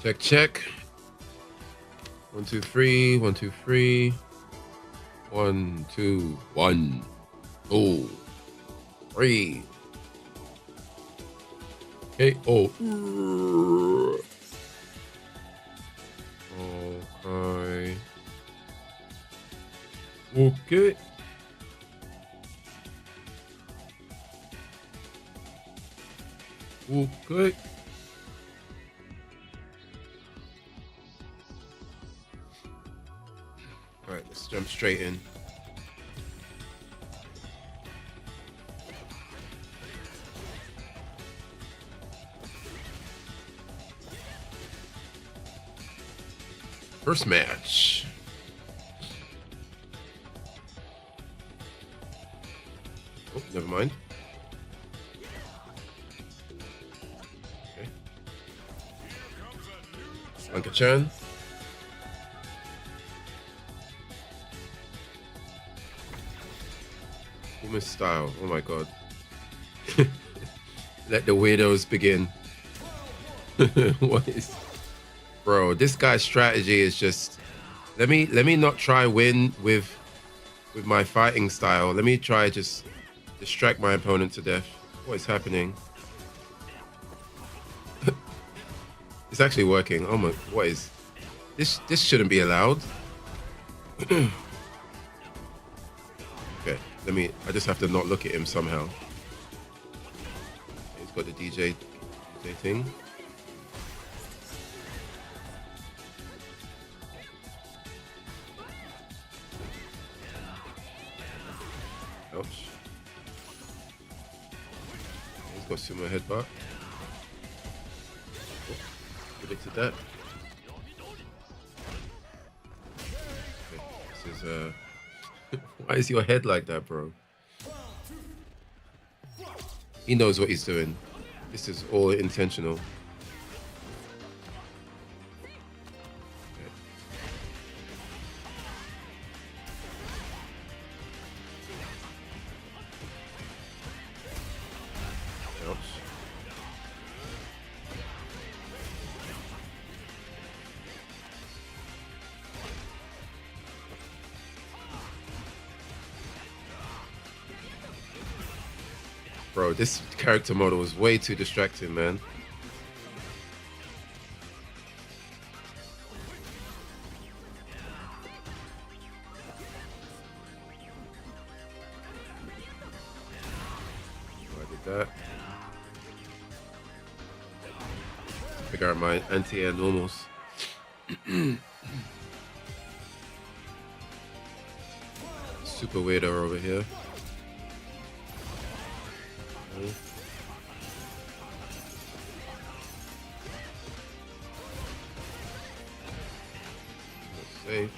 Check, check. 1, 2, 3. 1, 2, 3. 1, 2, 1, 2, 3. Okay. Oh. Okay. Okay. Okay. All right, let's jump straight in. First match. Oh, never mind. Okay. Anka-chan. Woman style. Oh my god. Let the weirdos begin. What is, bro? This guy's strategy is just let me not try win with my fighting style. Let me try just distract my opponent to death. What is happening? It's actually working. Oh my! What is this? This shouldn't be allowed. Okay, let me. I just have to not look at him somehow. He's got the DJ thing. Ouch. He's got sumo headbutt. Oh, predicted that. Okay, this is why is your head like that, bro? He knows what he's doing. This is all intentional. Bro, this character model is way too distracting, man. I did that. Figure out my anti-air normals. Super weirdo over here. Safe.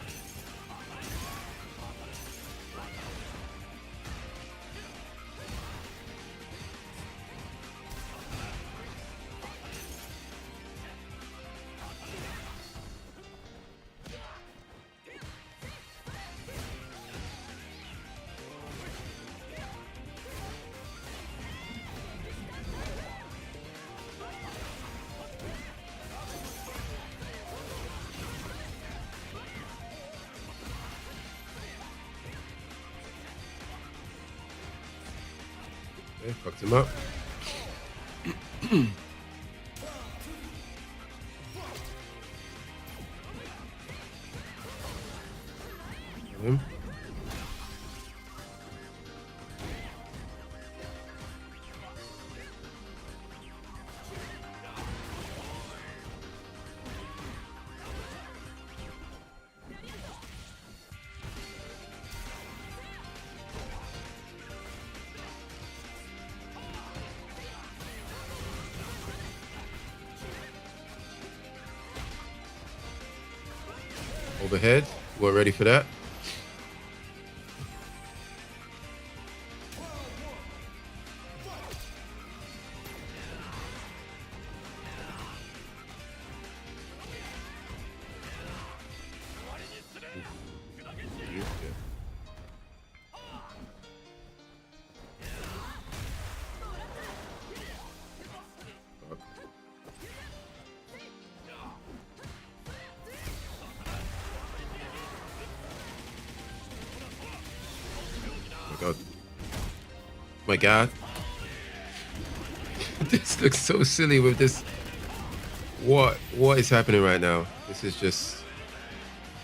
Okay, fucked him up. Him. Overhead. We're ready for that. god. My god. This looks so silly with this. What is happening right now? This is just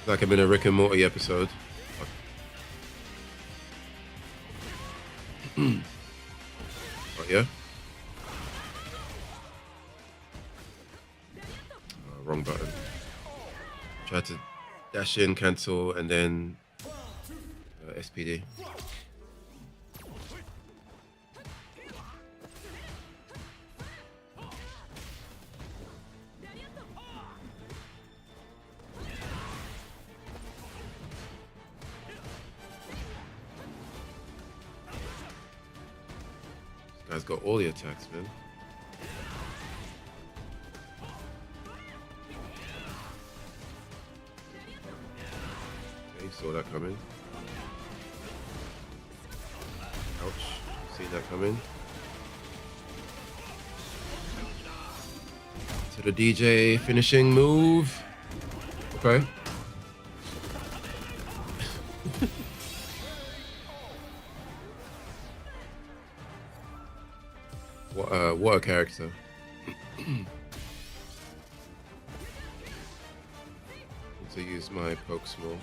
like I'm in a Rick and Morty episode. Oh yeah. Wrong button. Try to dash in, cancel, and then SPD. This guy's got all the attacks, man. Okay, saw that coming. Ouch. See that coming. To the DJ finishing move. Okay. What a character. Need to use my poke small.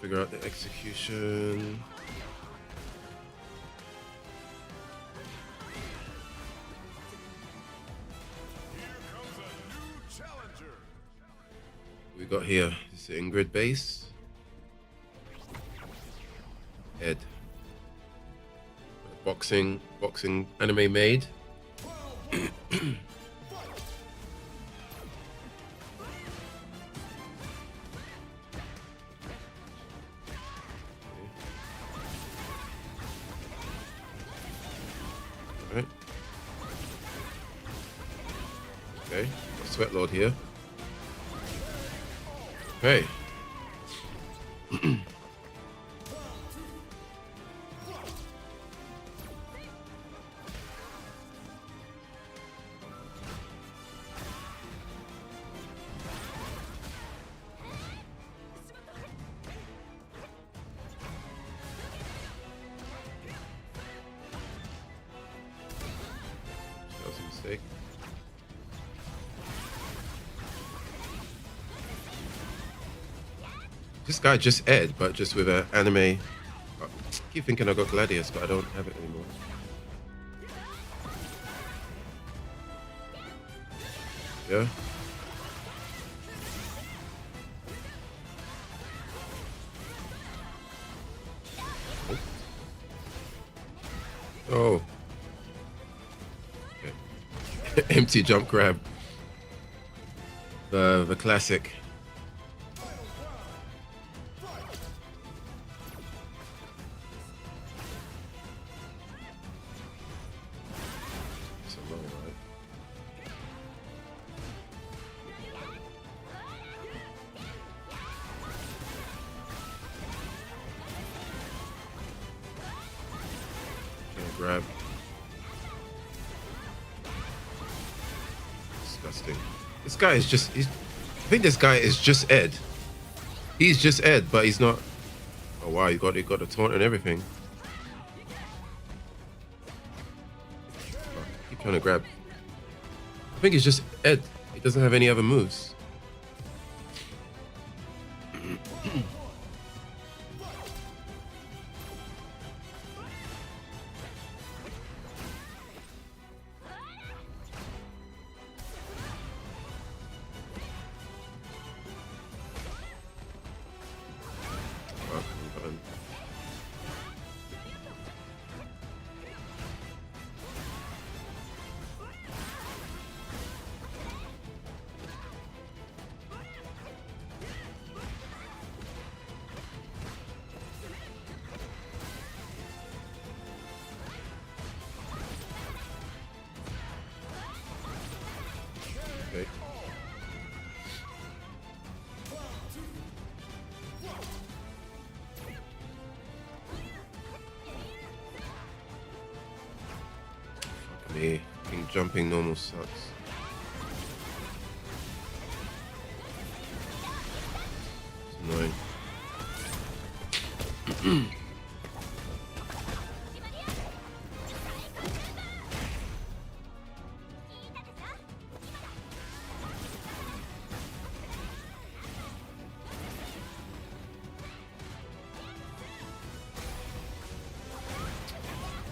Figure out the execution. We got here. This is Ingrid base. Ed. Boxing anime made. Alright. Okay, got Sweat Lord here. Okay. That was a mistake. This guy just Ed, but just with an anime. I keep thinking I got Gladius, but I don't have it anymore. Yeah. Oh. Okay. Empty jump grab. The classic. Grab. Disgusting. This guy is just. I think this guy is just Ed. He's just Ed, but he's not. Oh wow, he got a taunt and everything. Oh, keep trying to grab. I think he's just Ed. He doesn't have any other moves. Okay. Fuck me. Fucking jumping normal sucks.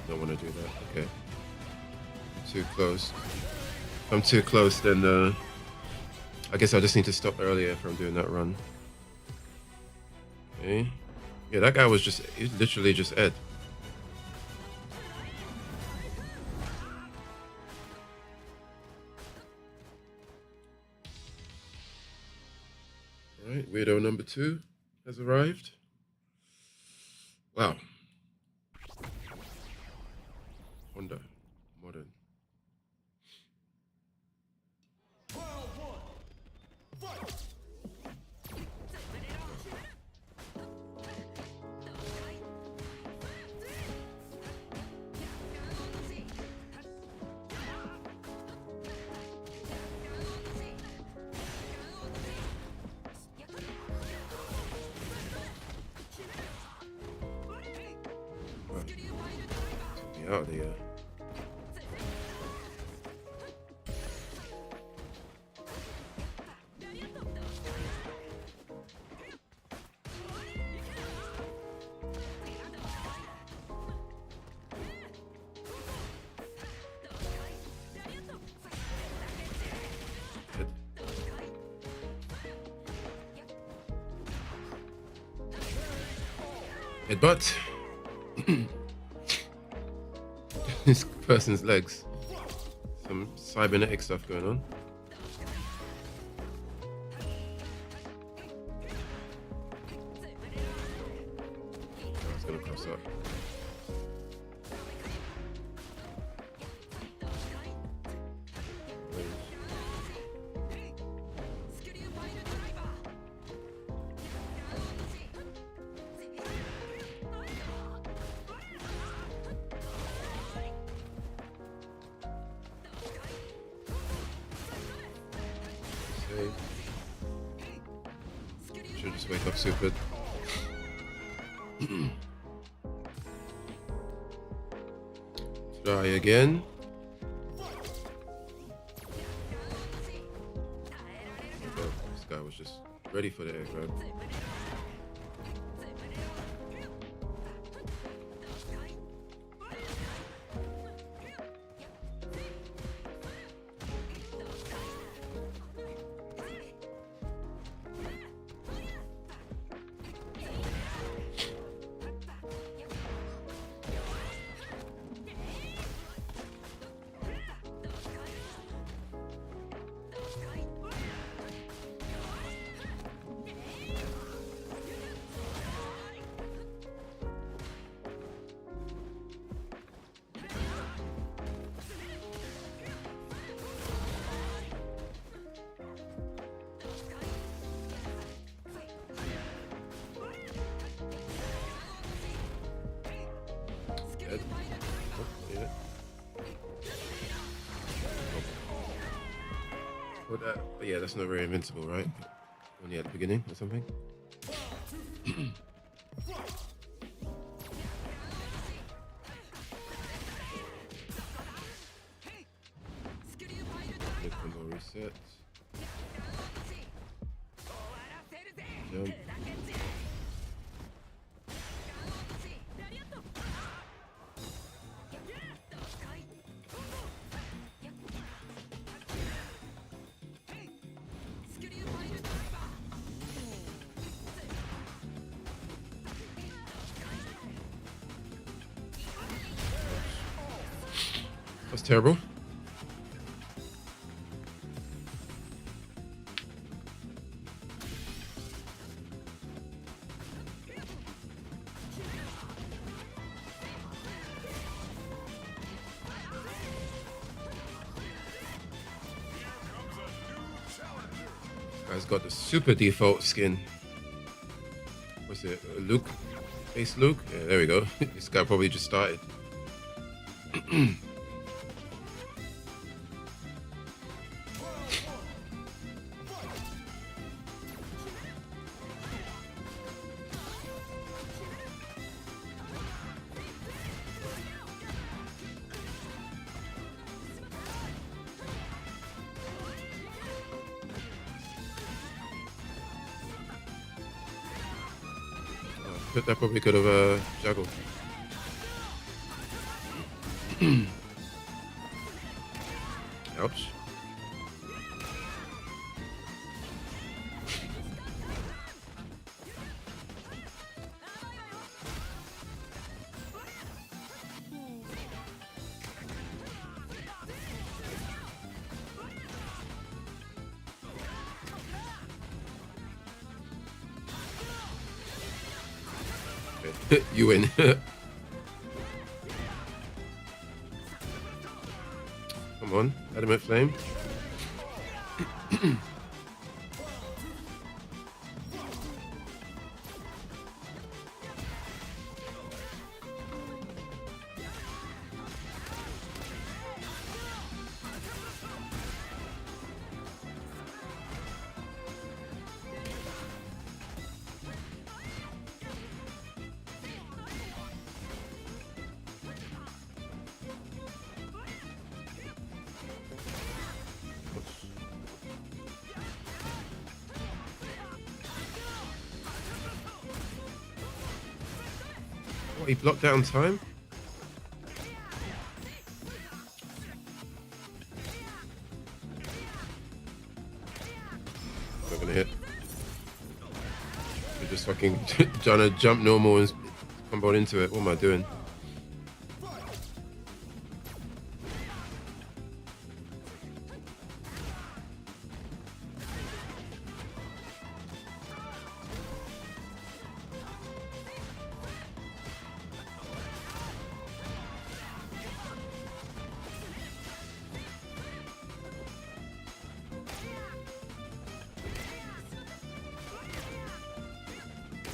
Don't want to do that. Okay. Too close. If I'm too close, then I guess I just need to stop earlier from doing that run. Okay. Yeah, that guy was he's literally just Ed. All right, Weirdo number 2 has arrived. Wow. Honda, modern. Get me out of here. Headbutt. This person's legs. Some cybernetic stuff going on. That's gonna cross up. Should just wake up super. Try again. Oh, this guy was just ready for the air grab. Dead. Oh, yeah. Oh, that, but yeah, that's not very invincible, right? Only at the beginning or something. Click combo reset. Jump. That's terrible. Guy's got the super default skin. What's it? Luke? Face Luke? Yeah, there we go. This guy probably just started. That probably could have juggled. Ouch. Okay. You win. Come on, Adamant Flame. What, he blocked out on time? Not gonna hit. You're just fucking trying to jump normal and combo into it. What am I doing?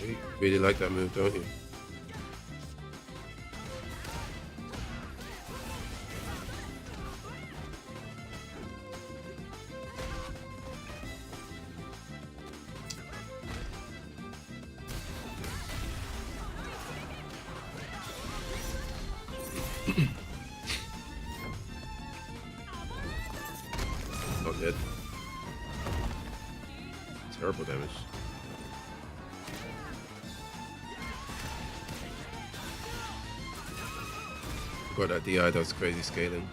You really like that move, don't you? Not dead. Terrible damage. Got that DI does crazy scaling.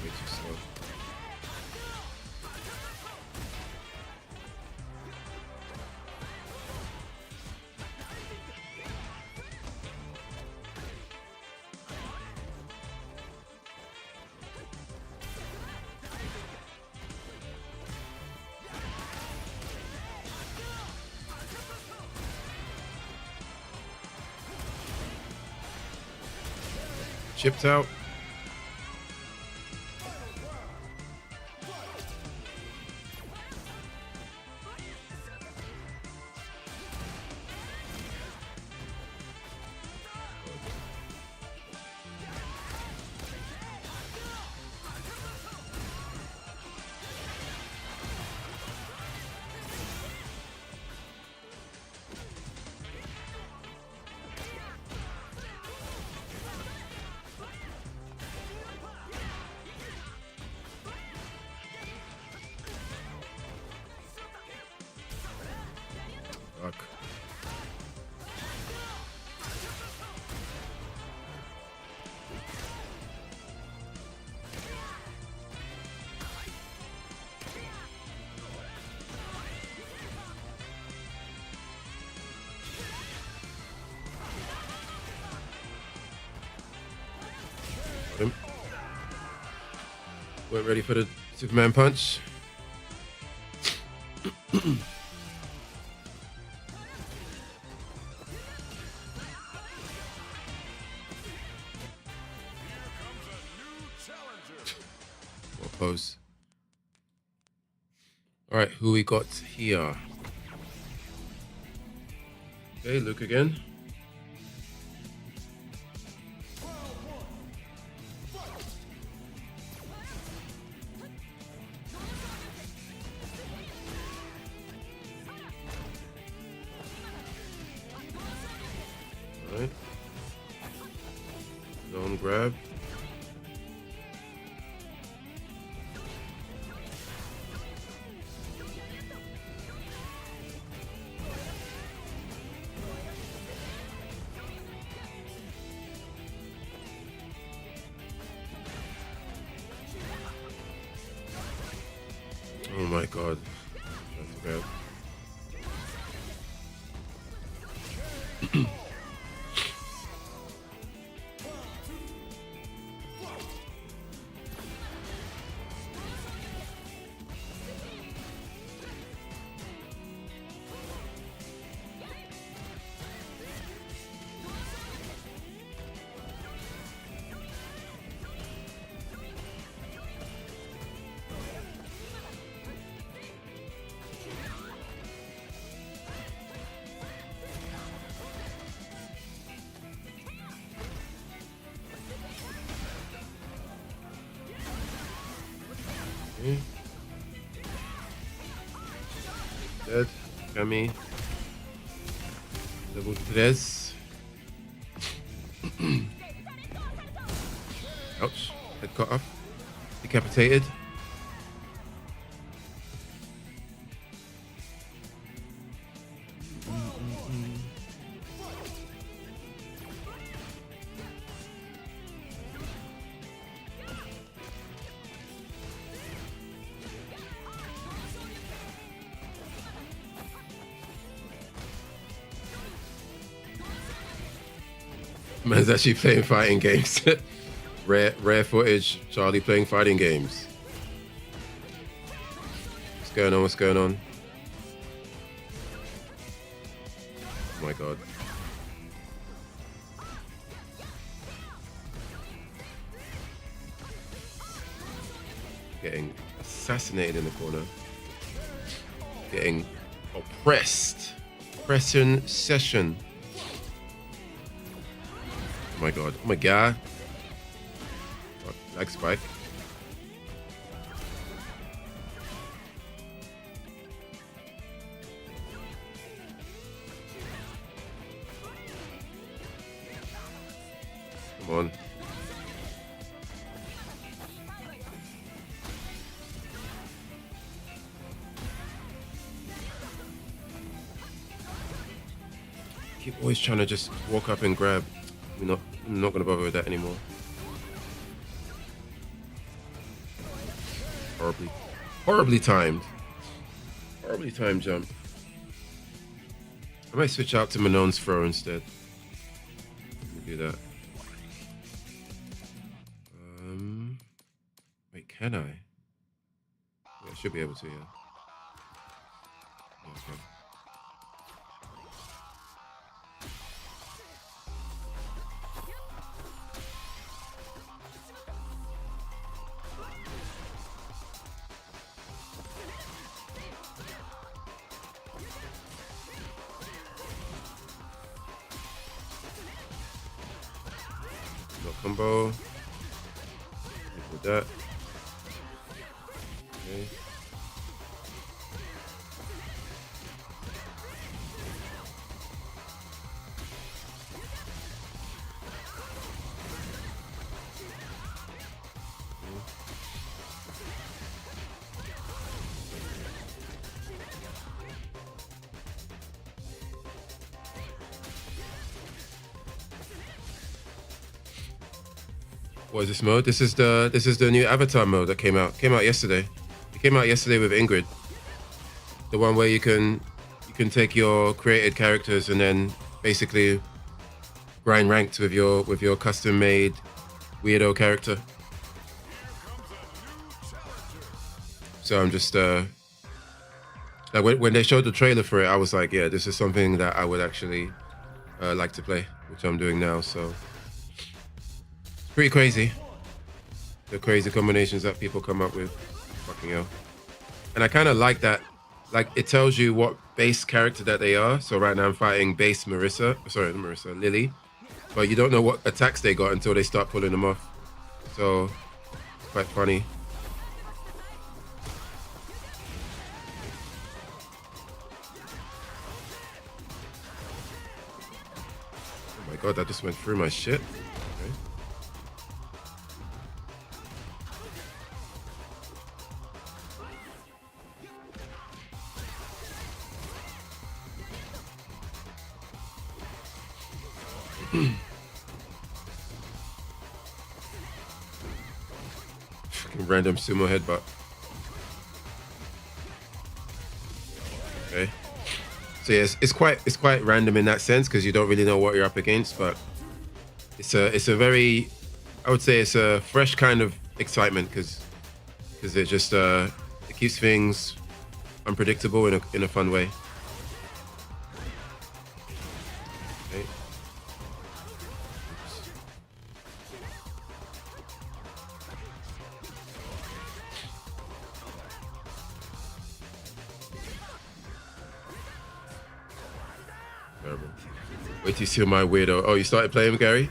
Way too slow. Chipped out. We're ready for the Superman punch. What pose? All right, who we got here? Okay, Luke again. All right. Zone grab. Oh my god. That's bad. Okay. Dead. Kami. Level 3. Ouch. Head cut off. Decapitated. Man's actually playing fighting games. rare footage. Charlie playing fighting games. What's going on? What's going on? Oh my god. Getting assassinated in the corner. Getting oppressed. Oppression session. Oh my god. Oh my god. Oh, lag spike. Come on. Keep always trying to just walk up and grab. I'm not going to bother with that anymore. Horribly timed. Horribly timed jump. I might switch out to Manon's throw instead. Let me do that. Wait, can I? Yeah, I should be able to, yeah. Okay. No combo. With that. Okay. What is this mode? This is the new Avatar mode that came out. Came out yesterday. It came out yesterday with Ingrid. The one where you can take your created characters and then basically grind ranked with your custom made Weirdo character. So I'm just like when they showed the trailer for it, I was like, yeah, this is something that I would actually like to play, which I'm doing now. So it's pretty crazy, the crazy combinations that people come up with. Fucking hell. And I kind of like that. Like, it tells you what base character that they are. So right now I'm fighting base Lily. But you don't know what attacks they got until they start pulling them off. So, quite funny. Oh my god, that just went through my shit. Okay. Fucking random sumo headbutt. Okay. So yeah, it's quite random in that sense because you don't really know what you're up against, but it's a very, I would say it's a fresh kind of excitement because it just it keeps things unpredictable in a fun way. Okay. Terrible. Wait till you see my weirdo. Oh, you started playing, Gary?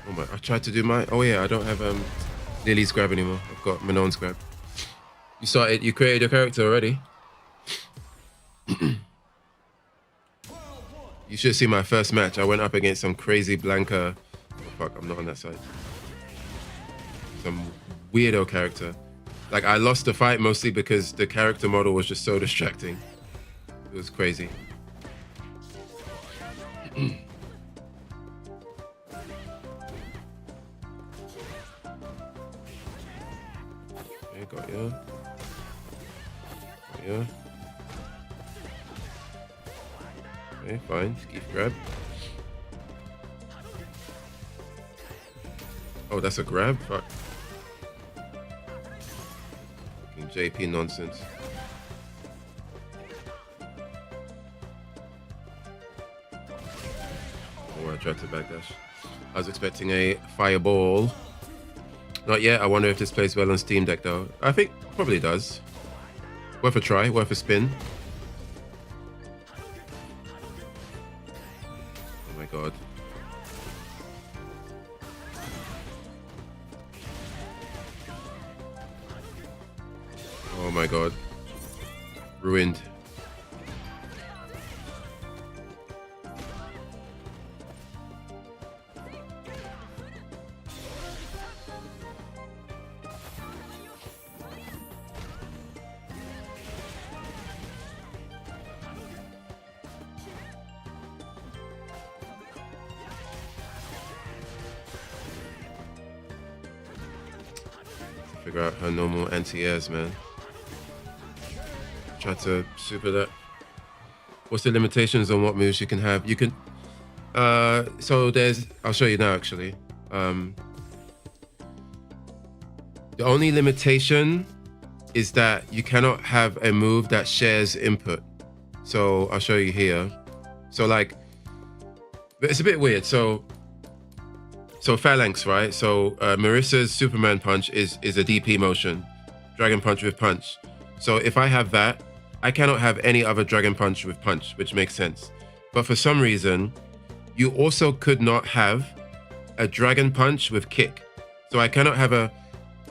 Oh my! I tried to do my. Oh yeah, I don't have Lily's grab anymore. I've got Manon's grab. You started. You created your character already. You should see my first match. I went up against some crazy Blanca. Oh, fuck, I'm not on that side. Some weirdo character. Like, I lost the fight mostly because the character model was just so distracting. It was crazy. Okay, got ya. Got ya. Okay, fine. Skeef grab. Oh, that's a grab? Fuck. Fucking JP nonsense. Oh, I tried to backdash. I was expecting a fireball. Not yet. I wonder if this plays well on Steam Deck, though. I think probably does. Worth a try, worth a spin. Oh my god. Oh my god. Ruined. Figure out her normal anti-airs, man. Try to super that. What's the limitations on what moves you can have? You can so there's, I'll show you now actually. The only limitation is that you cannot have a move that shares input. So I'll show you here. So like, it's a bit weird. So phalanx, right? So Marissa's Superman punch is a DP motion, dragon punch with punch. So if I have that, I cannot have any other dragon punch with punch, which makes sense. But for some reason, you also could not have a dragon punch with kick. So I cannot have a,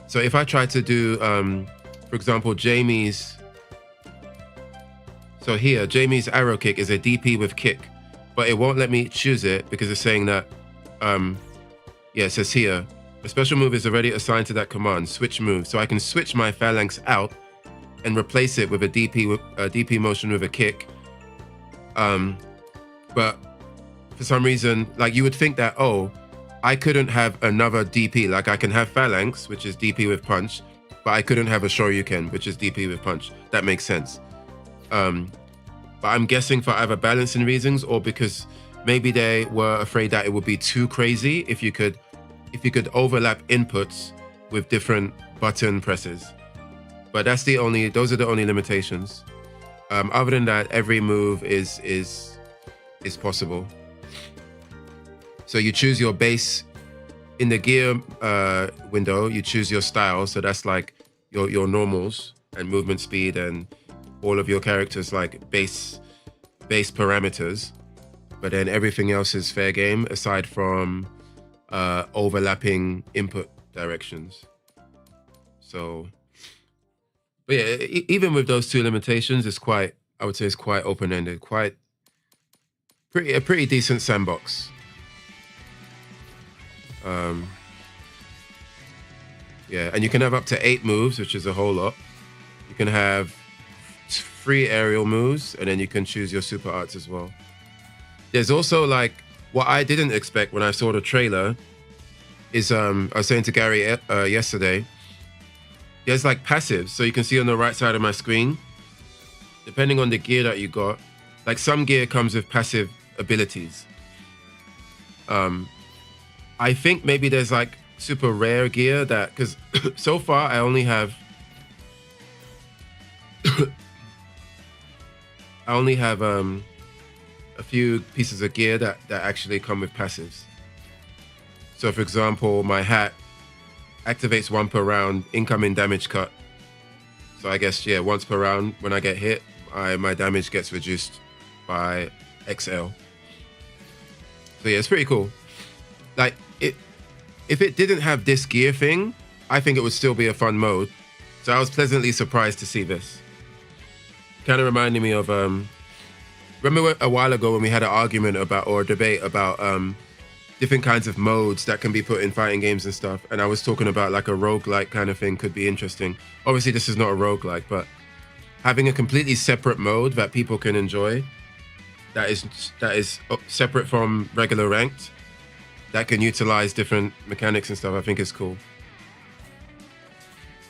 so if I try to do, for example, Jamie's, so here, Jamie's arrow kick is a DP with kick, but it won't let me choose it because it's saying that, yeah, it says here, a special move is already assigned to that command, switch move. So I can switch my phalanx out and replace it with a DP motion with a kick. But for some reason, like you would think that, oh, I couldn't have another DP. Like I can have phalanx, which is DP with punch, but I couldn't have a shoryuken, which is DP with punch. That makes sense. But I'm guessing for either balancing reasons or because maybe they were afraid that it would be too crazy if you could if you could overlap inputs with different button presses. But those are the only limitations. Other than that, every move is possible. So you choose your base in the gear window. You choose your style. So that's like your normals and movement speed and all of your characters like base parameters. But then everything else is fair game aside from overlapping input directions. So, but yeah, even with those two limitations, I would say it's quite open-ended, a pretty decent sandbox. Yeah, and you can have up to 8 moves, which is a whole lot. You can have 3 aerial moves, and then you can choose your super arts as well. There's also like what I didn't expect when I saw the trailer is I was saying to Gary yesterday, there's like passives. So you can see on the right side of my screen, depending on the gear that you got, like some gear comes with passive abilities. I think maybe there's like super rare gear that, because so far I only have a few pieces of gear that actually come with passives. So for example, my hat activates 1 per round, incoming damage cut. So I guess, yeah, once per round when I get hit, my damage gets reduced by XL. So yeah, it's pretty cool. Like, if it didn't have this gear thing, I think it would still be a fun mode. So I was pleasantly surprised to see this. Kind of reminded me of, remember a while ago when we had an argument about, or a debate about different kinds of modes that can be put in fighting games and stuff. And I was talking about like a roguelike kind of thing could be interesting. Obviously this is not a roguelike, but having a completely separate mode that people can enjoy, that is separate from regular ranked, that can utilize different mechanics and stuff, I think is cool.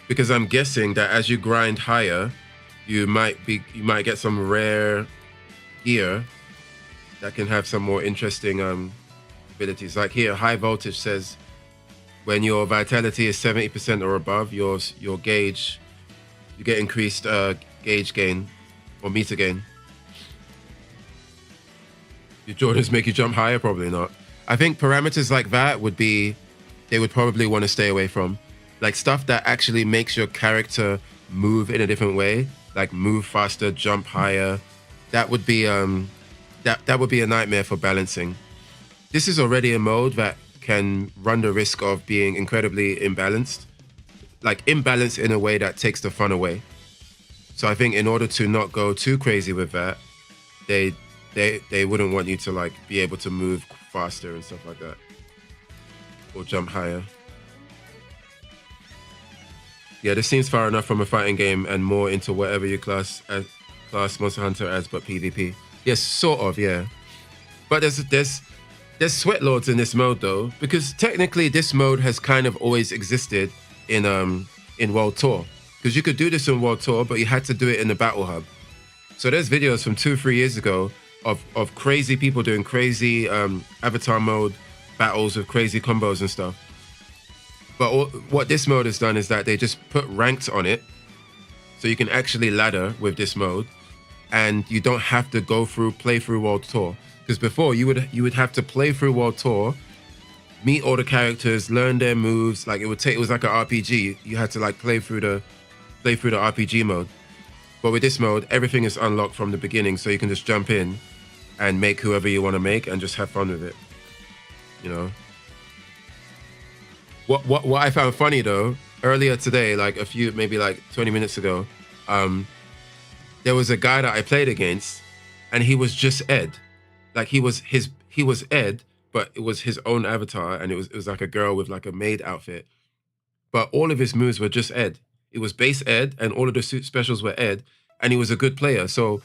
Because I'm guessing that as you grind higher, you might get some rare gear that can have some more interesting abilities. Like here, high voltage says when your vitality is 70% or above, your gauge, you get increased gauge gain or meter gain. Your Jordans make you jump higher? Probably not. I think parameters like that they would probably want to stay away from. Like stuff that actually makes your character move in a different way, like move faster, jump higher. That would be that would be a nightmare for balancing. This is already a mode that can run the risk of being incredibly imbalanced, like imbalanced in a way that takes the fun away. So I think in order to not go too crazy with that, they wouldn't want you to like be able to move faster and stuff like that, or jump higher. Yeah, this seems far enough from a fighting game and more into whatever you class Monster Hunter as, but PvP. Yes, sort of, yeah. But there's sweat lords in this mode though, because technically this mode has kind of always existed in World Tour, because you could do this in World Tour, but you had to do it in the Battle Hub. So there's videos from 2-3 years ago of crazy people doing crazy avatar mode battles with crazy combos and stuff. But what this mode has done is that they just put ranked on it, so you can actually ladder with this mode, and you don't have to play through World Tour. Because before you would have to play through World Tour, meet all the characters, learn their moves. Like it was like an RPG. You had to like play through the RPG mode. But with this mode, everything is unlocked from the beginning, so you can just jump in and make whoever you want to make and just have fun with it. You know. What I found funny though, earlier today, like maybe 20 minutes ago, there was a guy that I played against, and he was just Ed. Like he was Ed, but it was his own avatar, and it was like a girl with like a maid outfit. But all of his moves were just Ed. It was base Ed, and all of the specials were Ed, and he was a good player. So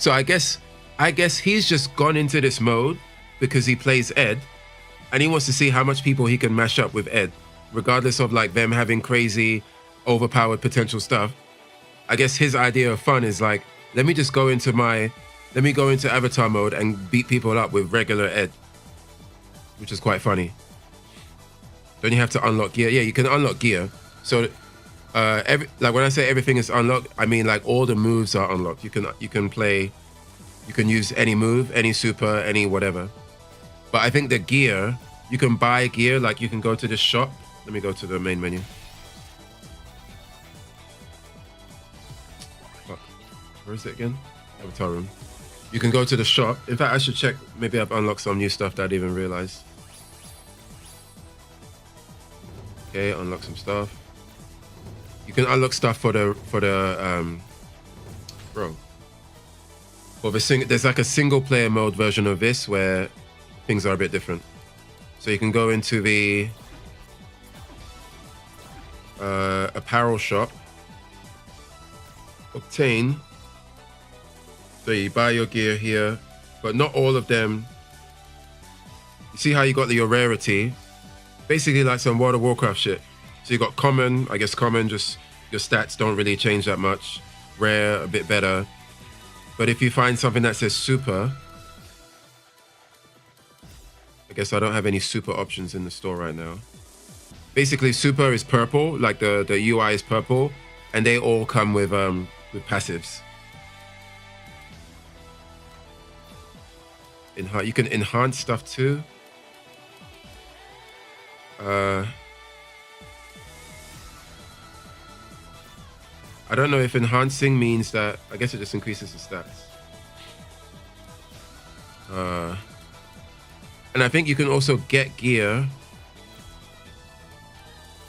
I guess he's just gone into this mode because he plays Ed, and he wants to see how much people he can mash up with Ed, regardless of like them having crazy, overpowered potential stuff. I guess his idea of fun is like, let me go into avatar mode and beat people up with regular Ed, which is quite funny. Don't you have to unlock gear? Yeah, you can unlock gear. So like when I say everything is unlocked, I mean like all the moves are unlocked. You can play, you can use any move, any super, any whatever. But I think the gear, you can buy gear, like you can go to the shop. Let me go to the main menu. Fuck. Where is it again? Avatar room. You can go to the shop. In fact, I should check. Maybe I've unlocked some new stuff that I didn't even realize. Okay, unlock some stuff. You can unlock stuff for the bro. For the there's like a single player mode version of this where things are a bit different. So you can go into the apparel shop, obtain. So you buy your gear here, but not all of them. You see how you got your rarity? Basically like some World of Warcraft shit. So you got common, I guess common, just your stats don't really change that much. Rare, a bit better. But if you find something that says super, I guess I don't have any super options in the store right now. Basically super is purple, like the UI is purple, and they all come with passives. You can enhance stuff too. I don't know if enhancing means that. I guess it just increases the stats. And I think you can also get gear.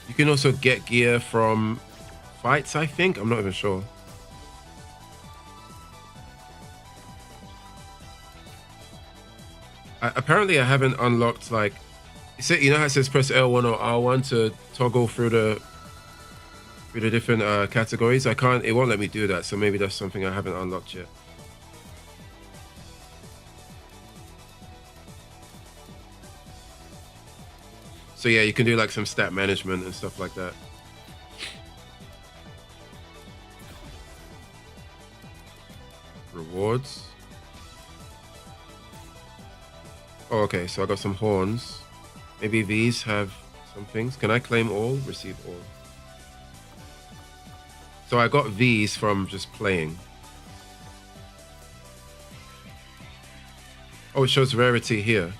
You can also get gear from fights, I think. I'm not even sure. Apparently, I haven't unlocked like. You know how it says press L1 or R1 to toggle through the different categories? I can't. It won't let me do that. So maybe that's something I haven't unlocked yet. So yeah, you can do like some stat management and stuff like that. Rewards. Oh, okay, so I got some horns. Maybe these have some things. Can I claim all? Receive all. So I got these from just playing. Oh, it shows rarity here.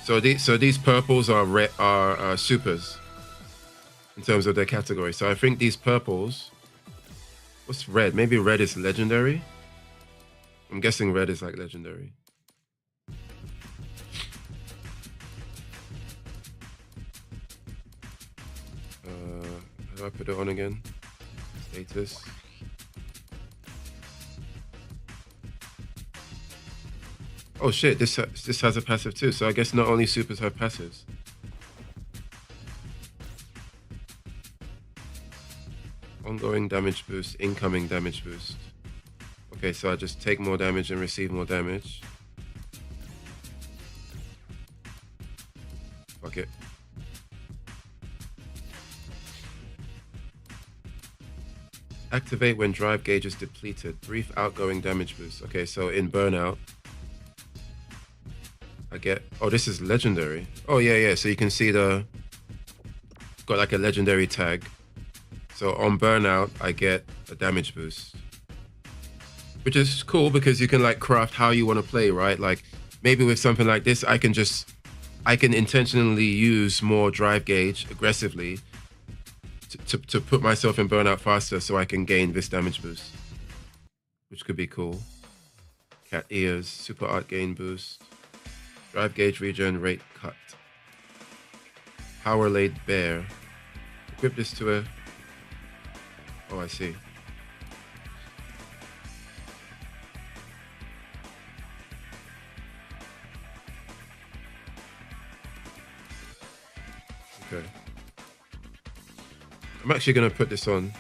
So these purples are supers in terms of their category. So I think these purples. What's red? Maybe red is legendary. I'm guessing red is like legendary. How do I put it on again? Status. Oh shit! This has a passive too. So I guess not only supers have passives. Ongoing damage boost, incoming damage boost. Okay, so I just take more damage and receive more damage. Fuck it. Activate when drive gauge is depleted. Brief outgoing damage boost. Okay, so in burnout, I get. Oh, this is legendary. Oh yeah. So you can see got like a legendary tag. So on burnout, I get a damage boost, which is cool because you can like craft how you want to play, right? Like maybe with something like this, I can intentionally use more drive gauge aggressively to put myself in burnout faster so I can gain this damage boost, which could be cool. Cat ears, super art gain boost, drive gauge regen rate cut, power laid bear. Equip this to a. Oh, I see. Okay. I'm actually going to put this on.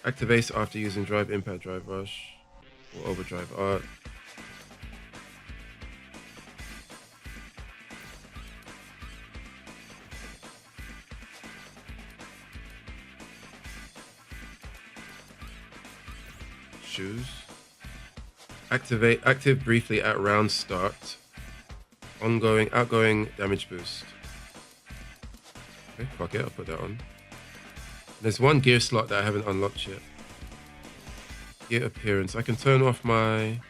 Activates after using drive impact, drive rush, or overdrive art. Shoes. Active briefly at round start. Outgoing damage boost. Okay, fuck it, I'll put that on. There's one gear slot that I haven't unlocked yet. Gear appearance. I can turn off my...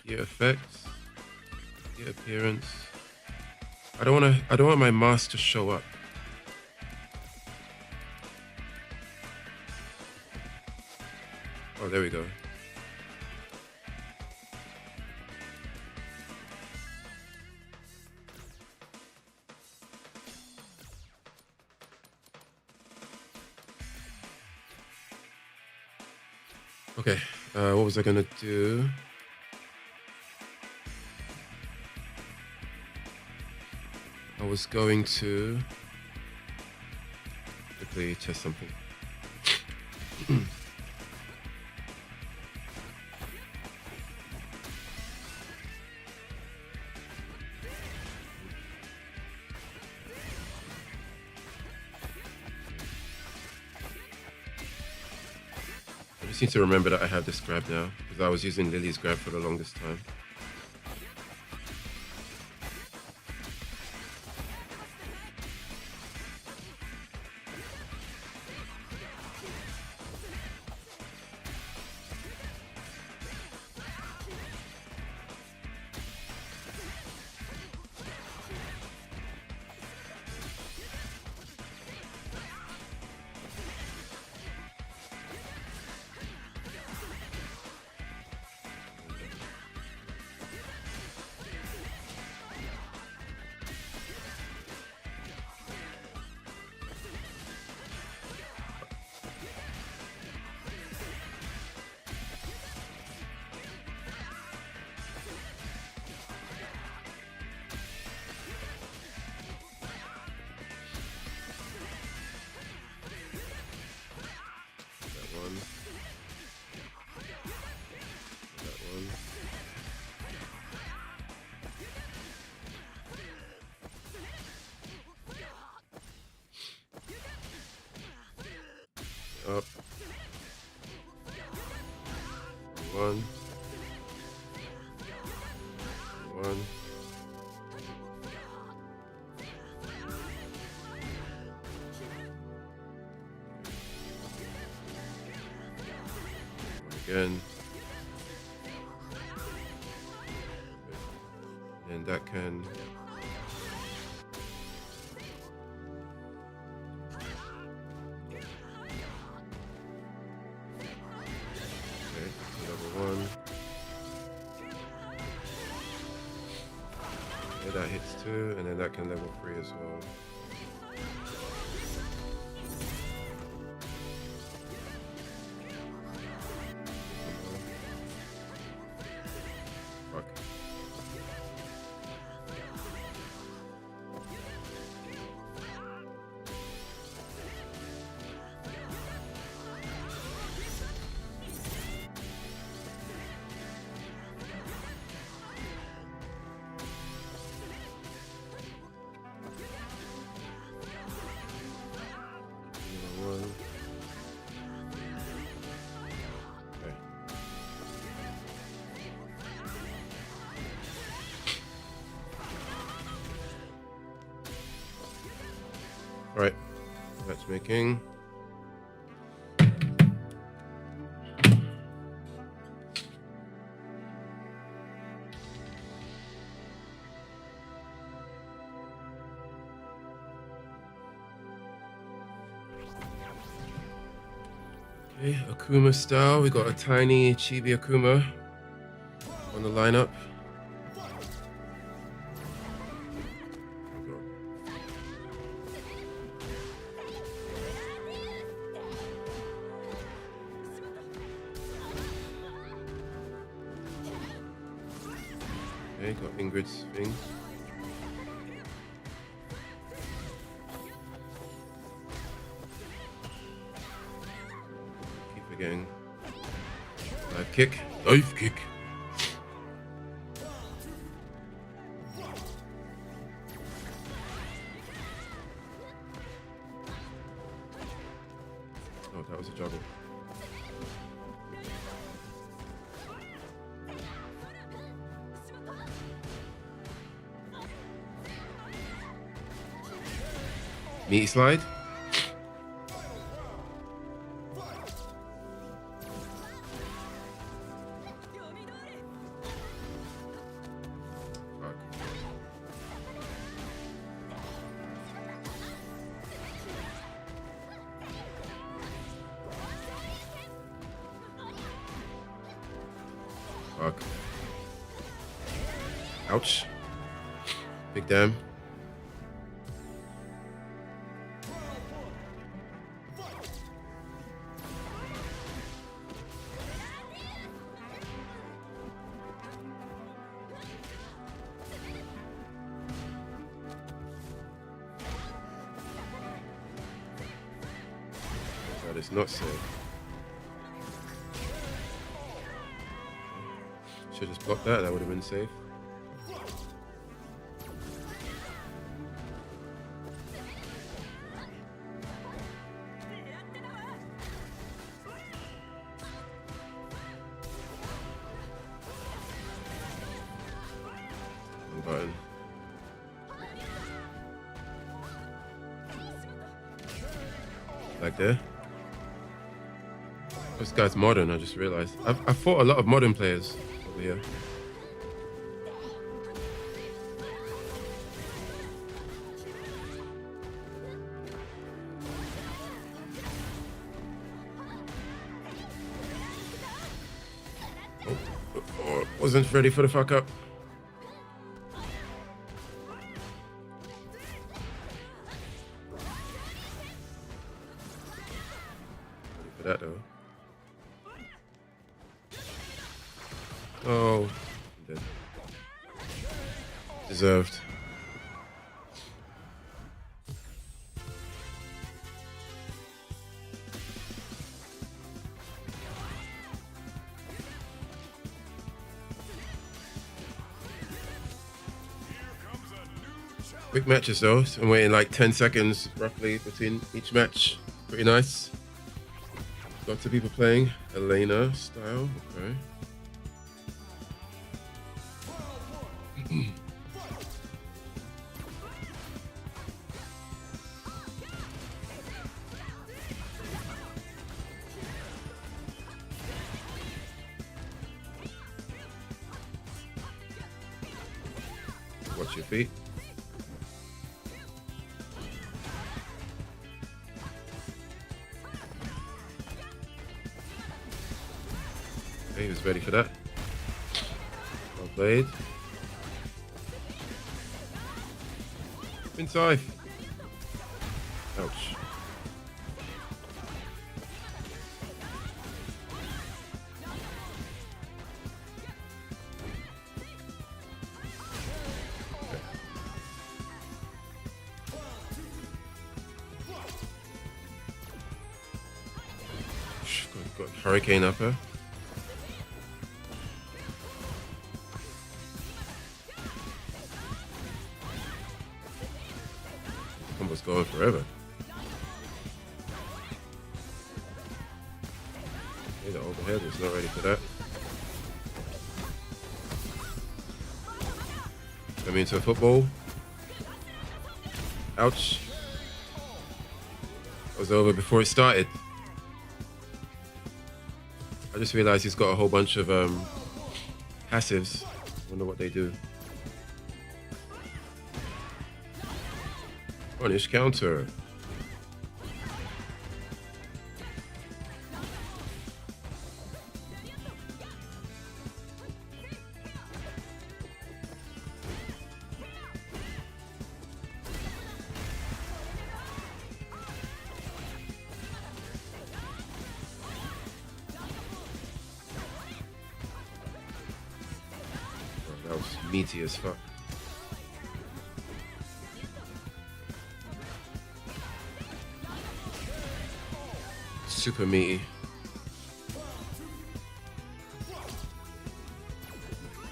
gear effects. Gear appearance. I don't want my mask to show up. Oh, there we go. Okay, what was I gonna do? I was going to quickly test something. I just need to remember that I have this grab now, because I was using Lily's grab for the longest time. Up. One. Again. And that can... that hits 2, and then that can level 3 as well. Fuck. All right, matchmaking. Okay, Akuma style. We got a tiny chibi Akuma on the lineup. Okay, got Ingrid's thing. Keep forgetting. Dive kick. Dive kick. Oh, that was a juggle. Meaty slide. Fuck. Fuck. Ouch. Big damn. That is not safe. Should just block that. That would have been safe. Wrong button. Like there. This guy's modern, I just realized. I've fought a lot of modern players over here. Oh, wasn't ready for the fuck up. Ready for that though. Oh, I'm dead. Deserved. Quick matches though. So I'm waiting like 10 seconds roughly between each match. Pretty nice. Lots of people playing Elena style. Okay. Watch your feet. Okay, he was ready for that. Well played. Inside. Ouch. Got hurricane upper. Combo's going forever. Okay, the overhead was not ready for that. Coming into a football. Ouch. It was over before it started. I just realized he's got a whole bunch of passives. I wonder what they do. Punish counter. That was meaty as fuck. Super meaty.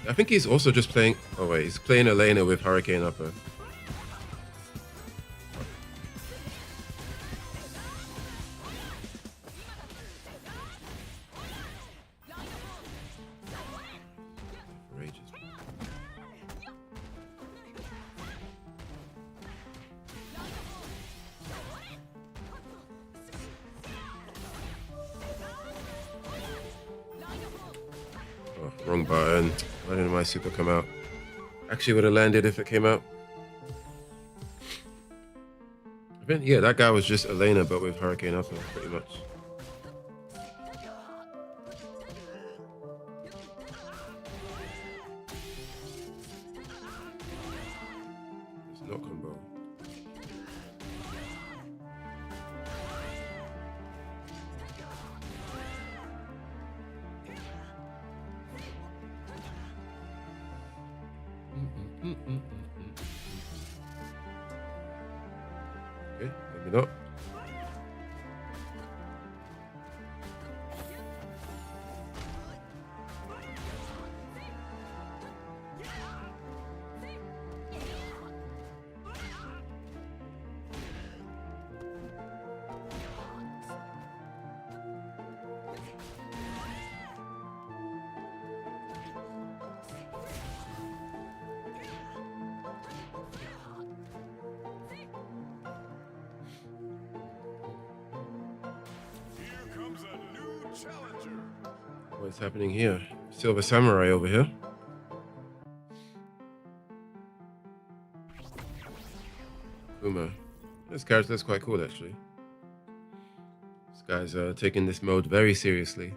I think he's also just playing... Oh wait, he's playing Elena with Hurricane Upper. Wrong button. Why didn't my super come out? Actually would have landed if it came out. I think, yeah, that guy was just Elena, but with Hurricane Upper, pretty much. It's not combo. Okay, maybe not. What's happening here? Silver Samurai over here. Uma. This character's quite cool, actually. This guy's taking this mode very seriously.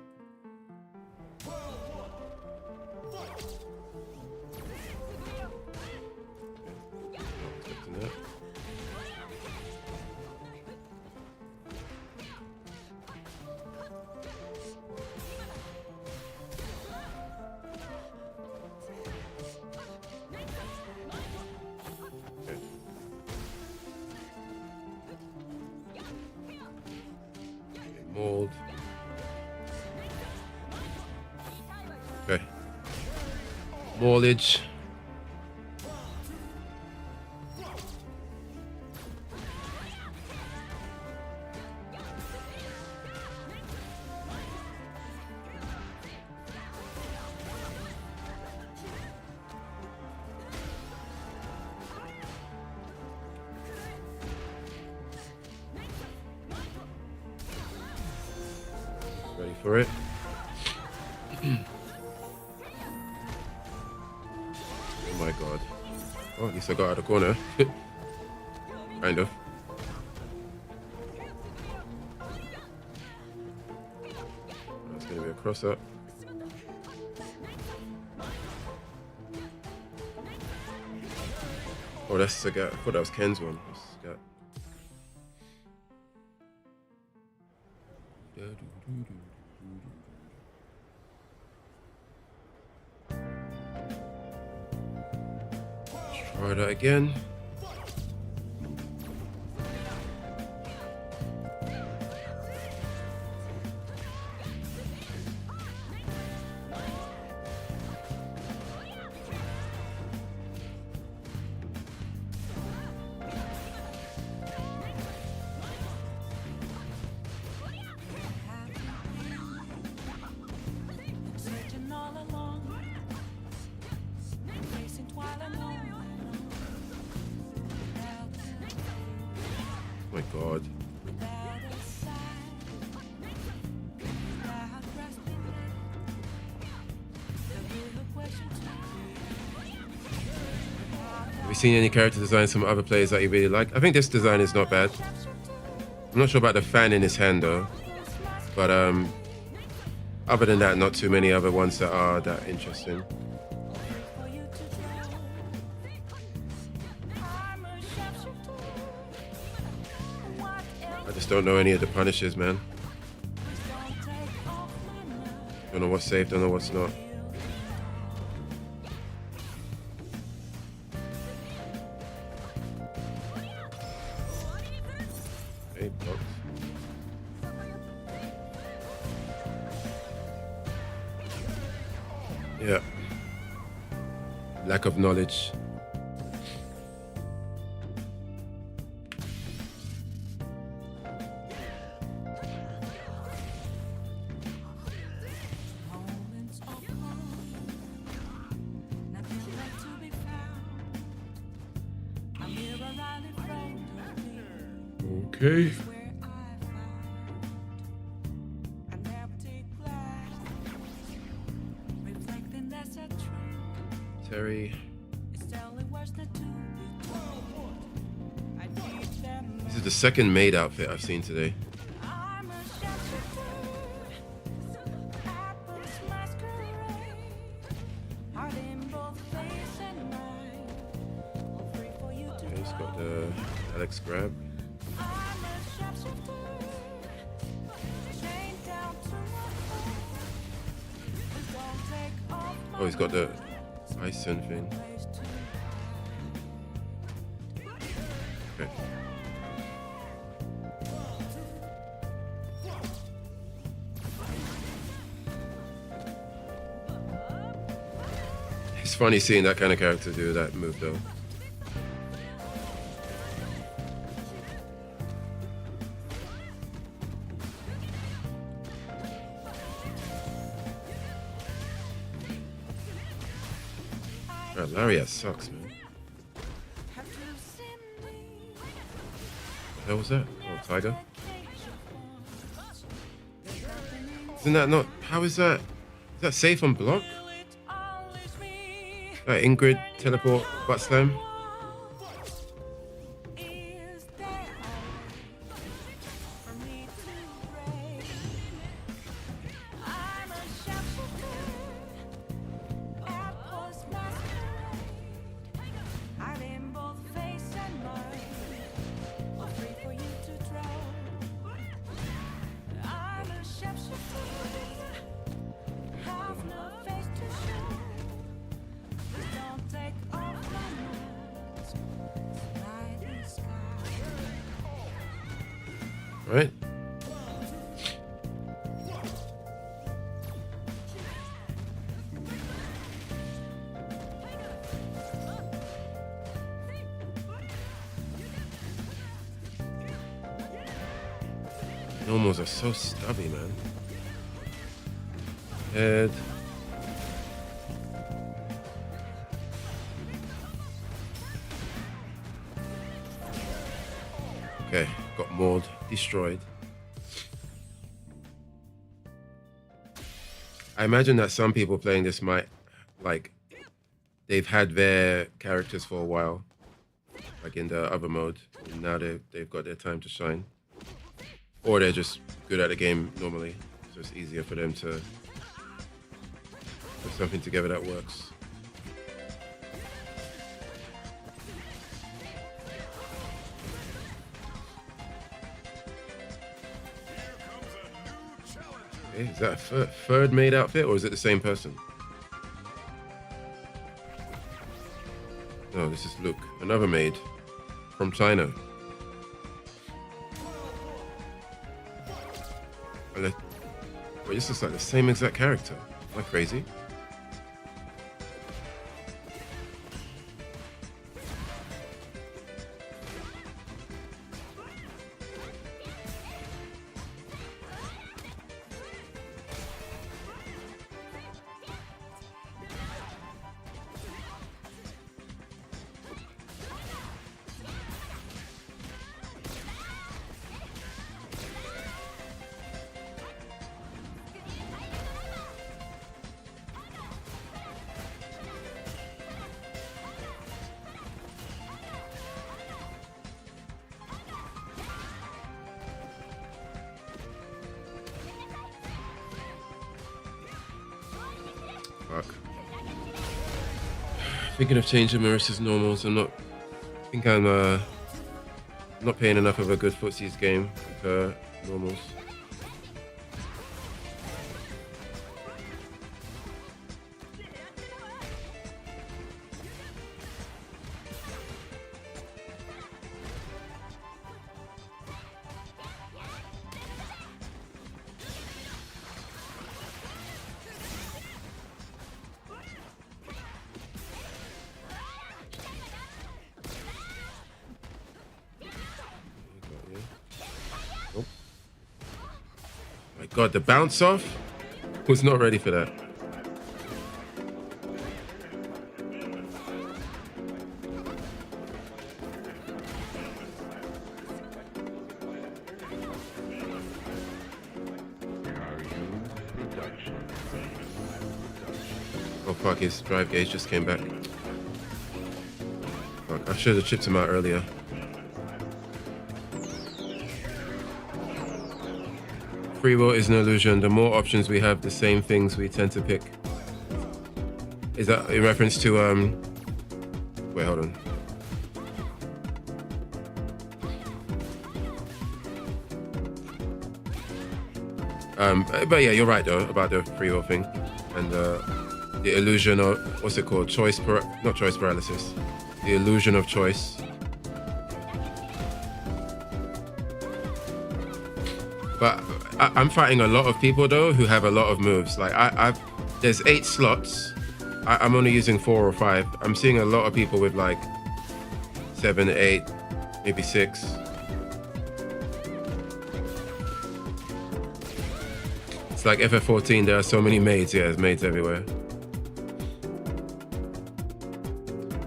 Mold. Okay. Mortgage. Ready for it. Oh my god. Oh, at least I got out of the corner. Kind of. That's gonna be a cross up. Oh, that's the guy. I thought that was Ken's one. That's the guy. Try that again. Oh my god. Have you seen any character designs from other players that you really like? I think this design is not bad. I'm not sure about the fan in his hand though. But other than that, not too many other ones that are that interesting. I just don't know any of the Punishers, man. Don't know what's safe, don't know what's not. Okay, blocked. Yeah. Lack of knowledge. Okay. Very. This is the second maid outfit I've seen today. Okay, he's got the Alex grab. Oh, he's got the Bison thing. Okay. It's funny seeing that kind of character do that move, though. Lariat sucks, man. What the hell was that? Oh, tiger. Isn't that not? How is that? Is that safe on block? Ingrid teleport butt slam. Right? Normals are so stubby, man. Head. Okay, got mauled, destroyed. I imagine that some people playing this might, like, they've had their characters for a while, like in the other mode, and now they've got their time to shine. Or they're just good at the game normally, so it's easier for them to put something together that works. Is that a third maid outfit, or is it the same person? No, this is Luke, another maid from China. Wait, this is like the same exact character. Am I crazy? Fuck. Thinking of changing Marissa's normals. I'm not. I think I'm not paying enough of a good footsies game with her normals. Oh my god, the bounce off was not ready for that. Oh fuck, his drive gauge just came back. I should have chipped him out earlier. Free will is an illusion. The more options we have, the same things we tend to pick. Is that in reference to wait, hold on. But yeah, you're right though about the free will thing and the illusion of what's it called? Not choice paralysis. The illusion of choice. But I'm fighting a lot of people though who have a lot of moves. Like there's 8 slots. I'm only using 4 or 5. I'm seeing a lot of people with like 7, 8, maybe 6. It's like FF14. There are so many maids. Yeah, there's maids everywhere.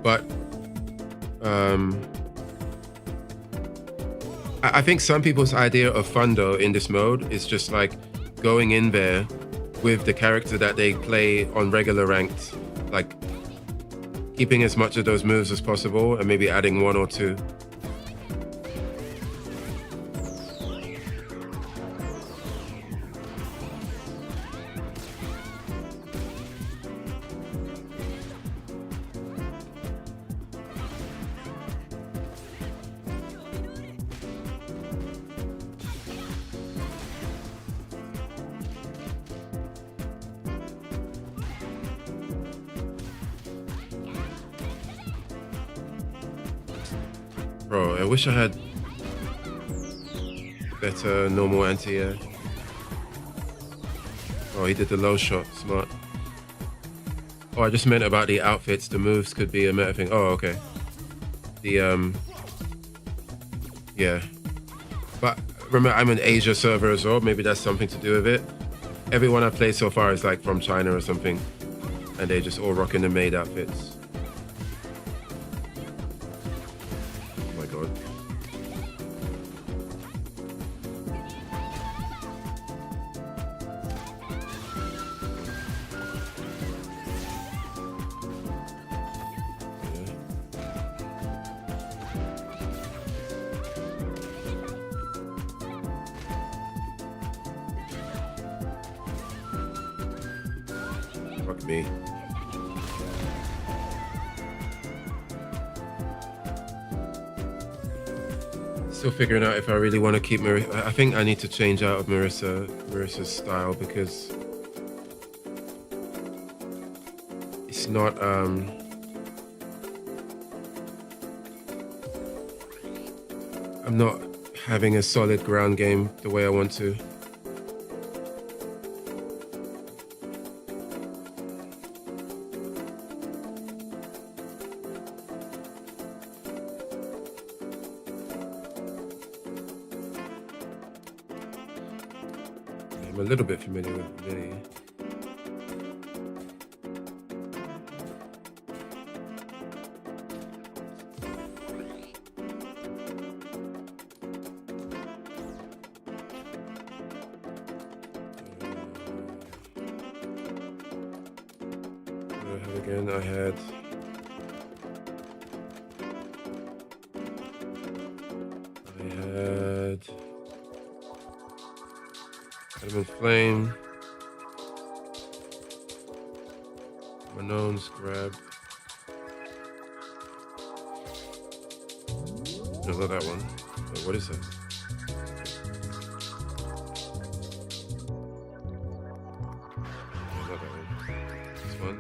But I think some people's idea of fun though in this mode is just like going in there with the character that they play on regular ranked, like keeping as much of those moves as possible and maybe adding 1 or 2. Bro, I wish I had better normal anti-air. Oh, he did the low shot, smart. Oh, I just meant about the outfits. The moves could be a meta thing. Oh, okay. The yeah. But remember, I'm an Asia server as well. Maybe that's something to do with it. Everyone I've played so far is like from China or something, and they just all rocking the maid outfits. Oh my god. Fuck me. Still figuring out if I really want to keep Marissa. I think I need to change out of Marissa's style because it's not I'm not having a solid ground game the way I want to. I'm a little bit familiar with Lily. What did I have again? I had Adamant Flame, Manon's Grab. No, not that one. Wait, what is that? No, not that one. This one.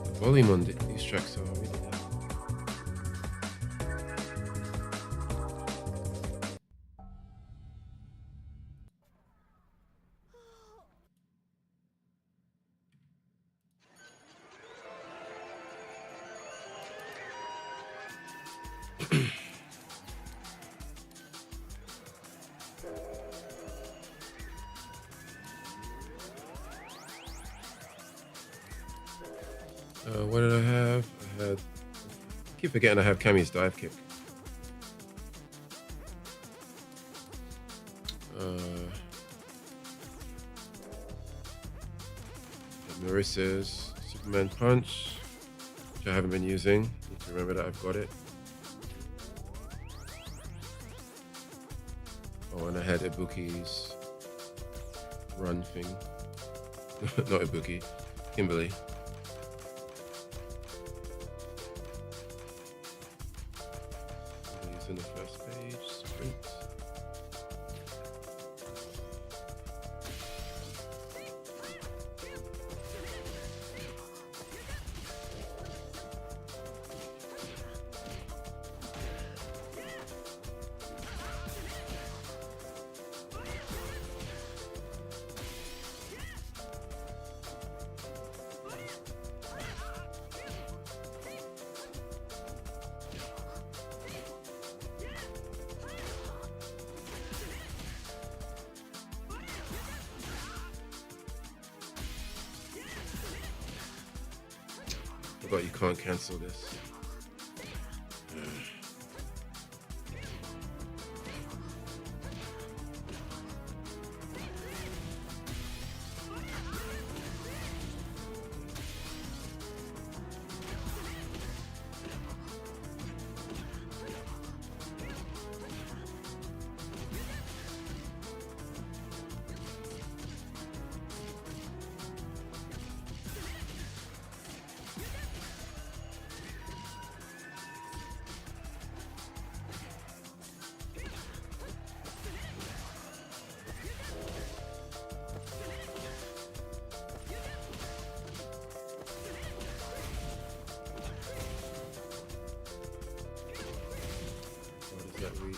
The volume on these tracks are really loud. What did I have? I keep forgetting I have Cammy's dive kick. Marissa's Superman Punch, which I haven't been using. Need to remember that I've got it. Oh, and I had Ibuki's run thing. Not Ibuki, Kimberly. Kimberly's in the first page. Sprint. Forgot you can't cancel this. That reach.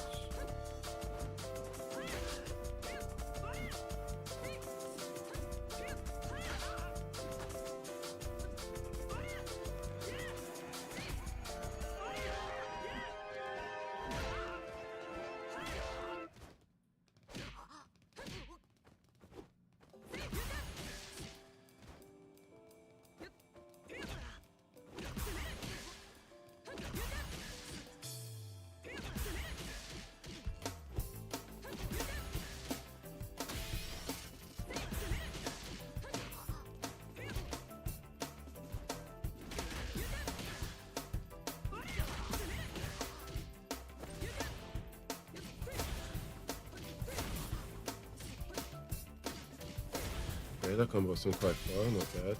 Okay, that combo's still quite far, not bad.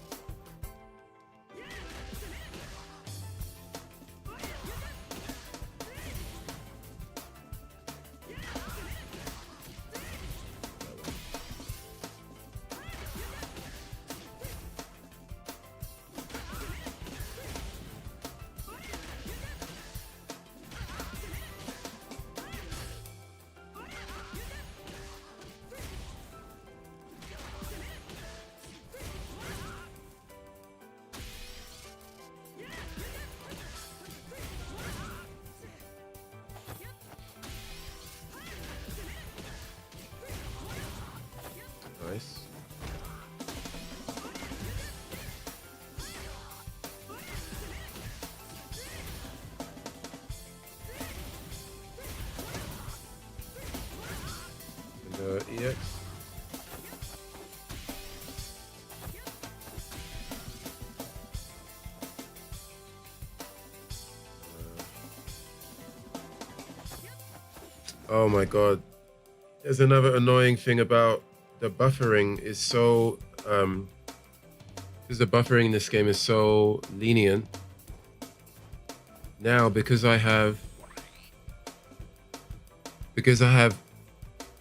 Nice. And EX. Oh my god. There's another annoying thing about the buffering is so because the buffering in this game is so lenient. Now because I have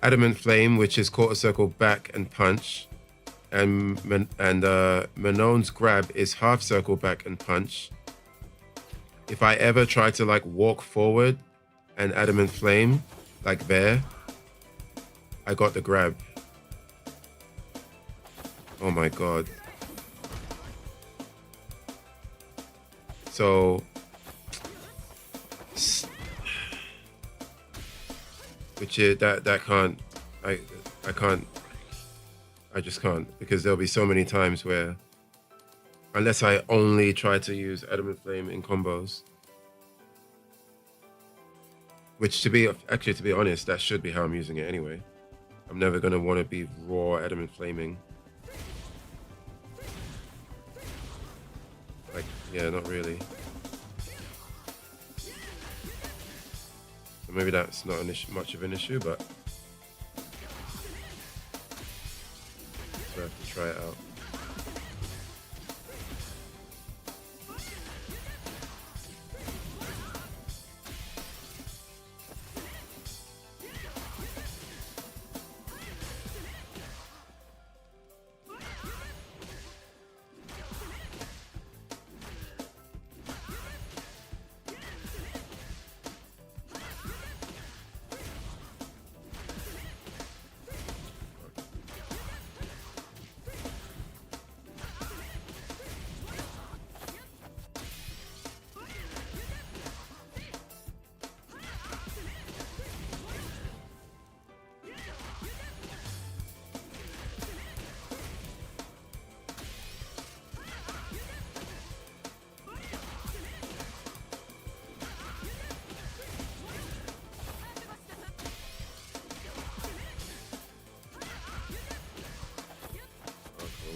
Adamant Flame, which is quarter circle back and punch, and Manon's grab is half circle back and punch. If I ever try to like walk forward and Adamant Flame like there, I got the grab. Oh my god. So which is that can't I can't I just can't, because there'll be so many times where unless I only try to use Adamant Flame in combos, which to be honest, that should be how I'm using it anyway. I'm never going to want to be raw Adamant Flaming. Yeah, not really. So maybe that's not an issue, much of an issue, but so I have to try it out.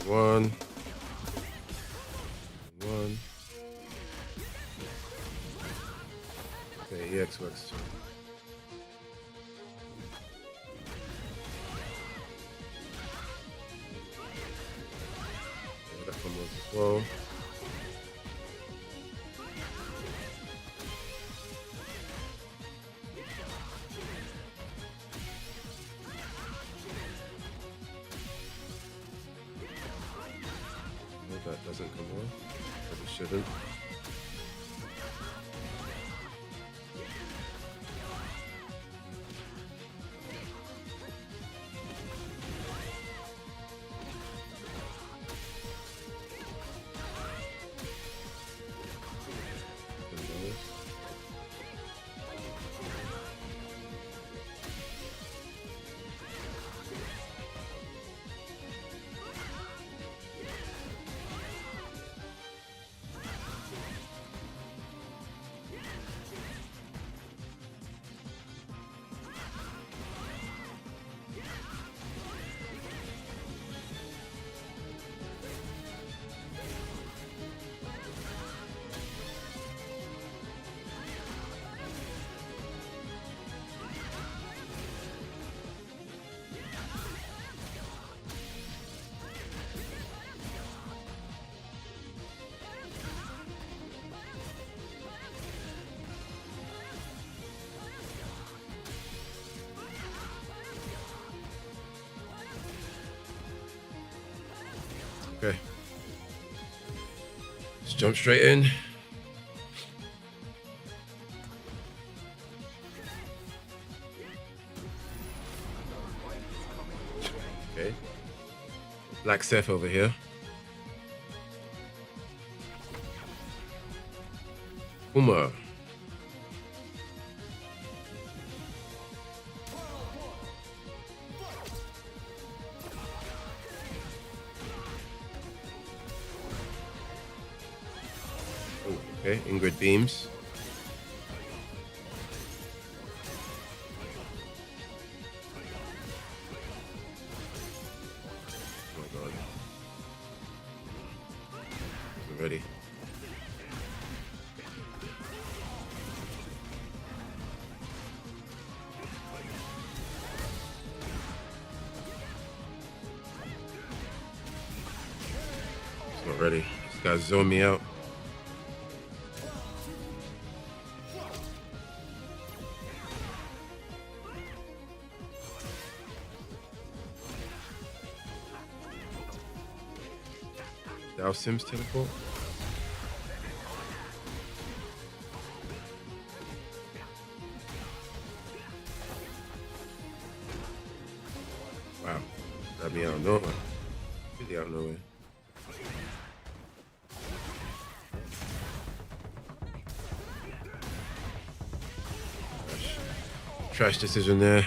One. Okay, EX works too. Yeah, that one works as well. No, that doesn't come off, as it shouldn't. Okay. Just jump straight in. Okay. Black Seth over here. Uma. Okay, Ingrid beams. Oh my god. Wasn't ready. It's not ready. This guy's zoned me out. Dow Sims teleport? Wow. Got me out of nowhere. Really out of nowhere. Trash decision there.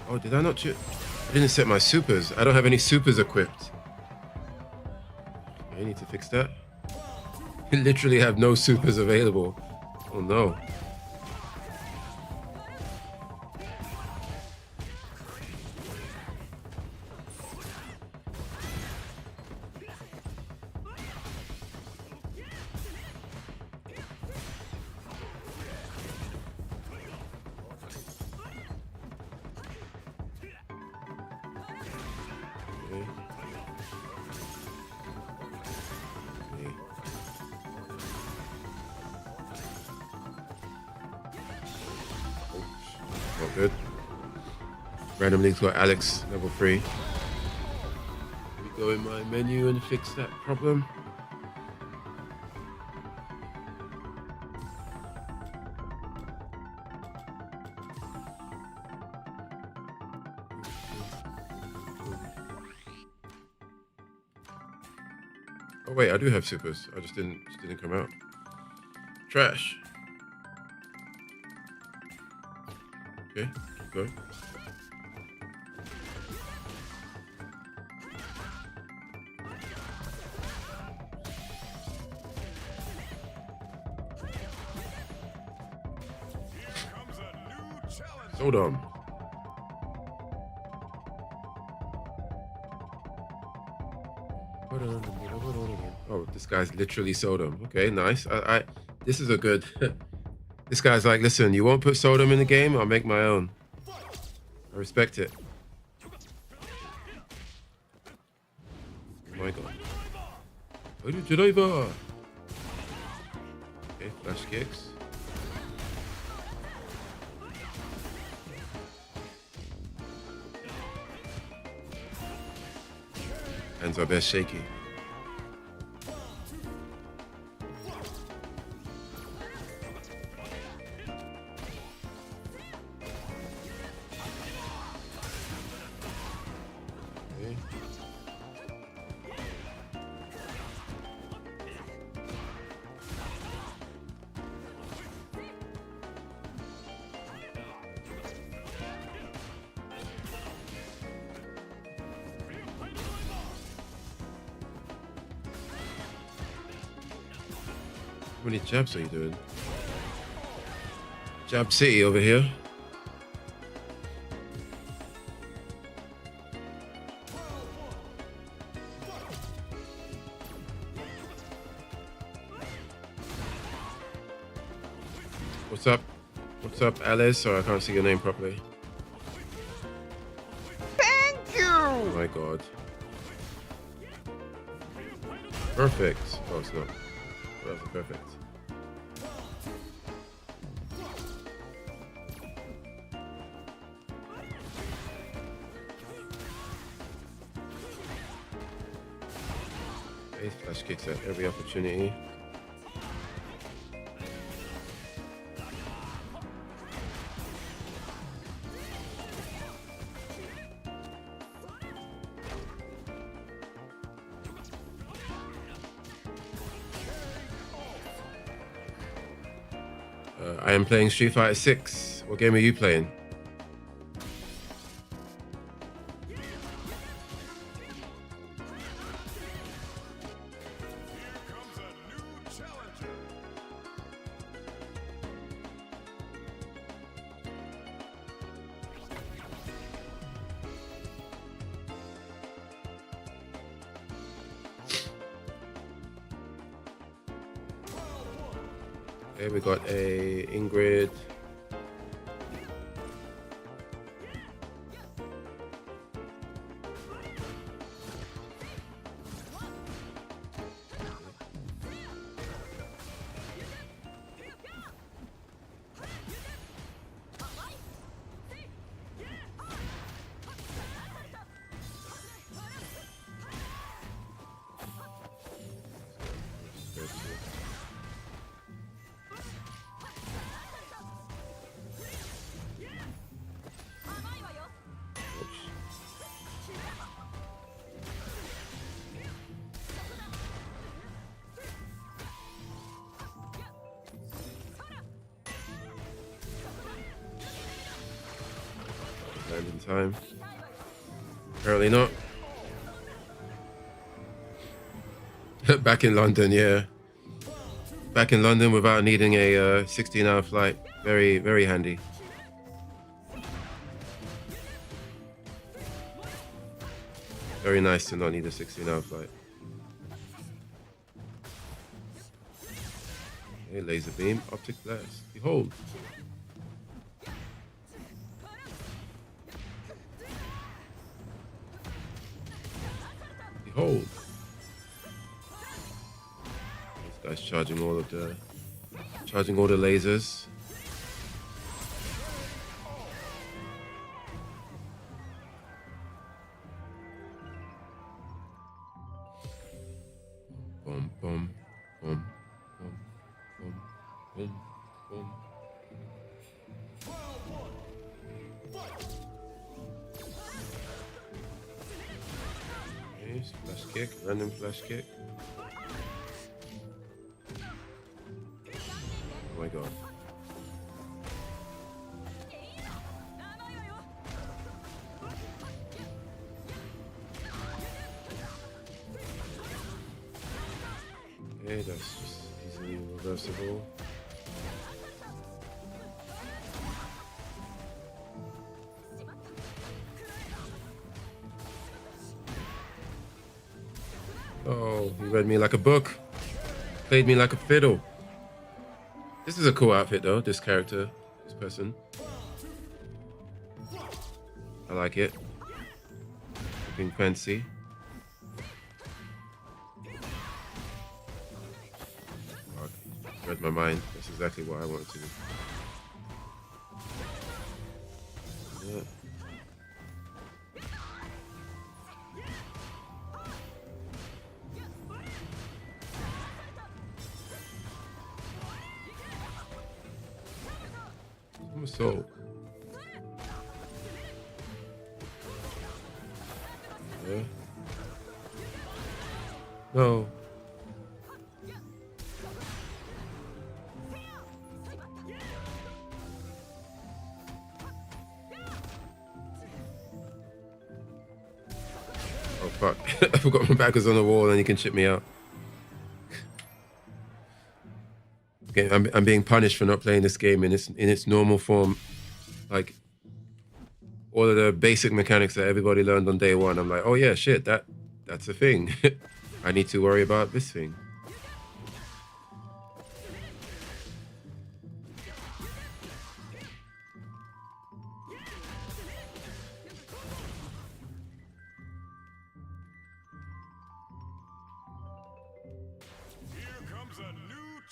Oh, did I not choose? I didn't set my supers. I don't have any supers equipped. I need to fix that. I literally have no supers available. Oh no. Not good. Randomly got Alex level 3. Let me go in my menu and fix that problem. Oh wait, I do have supers. I just didn't come out. Trash. Okay, keep going. Hold on. Oh, this guy's literally Sodom. Okay, nice. This is a good. This guy's like, listen, you won't put Sodom in the game? I'll make my own. I respect it. Oh my god. Okay, flash kicks. Hands are best shaky. Okay. How many jabs are you doing? Jab City over here. What's up? What's up, Alice? Sorry, I can't see your name properly. Thank you! Oh my god. Perfect. Oh, it's not. That was perfect. Okay, flash kicks at every opportunity. I am playing Street Fighter 6. What game are you playing? Okay, we got a Ingrid. time. Apparently not. Back in London, yeah. Back in London without needing a 16-hour flight. Very, very handy. Very nice to not need a 16-hour flight. Okay, laser beam, optic blast. Behold. Behold. This guy's charging all the lasers. Boom, boom, boom, boom, boom, boom, boom. Okay, flash kick, random flash kick. Oh my god. Okay, that's just easily reversible. Oh, he read me like a book. Played me like a fiddle. This is a cool outfit though, this character, this person. I like it. Looking fancy. Read my mind. That's exactly what I wanted to do. Yeah. So. Yeah. No. Oh fuck. I forgot my back was on the wall and you can chip me out. Okay, I'm being punished for not playing this game in its normal form. Like all of the basic mechanics that everybody learned on day one. I'm like, oh yeah, shit, that's a thing. I need to worry about this thing.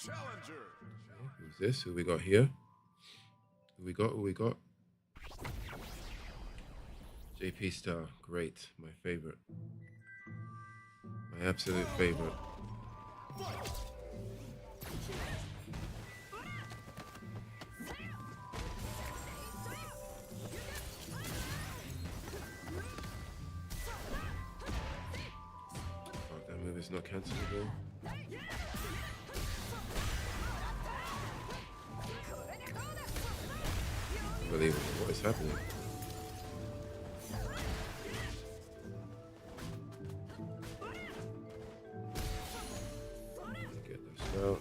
Challenger. Who's this? Who we got here? Who we got? JP Star. Great. My favorite. My absolute favorite. Oh, that move is not cancelable. Unbelievable. What is happening? Get this out.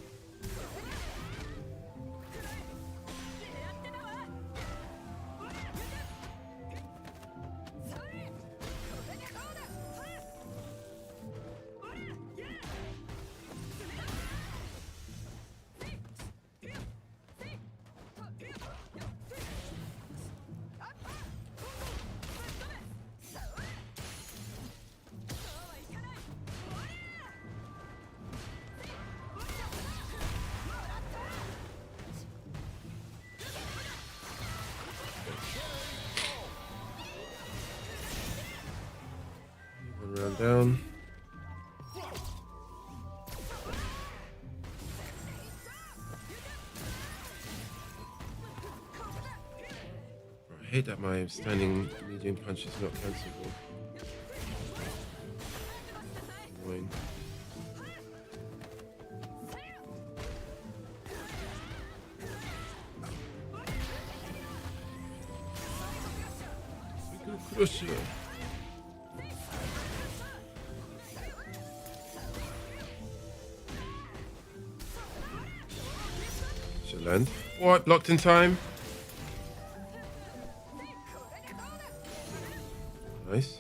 One round down. I hate that my standing medium punch is not cancelable. Annoying. For sure. Should land. What? Locked in time? Nice.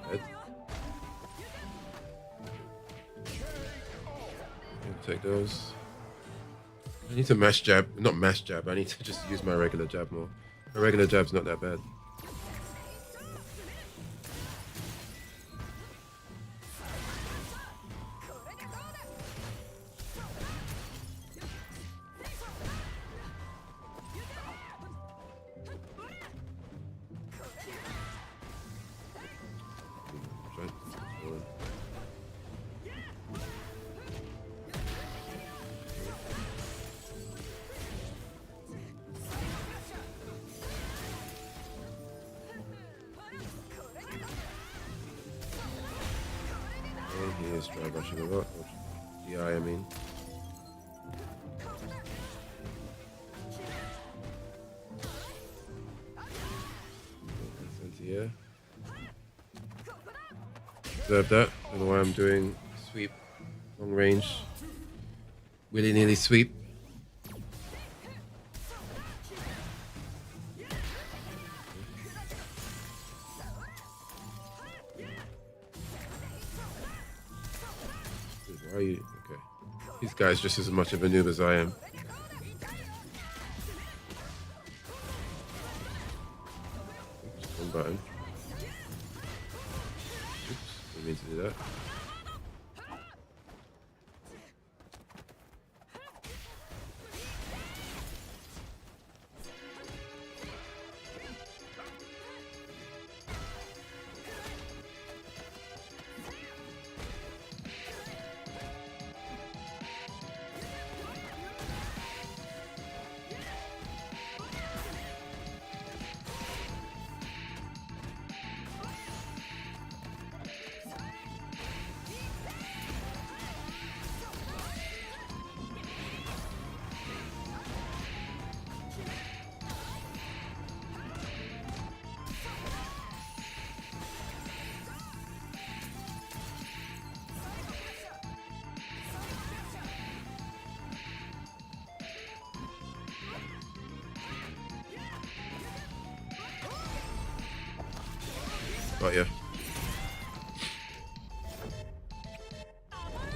Dead. Take those. I need to mash jab. Not mash jab. I need to just use my regular jab more. My regular jab's not that bad. He is dry brushing a lot. DI, I mean. Yeah. Observe that. I don't know why I'm doing sweep, long range, willy-nilly sweep. Why are you okay? These guys just as much of a noob as I am. Just one button. Oops, didn't mean to do that. Got ya.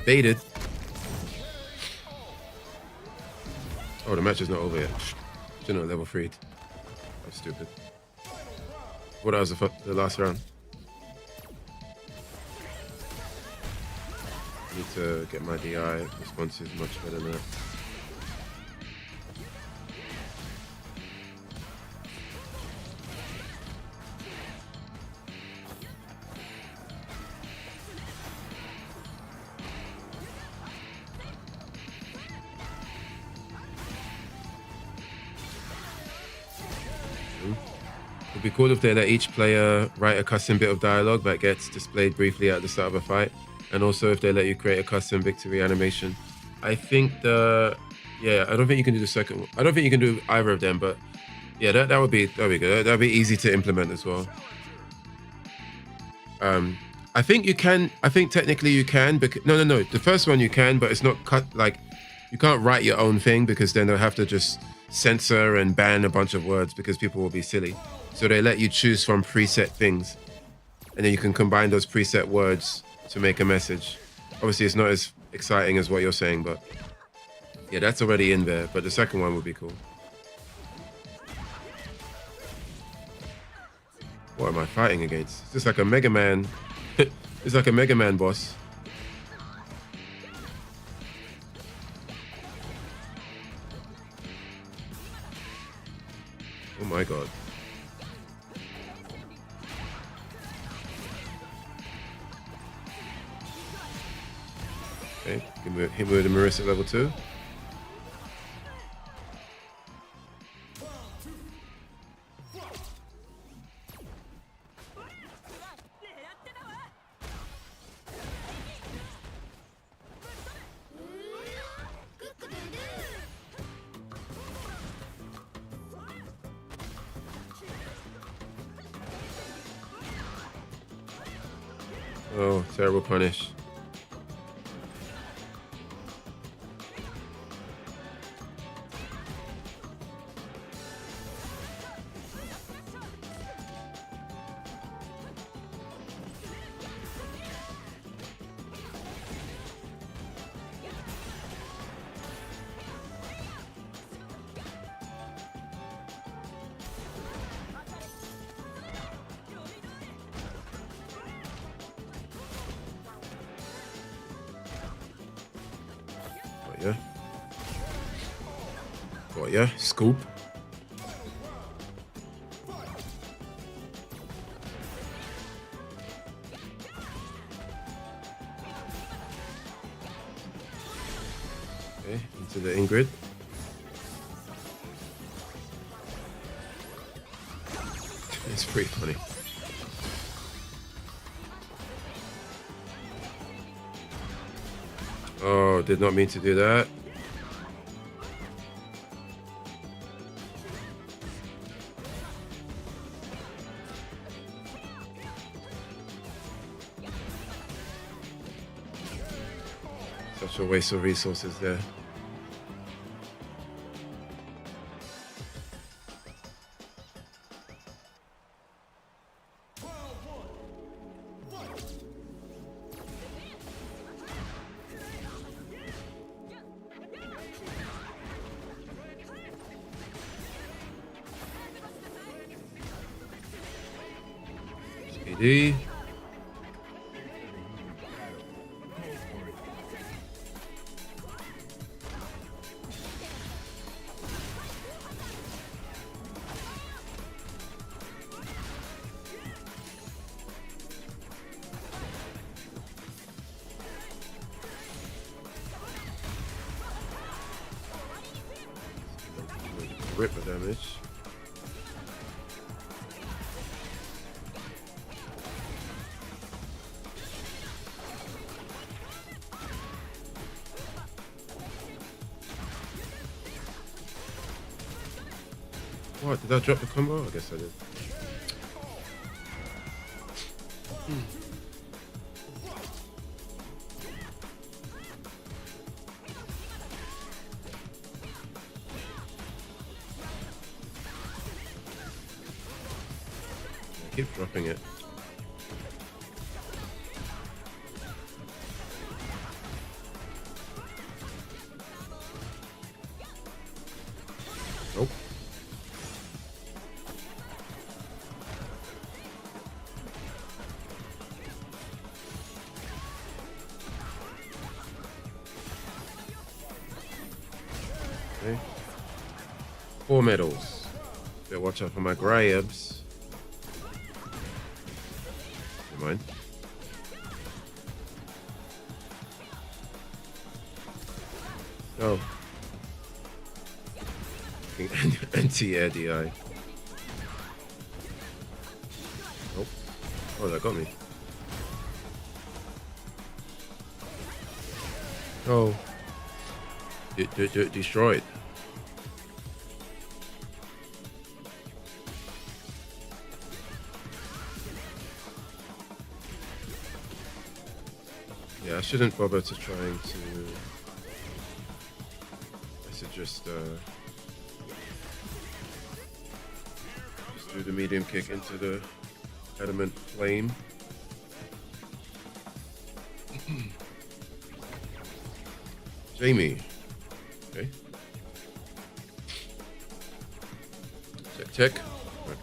Baited. Oh, the match is not over yet. Shouldn't have level 3'd. That's stupid. What was the last round? I need to get my DI responses much better now. It'd be cool if they let each player write a custom bit of dialogue that gets displayed briefly at the start of a fight, and also if they let you create a custom victory animation. I think I don't think you can do the second one. I don't think you can do either of them, but yeah, that'd be good. That'd be easy to implement as well. I think you can. I think technically you can. Because no. The first one you can, but it's not cut. Like you can't write your own thing because then they'll have to just censor and ban a bunch of words because people will be silly. So they let you choose from preset things, and then you can combine those preset words to make a message. Obviously, it's not as exciting as what you're saying, but yeah, that's already in there. But the second one would be cool. What am I fighting against? It's just like a Mega Man. It's like a Mega Man boss. Oh my god. Okay, hit with the Marissa level 2. Oh, terrible punish. Got ya. Got ya. Scoop. Okay, into the Ingrid. It's pretty funny. Oh, did not mean to do that. Such a waste of resources there. CD. Ripper damage. What? Did I drop the combo? I guess I did. I keep dropping it. Nope. Okay. 4 medals. Better watch out for my grabs. Never mind. Oh. Anti-air DI. Nope. Oh, that got me. Oh. Destroyed. Yeah, I shouldn't bother to trying to. I should just do the medium kick into the adamant flame. Jamie. Okay. Check. Right.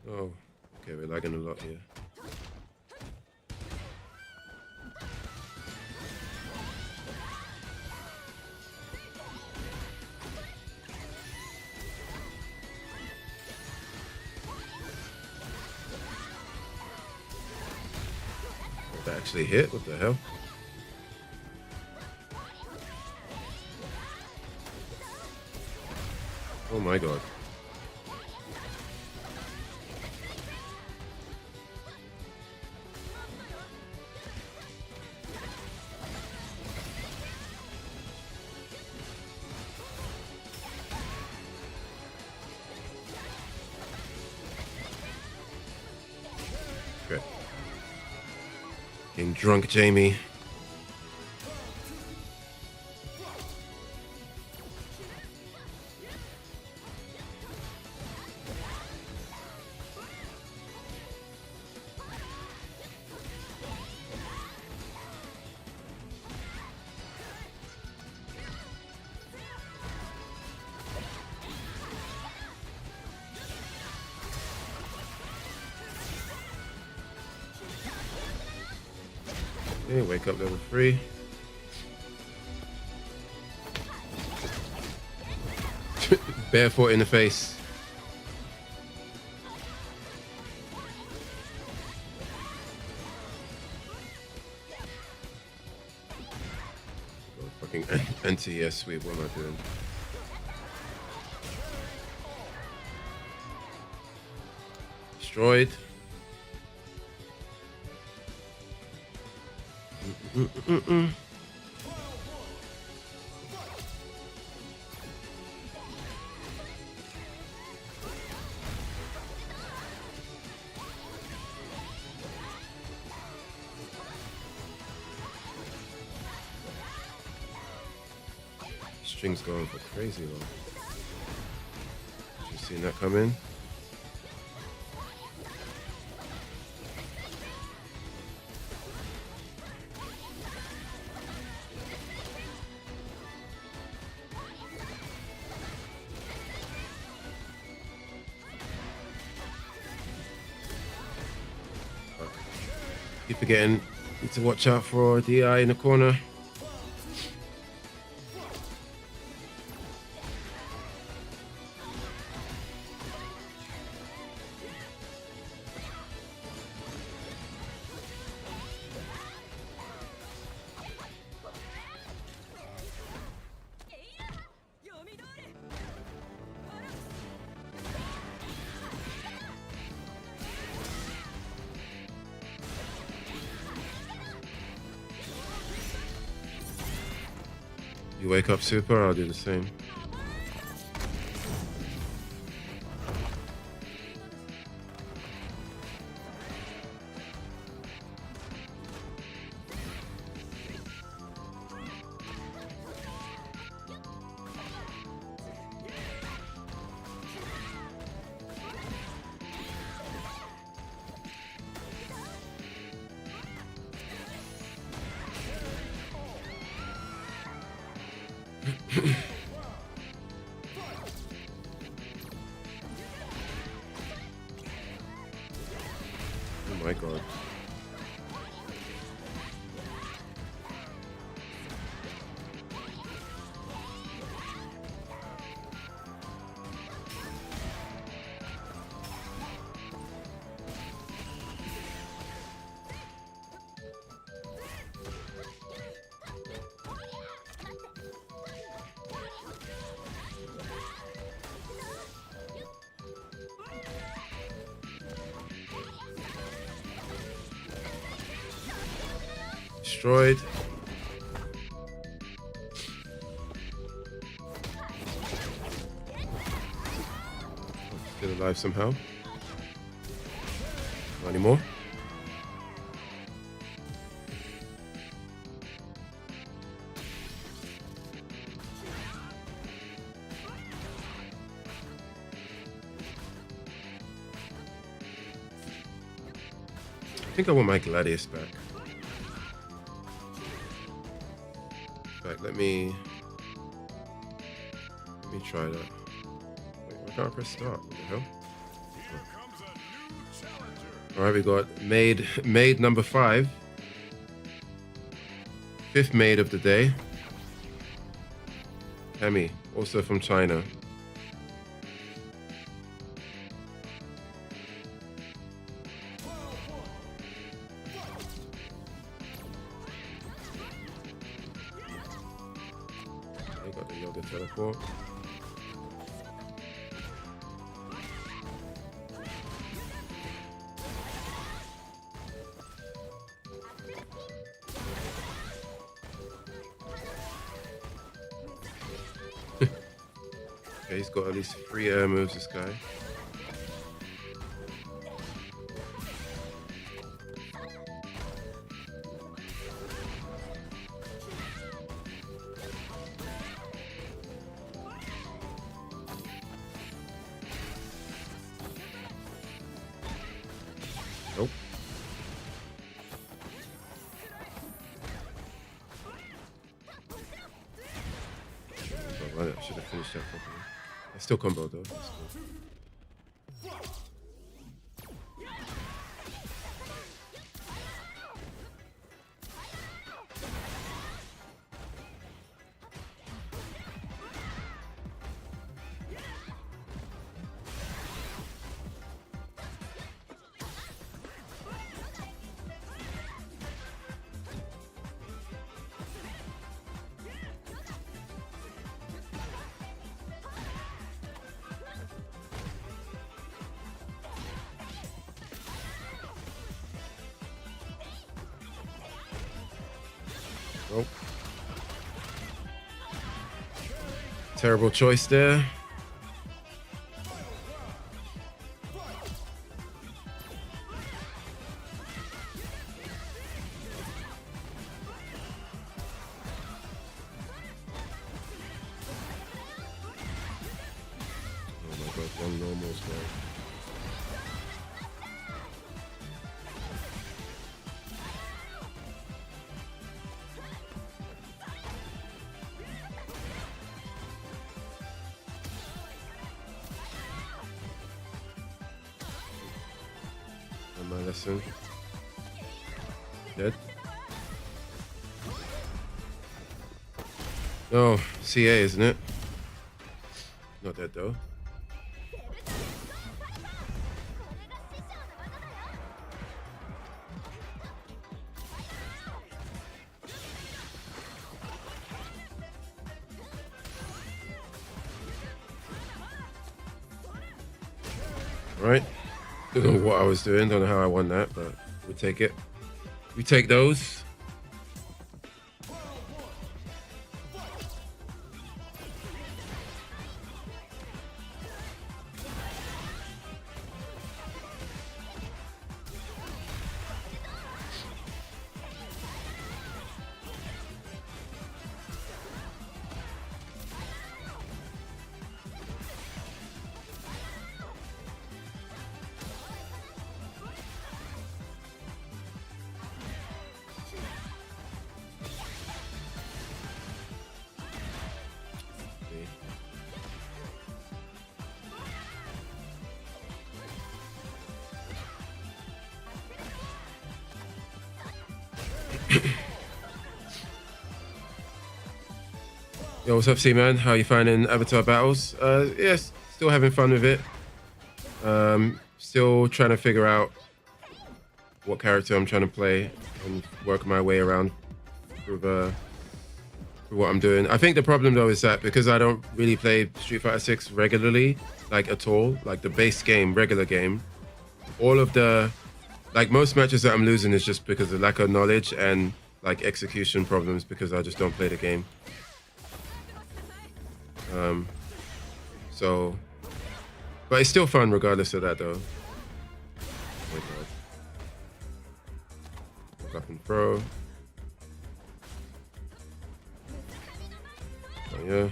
Oh, okay, we're lagging a lot here. That actually hit? What the hell? Oh my god. drunk Jamie. Okay, wake up level 3. Barefoot in the face. Oh, fucking anti-yes sweep. What am I doing? Destroyed. String's going for crazy long. You seen that come in? Keep forgetting. Need to watch out for DI in the corner. You wake up super, I'll do the same. Oh my god. Destroyed. Still alive somehow. Not anymore. I think I want my Gladius back. Right, let me try that. Wait, why can't I press start? What the hell? Here comes a new challenger. All right, we got maid number 5. 5th maid of the day. Hemi, also from China. I got the yoga teleport. Okay, he's got at least 3 air moves, this guy. Well, I should have finished that properly. I still combo though. That's cool. Oh. Terrible choice there. Oh my god, one normals, man. My lesson. Dead. Oh, CA, isn't it? Not dead though. Right. Don't know what I was doing, don't know how I won that, but we take it. We take those. Yo, what's up, C-Man? How you finding Avatar Battles? Yes, still having fun with it. Still trying to figure out what character I'm trying to play and work my way around through what I'm doing. I think the problem though is that because I don't really play Street Fighter 6 regularly, like at all, like the base game, regular game, all of the, like most matches that I'm losing is just because of lack of knowledge and like execution problems because I just don't play the game. So, but it's still fun regardless of that though. Oh my god. Look up and throw. Oh yeah.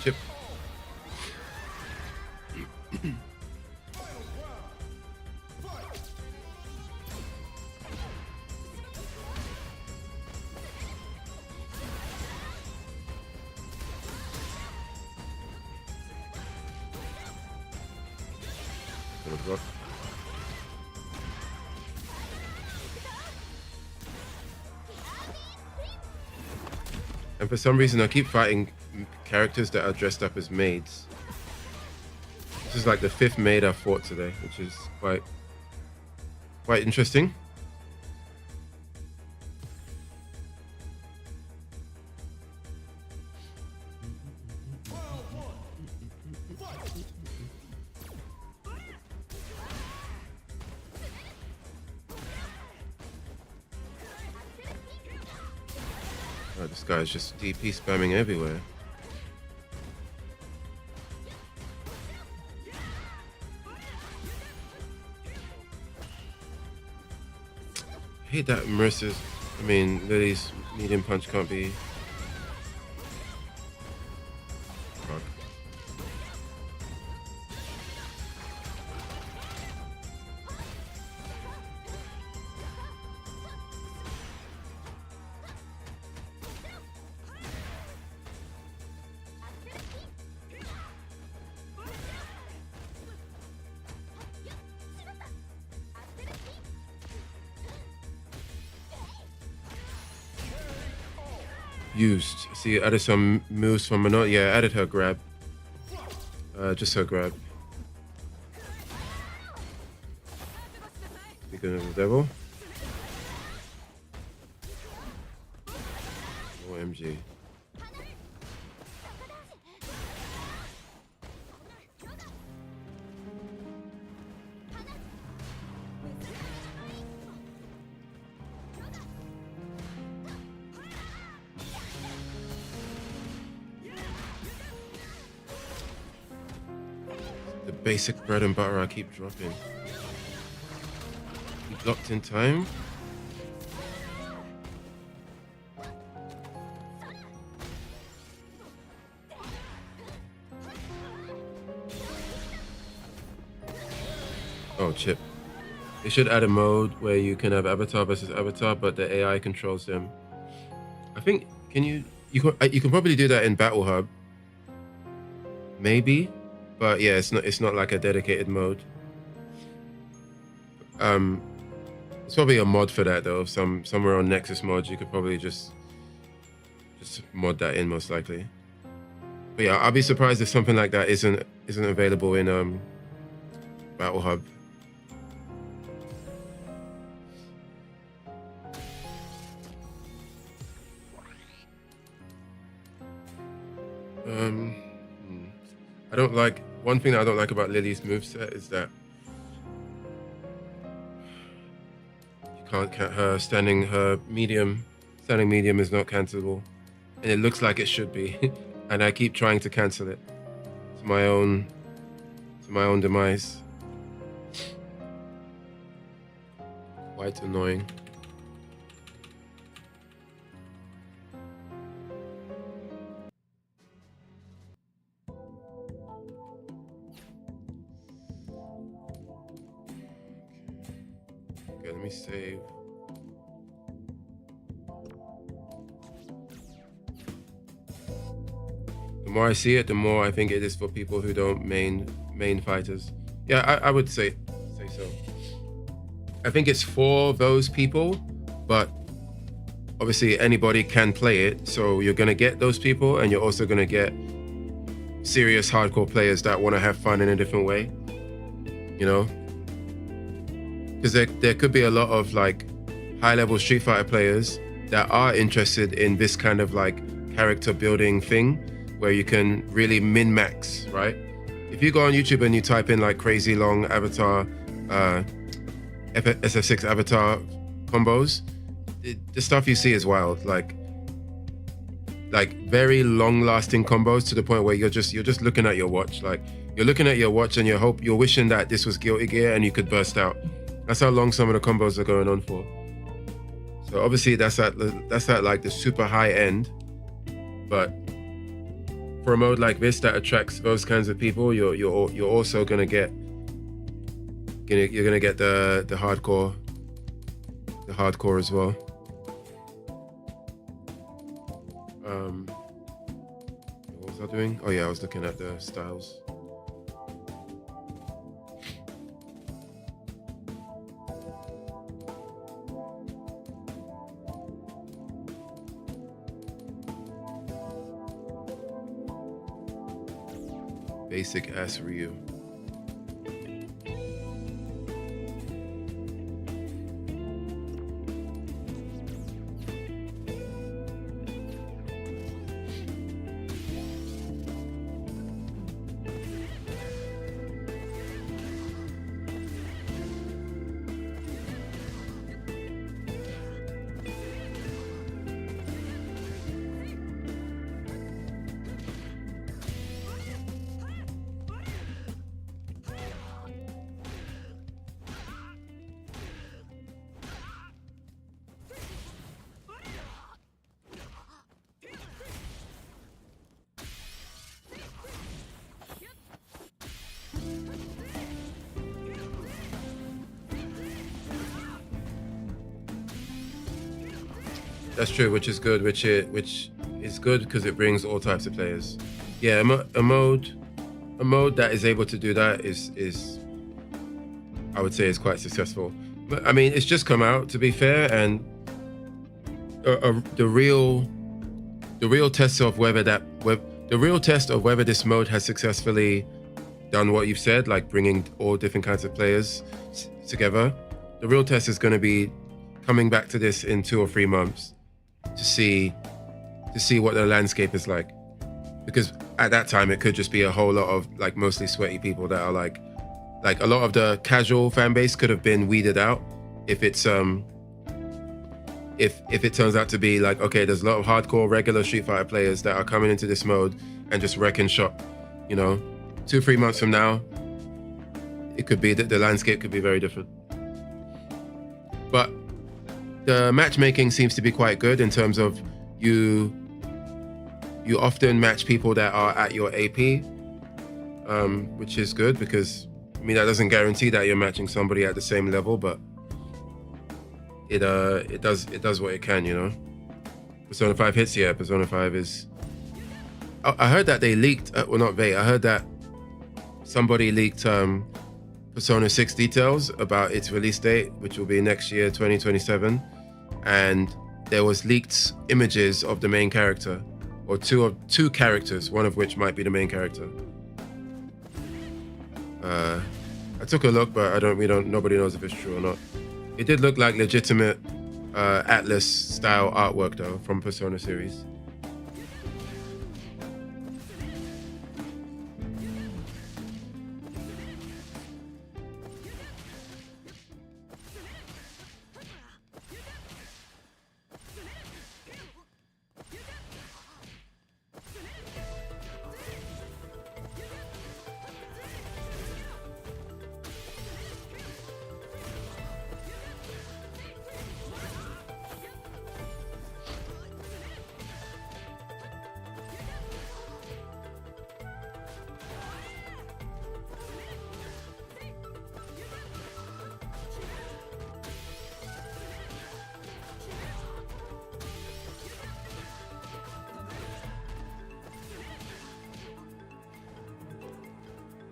Chip. Gonna block. And for some reason, I keep fighting characters that are dressed up as maids. This is like the 5th maid I fought today, which is quite interesting. Oh, this guy's just DP spamming everywhere. I hate that Marissa's, Lily's medium punch can't be. Fuck. used. See, added some moves from Minot. Yeah, added her grab. Just her grab. Speaking of the devil. OMG. The basic bread and butter I keep dropping. He blocked in time. Oh, chip. They should add a mode where you can have avatar versus avatar, but the AI controls them. I think you can probably do that in Battle Hub. Maybe, but yeah, it's not like a dedicated mode. It's probably a mod for that though. Somewhere on Nexus mods, you could probably just mod that in most likely. But yeah, I'll be surprised if something like that isn't available in Battle Hub. I don't like one thing that I don't like about Lily's moveset is that you can't her standing medium is not cancelable, and it looks like it should be, and I keep trying to cancel it to my own demise. Quite annoying. Okay, let me save. The more I see it, the more I think it is for people who don't main fighters. Yeah, I would say so. I think it's for those people, but obviously anybody can play it. So you're gonna get those people, and you're also gonna get serious hardcore players that want to have fun in a different way. You know, because there could be a lot of like high-level Street Fighter players that are interested in this kind of like character building thing, where you can really min-max, right? If you go on YouTube and you type in like crazy long avatar, SF6 avatar combos, the stuff you see is wild. Like very long-lasting combos to the point where you're just looking at your watch. Like you're looking at your watch and you're wishing that this was Guilty Gear and you could burst out. That's how long some of the combos are going on for. So obviously that's at like the super high end, but for a mode like this that attracts those kinds of people, you're also gonna get the hardcore as well. What was I doing? Oh yeah, I was looking at the styles. Basic ass Ryu. That's true, which is good. Which is good because it brings all types of players. Yeah, a mode that is able to do that is I would say is quite successful. But I mean, it's just come out, to be fair, and the real the real test of whether this mode has successfully done what you've said, like bringing all different kinds of players together. The real test is going to be coming back to this in 2 or 3 months to see what the landscape is like, because at that time it could just be a whole lot of like mostly sweaty people that are like a lot of the casual fan base could have been weeded out if it's if it turns out to be like, okay, there's a lot of hardcore regular Street Fighter players that are coming into this mode and just wrecking shop. 2-3 months from now, it could be that the landscape could be very different. But the matchmaking seems to be quite good in terms of you often match people that are at your AP, which is good, because I mean that doesn't guarantee that you're matching somebody at the same level, but it does what it can, Persona 5 hits, yeah. Persona 5 is. I heard that they leaked. Well, not they. I heard that somebody leaked Persona 6 details about its release date, which will be next year, 2027, and there was leaked images of the main character, or two characters, one of which might be the main character. I took a look, but nobody knows if it's true or not. It did look like legitimate Atlas style artwork though from Persona series.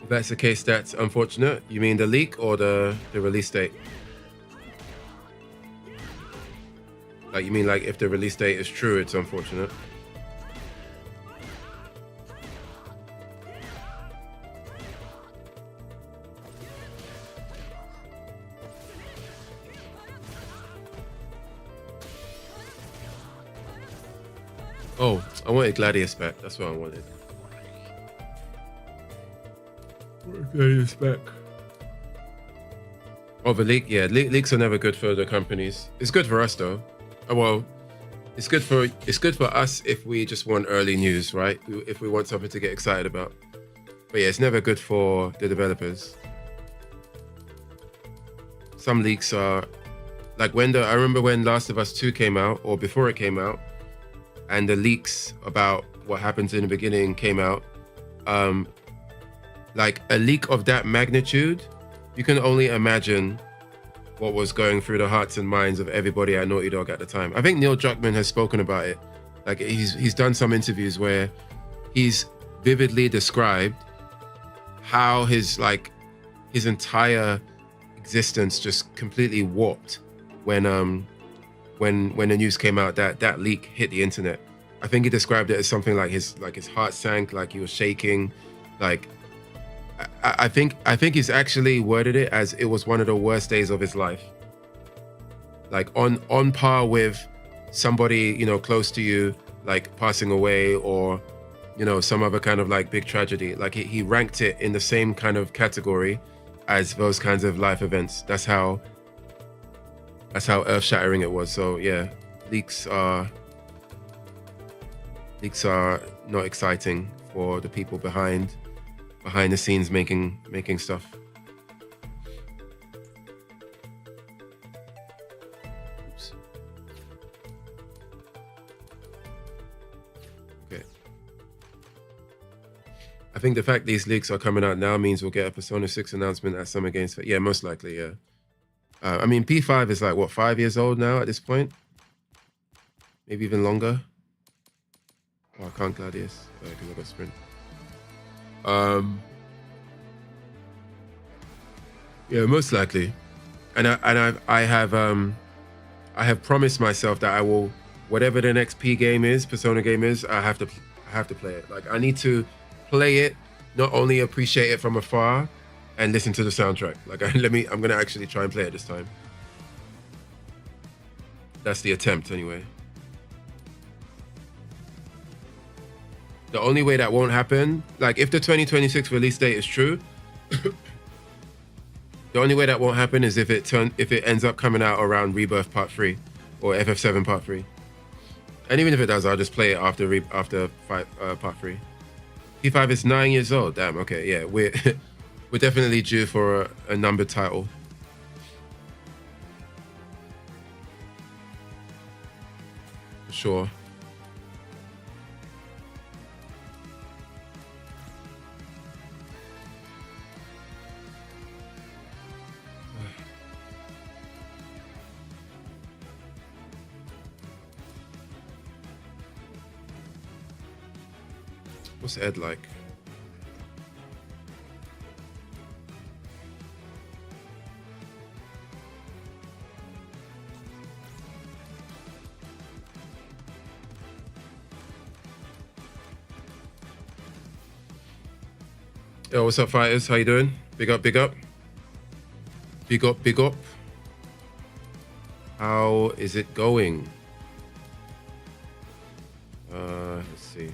If that's the case, that's unfortunate. You mean the leak or the release date? Like, you mean like if the release date is true, it's unfortunate? Oh, I wanted Gladius back. That's what I wanted. Gladius back. Oh, the leak. Yeah, leaks are never good for the companies. It's good for us though. Well, it's good for us if we just want early news, right? If we want something to get excited about. But yeah, it's never good for the developers. Some leaks are like I remember when Last of Us 2 came out, or before it came out, and the leaks about what happens in the beginning came out. Like a leak of that magnitude, you can only imagine what was going through the hearts and minds of everybody at Naughty Dog at the time. I think Neil Druckmann has spoken about it. Like he's done some interviews where he's vividly described how his entire existence just completely warped when the news came out that leak hit the internet. I think he described it as something like his heart sank, like he was shaking, like. I think he's actually worded it as it was one of the worst days of his life. Like on par with somebody, close to you, like passing away, or, some other kind of like big tragedy. Like he ranked it in the same kind of category as those kinds of life events. That's how earth-shattering it was. So yeah, leaks are not exciting for the people behind the scenes making stuff. Oops. Okay. I think the fact these leaks are coming out now means we'll get a Persona 6 announcement at Summer Games. Yeah, most likely, yeah. I mean, P5 is like, what, 5 years old now at this point? Maybe even longer. Oh, I can't Gladius because I got Sprint. Yeah, most likely, and I have promised myself that I will whatever the next P game is, Persona game is, I have to play it. Like I need to play it, not only appreciate it from afar and listen to the soundtrack. Like I'm gonna actually try and play it this time. That's the attempt anyway. The only way that won't happen, like if the 2026 release date is true, the only way that won't happen is if it ends up coming out around Rebirth Part 3 or FF7 Part 3. And even if it does, I'll just play it after Part 3. P5 is 9 years old. Damn. Okay. Yeah, we're we're definitely due for a numbered title. For sure. What's Ed like? Yo, what's up, fighters? How you doing? Big up, big up. Big up, big up. How is it going? Let's see.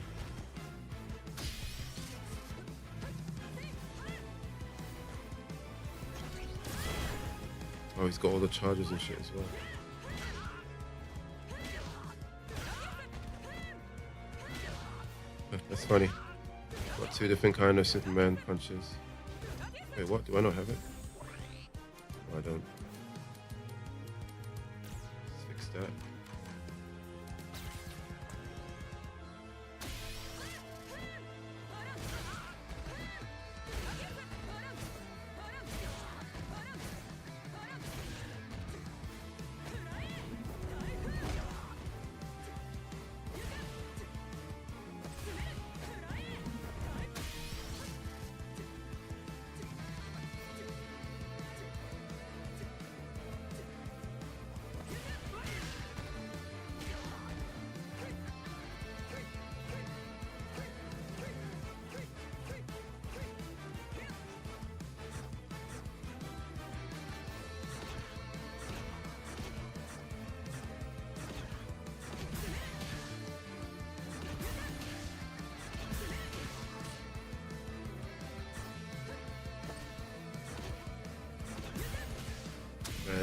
Oh, he's got all the charges and shit as well. That's funny. Got 2 different kind of Superman punches. Wait, what? Do I not have it? No, I don't. Let's fix that.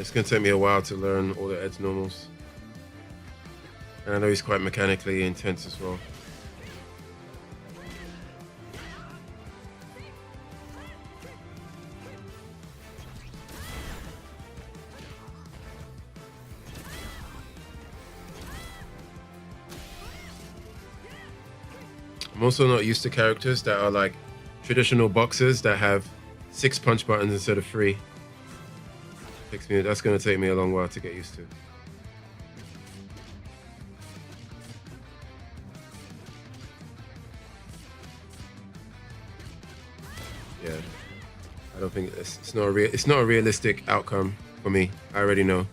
It's gonna take me a while to learn all the Ed's normals. And I know he's quite mechanically intense as well. I'm also not used to characters that are like traditional boxers that have 6 punch buttons instead of 3. That's going to take me a long while to get used to. Yeah, I don't think it's not a realistic outcome for me. I already know.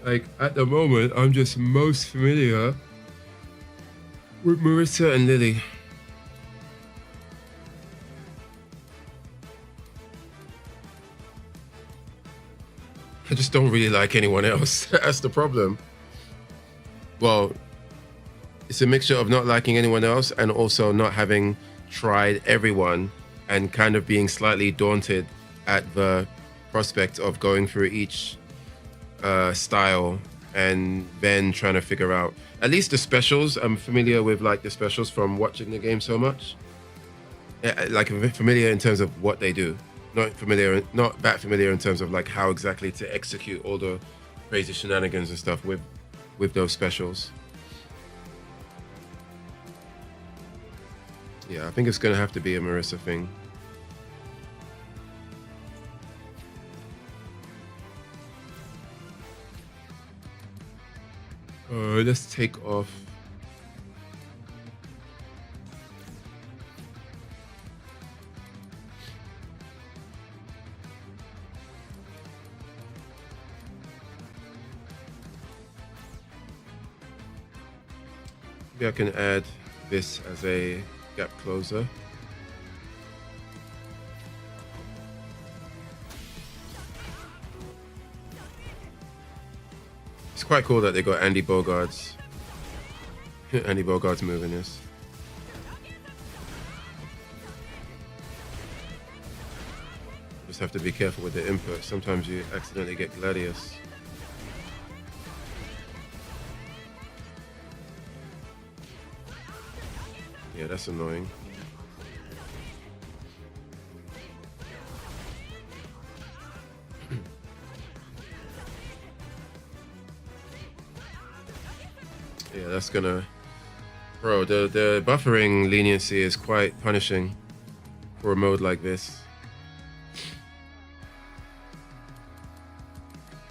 Like, at the moment, I'm just most familiar with Marissa and Lily. I just don't really like anyone else. That's the problem. Well, it's a mixture of not liking anyone else and also not having tried everyone and kind of being slightly daunted at the prospect of going through each style and then trying to figure out at least the specials. I'm familiar with like the specials from watching the game so much. Like I'm familiar in terms of what they do, not that familiar in terms of like how exactly to execute all the crazy shenanigans and stuff with those specials. Yeah, I think it's gonna have to be a Marissa thing. Let's take off. Maybe I can add this as a gap closer. It's quite cool that they got Andy Bogart's Andy Bogart's moving this. Just have to be careful with the input. Sometimes you accidentally get Gladius. Yeah, that's annoying. Yeah, that's gonna... Bro, the buffering leniency is quite punishing for a mode like this.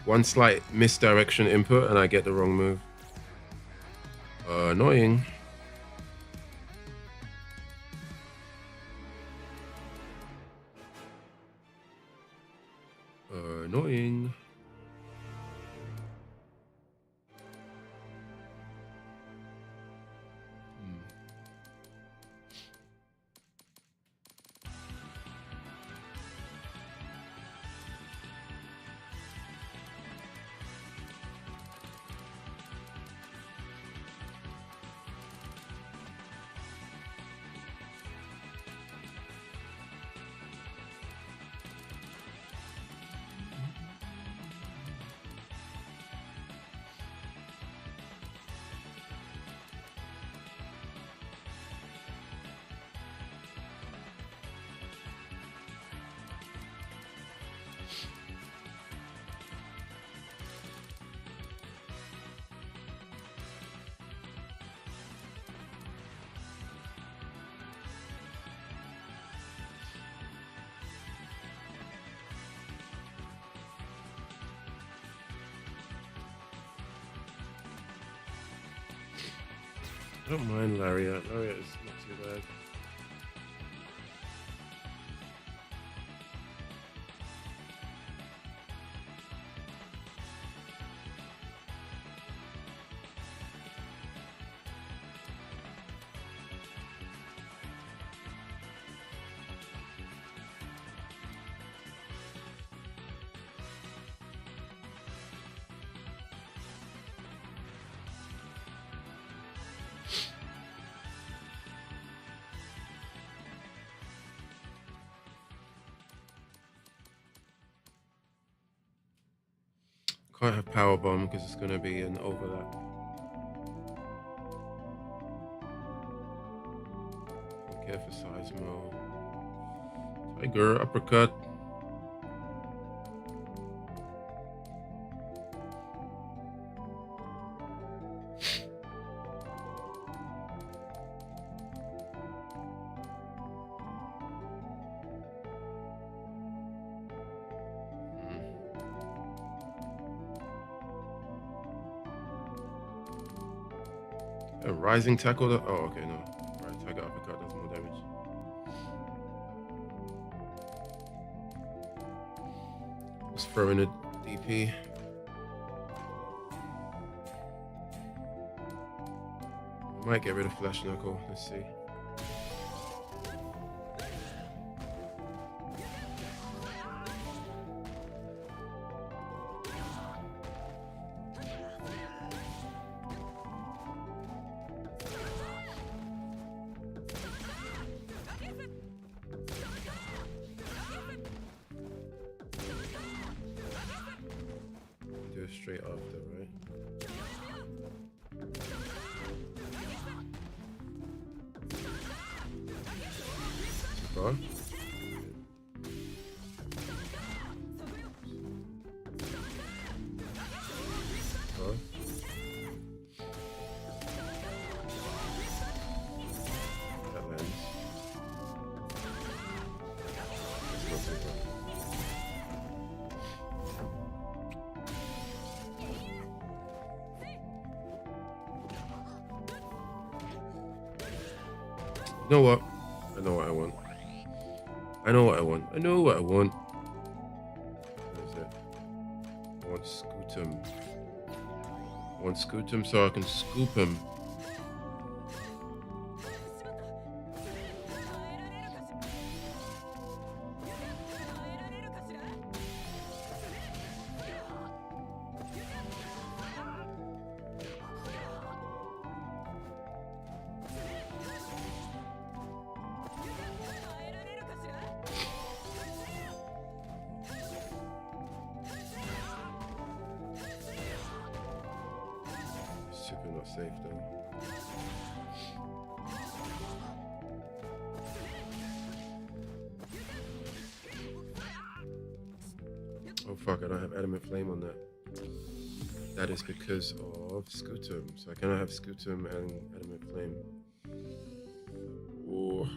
One slight misdirection input and I get the wrong move. Annoying. Annoying. I don't mind Lariat. Lariat is not too bad. Can't have power bomb because it's gonna be an overlap. Care for Seismo. Tiger uppercut. A rising tackle. Oh, okay, no. Right, Tiger uppercut does more damage. Just throwing a DP. Might get rid of Flash Knuckle. Let's see. Do it straight after, right? Too far? Far? That lands. That's not too far. know what? I know what I want. I know what I want. I know what I want. What is it? I want Scootum. I want Scootum so I can scoop him. Super not safe though. Oh fuck, I don't have Adamant Flame on that. That is because of Scootum. So I cannot have Scootum and Adamant Flame. Ooh.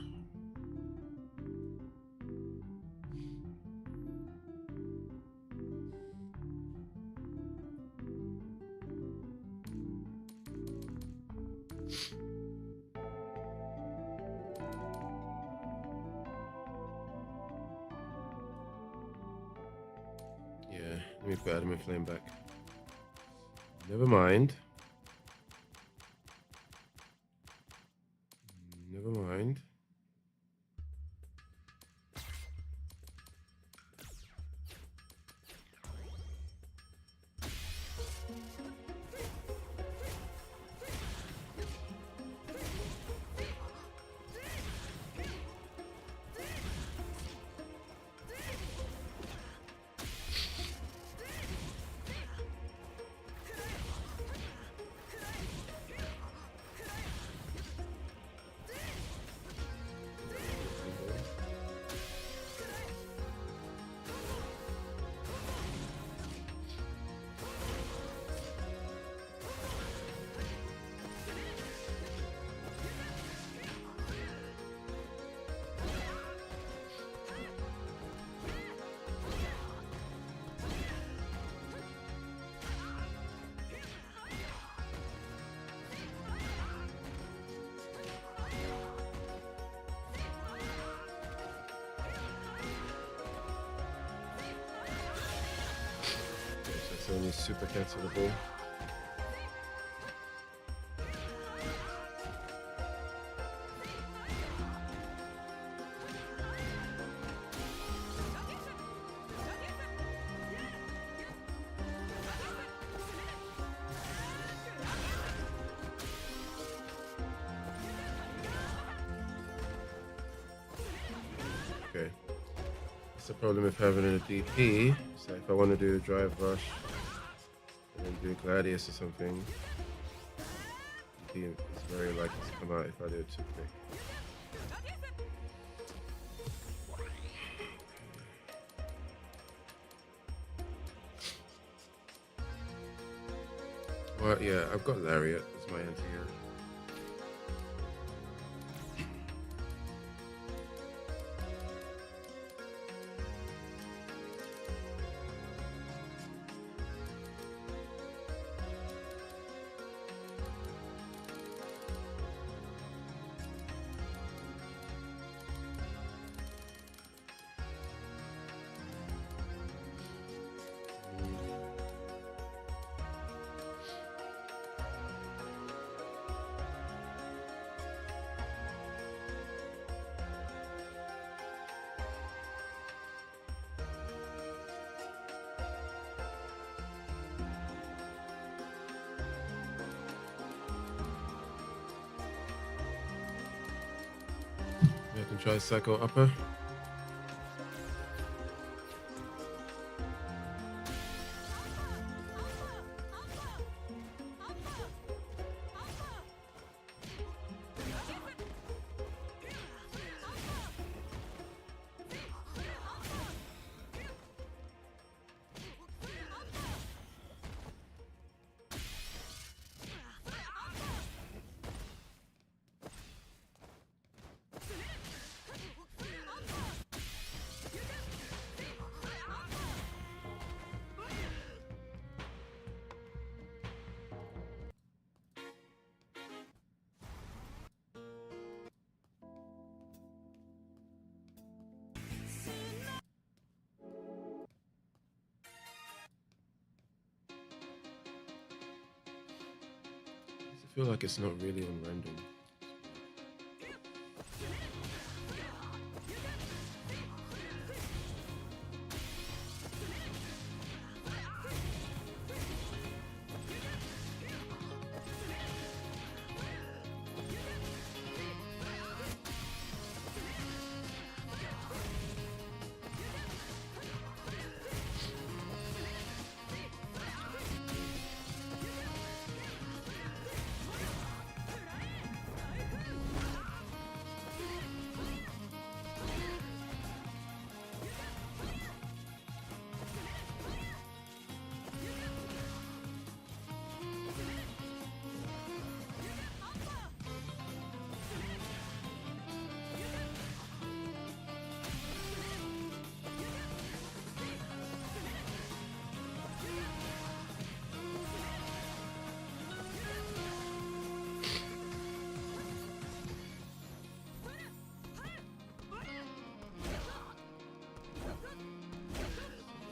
Yeah, let me put Adamant Flame back. Never mind. Never mind. It's only super cancelable. Okay. That's the problem with having a DP. So if I want to do the drive rush and then do Gladius or something, DP is very likely to come out if I do it too quick. Well, yeah, I've got Lariat as my anti-hero. I can try Psycho Upper. feel like it's not really on random.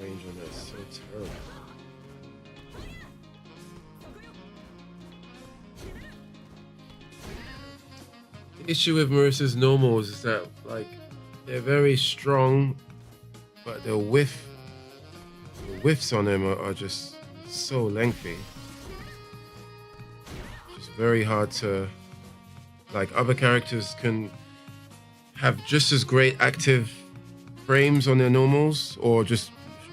Range on that is so terrible. The issue with Marissa's normals is that like they're very strong, but the whiffs on them are just so lengthy. Just very hard to like other characters can have just as great active frames on their normals or just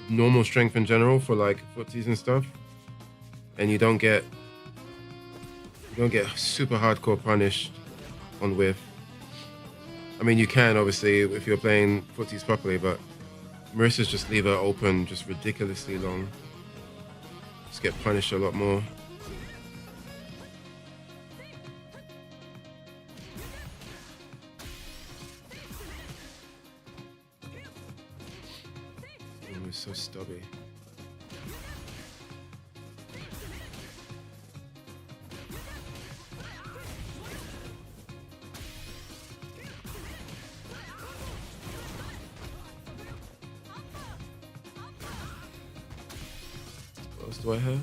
normal strength in general for like footies and stuff, and you don't get super hardcore punished on whiff. I mean, you can obviously if you're playing footies properly, but Marissa's just leave her open just ridiculously long. Just get punished a lot more. It's so stubby. What else do I have?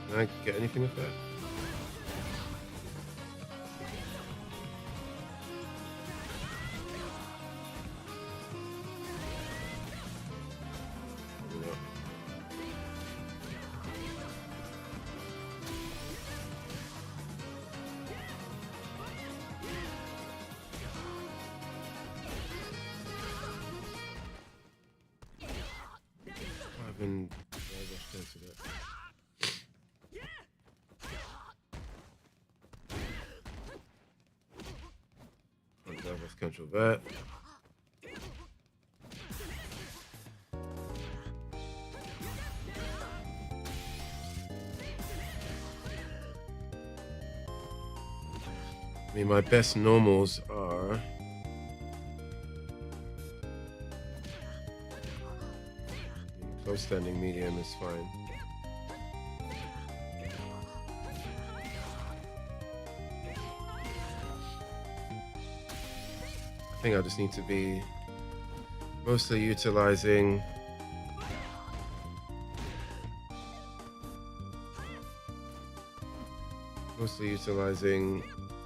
Can I get anything with that? Probably not. I've been very rushed into that. Let's control that. I mean, my best normals are close standing medium is fine. I think I just need to be mostly utilizing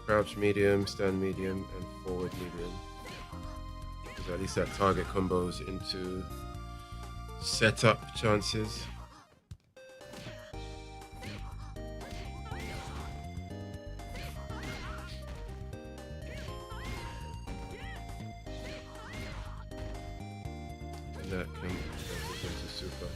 crouch medium, stand medium, and forward medium. Because at least that target combos into setup chances. And that can into super.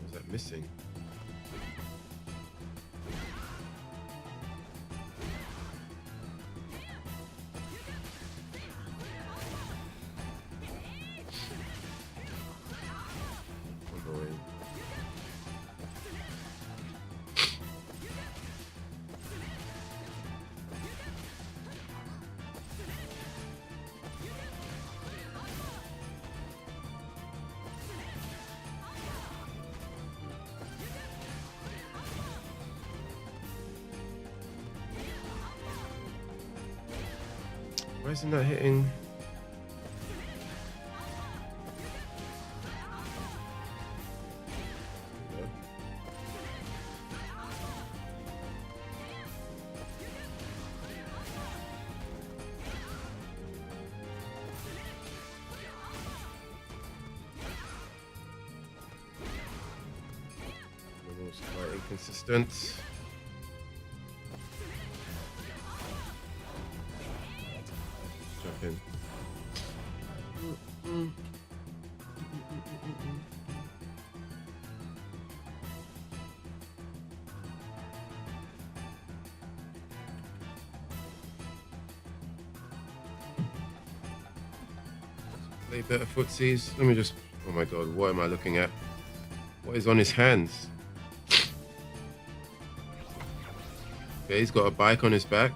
Was that missing? Annoying. Why isn't that hitting? It's quite inconsistent. Jump in. Play better footsies. Let me just. Oh my god, what am I looking at? What is on his hands? Okay, he's got a bike on his back.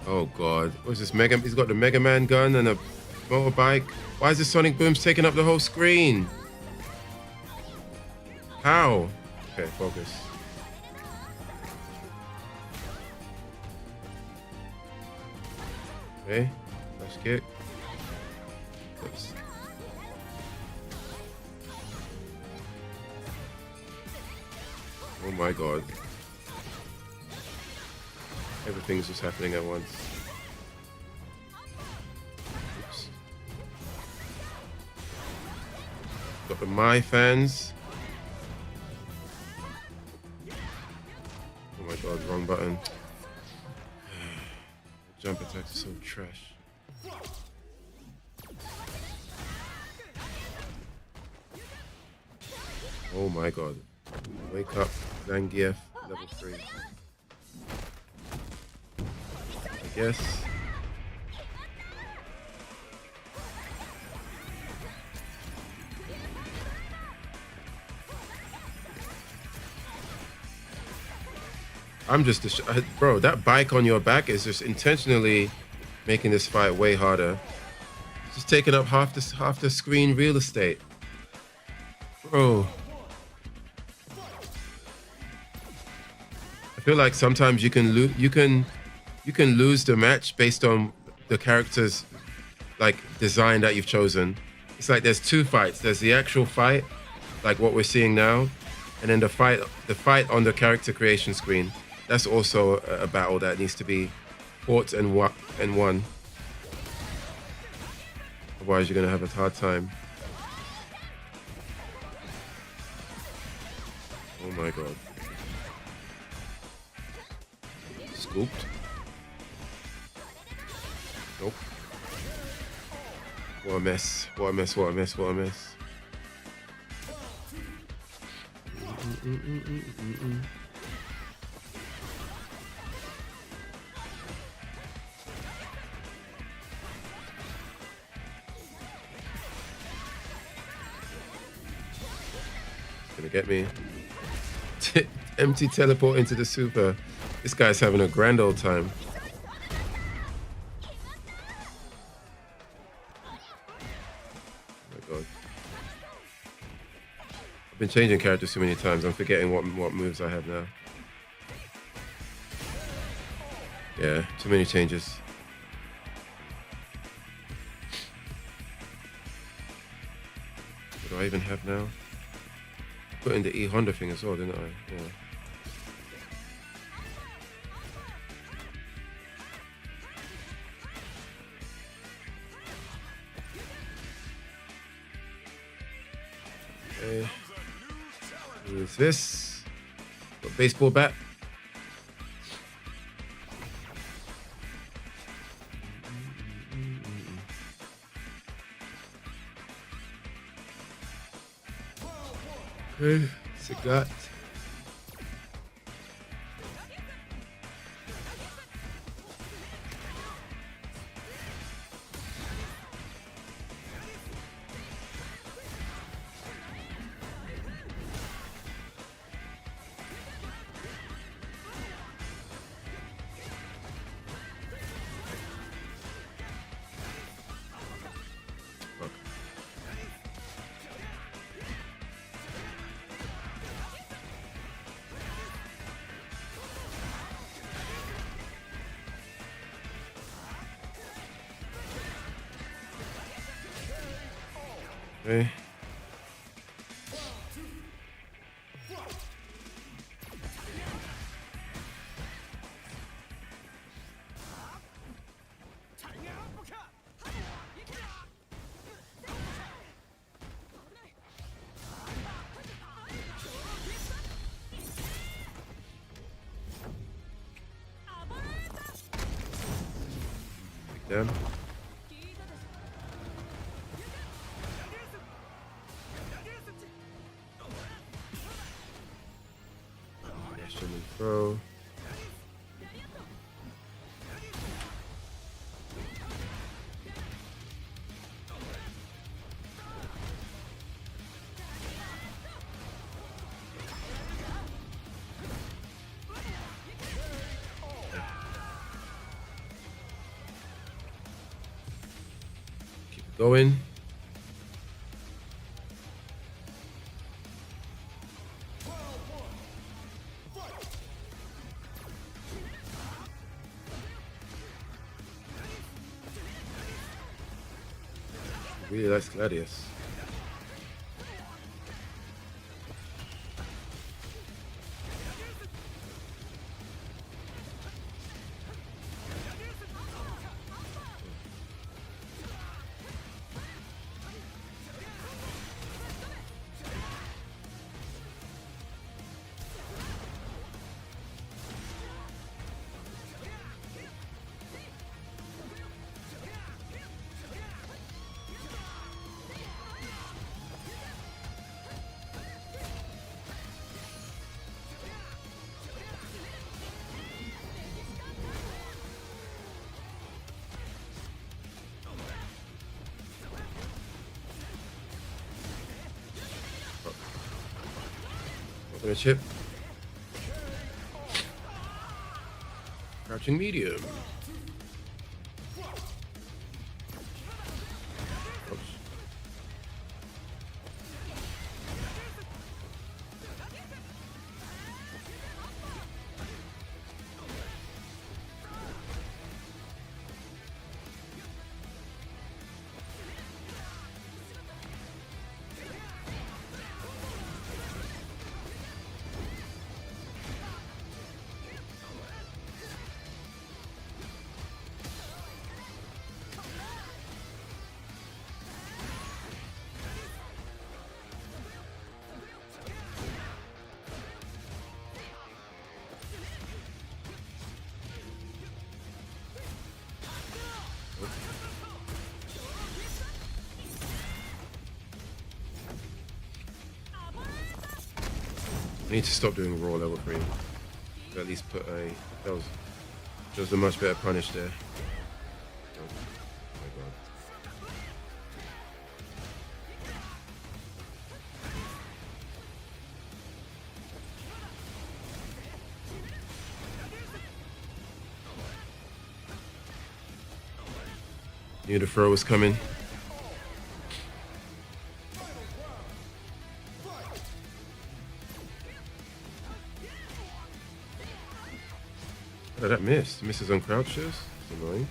Oh god, what's this Mega? He's got the Mega Man gun and a motorbike. Why is the Sonic Boom's taking up the whole screen? How? Okay, focus. Okay, let's kick. Oops. Oh my god. Everything's just happening at once. Oops. Got the My fans. Oh my god, wrong button. Jump attacks are so trash. Oh my god. Wake up, Zangief, level 3. I guess. I'm just, bro, that bike on your back is just intentionally making this fight way harder. It's just taking up half the screen real estate. Bro. I feel like sometimes you can lose the match based on the character's like design that you've chosen. It's like there's two fights. There's the actual fight, like what we're seeing now, and then the fight on the character creation screen. That's also a battle that needs to be fought and won. Otherwise, you're gonna have a hard time. Oh my god. Scooped. Nope. What a mess. What a mess. What a mess. What a mess. Gonna get me. Empty teleport into the super. This guy's having a grand old time. Oh my god. I've been changing characters too many times. I'm forgetting what moves I have now. Yeah, too many changes. What do I even have now? Put in the E Honda thing as well, didn't I? Yeah. Okay. Who's this? Got baseball bat. Okay, Sagat. Okay. Down. Dash and throw. Keep it going. Really likes Gladius. Open a chip. Crouching medium. Oops. I need to stop doing raw level 3. To at least put a that was a much better punish there. Oh my god. Knew the throw was coming. How did that miss? Misses on crouches. That's annoying.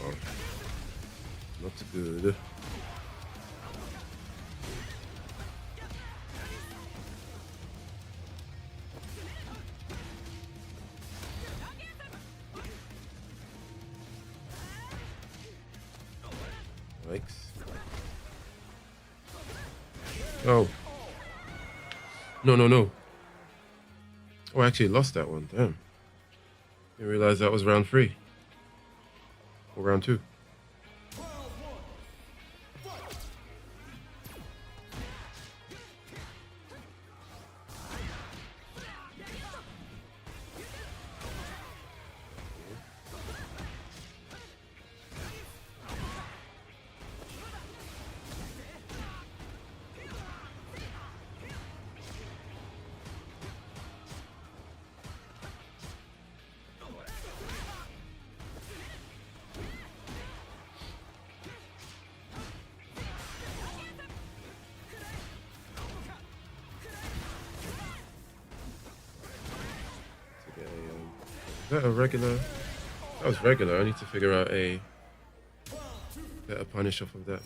Oh, not good. Yikes. Oh. No, no, no. Oh, I actually lost that one. Damn. Didn't realize that was round 3. Or round 2. Is that a regular? That was regular. I need to figure out a better punish off of that.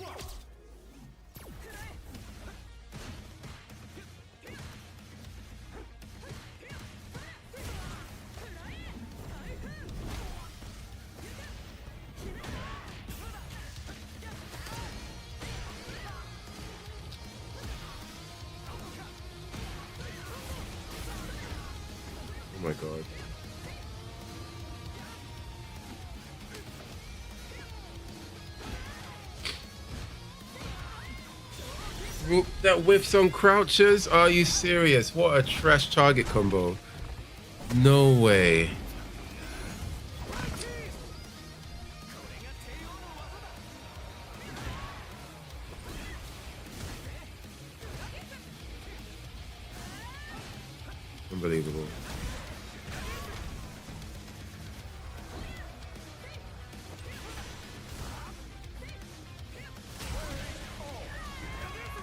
Oh my god. That whiffs on crouches? Are you serious? What a trash target combo. No way. Unbelievable.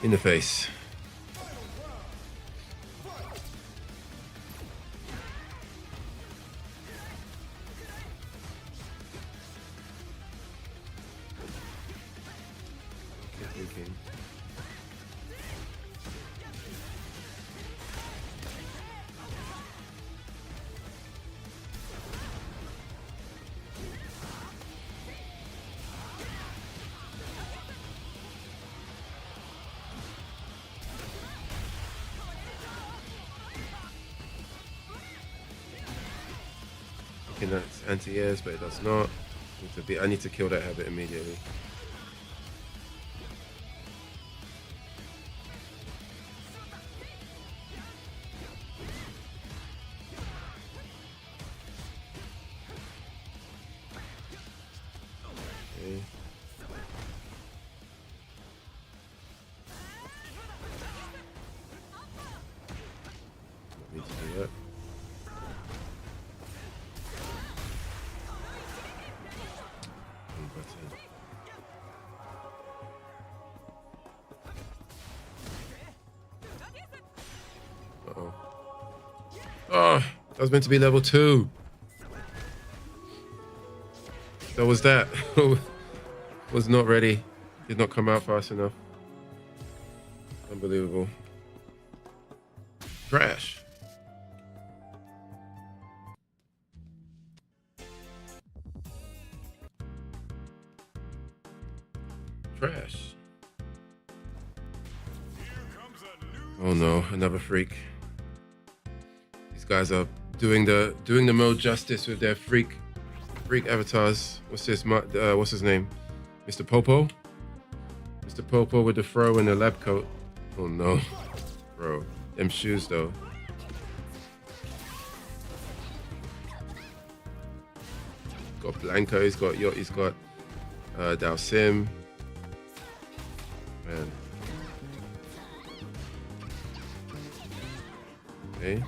In the face. That's anti-airs, but it does not. I need to kill that habit immediately. Okay. Don't need to do that. Uh-oh. Oh, that was meant to be level 2. So was that. Was not ready. Did not come out fast enough. Unbelievable. Trash. Trash. Oh no, another freak. These guys are doing the mode justice with their freak avatars. What's his name? Mr. Popo? Mr. Popo with the throw and the lab coat. Oh no. Bro. Them shoes though. got Blanca. He's got Dalsim. Man. Okay.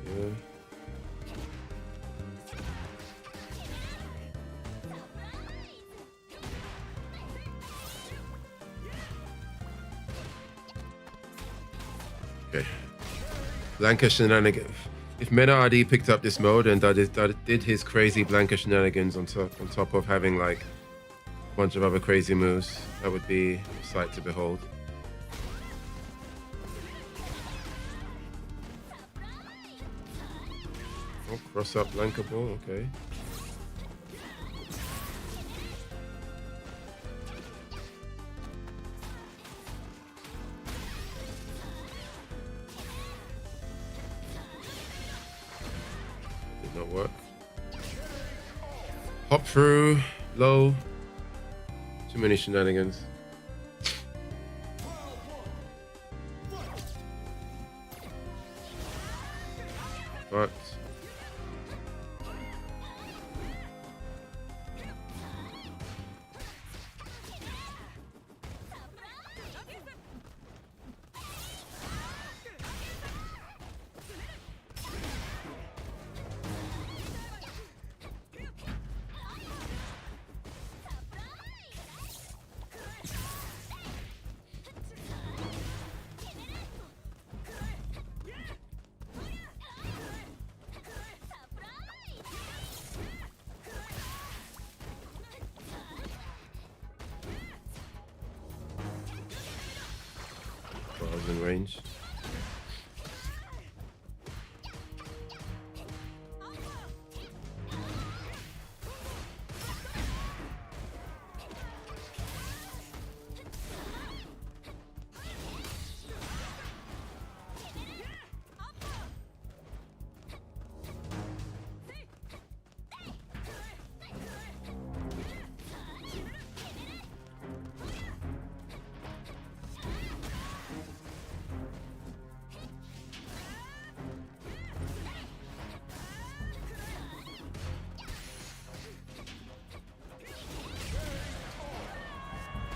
Yeah. Okay. Blanca shenanigans. If Mena RD picked up this mode and did his crazy Blanca shenanigans on top of having like a bunch of other crazy moves, that would be a sight to behold. Oh, cross up Blanca ball, okay. Did not work. Hop through, low. Too many shenanigans. Fucked. I was in range.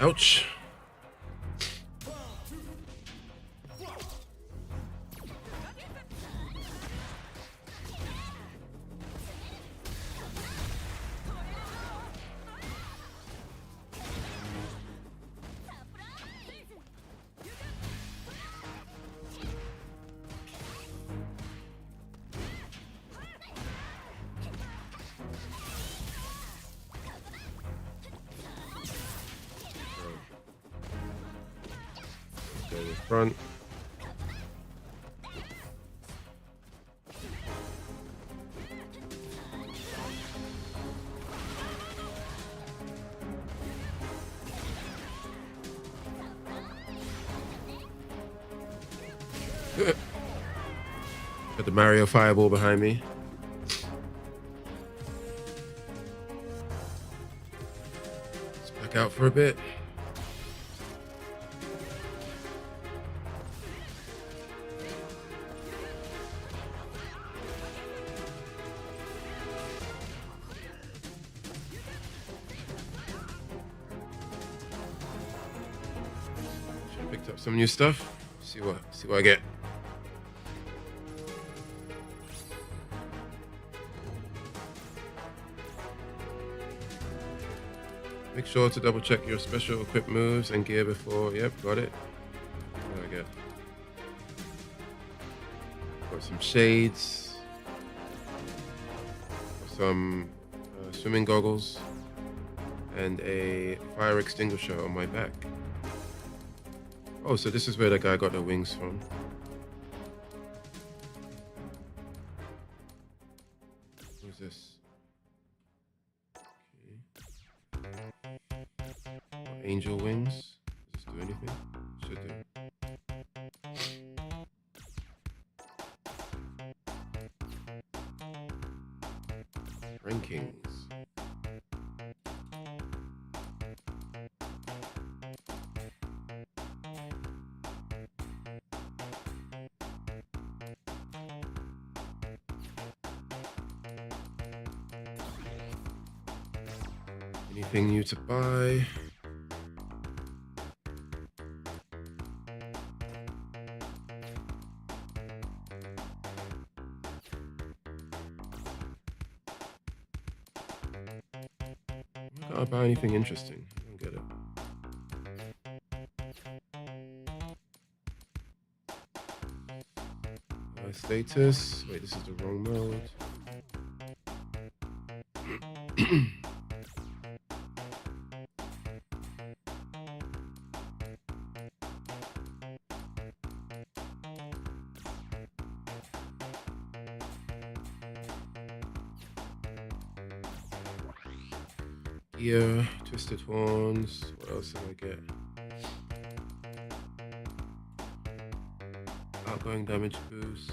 Ouch. Go to the front. Got the Mario fireball behind me. Let's back out for a bit. Picked up some new stuff. See what I get. Make sure to double check your special equipped moves and gear before. Yep, got it. What do I get? Got some shades. Got some swimming goggles. And a fire extinguisher on my back. Oh, so this is where the guy got the wings from. Who's this? Okay. Angel wings. Does this do anything? Should do. Rankings. Anything new to buy? Can't I buy anything interesting? I don't get it. My status. Wait, this is the wrong mode. Yeah, twisted horns. What else did I get? Outgoing damage boost.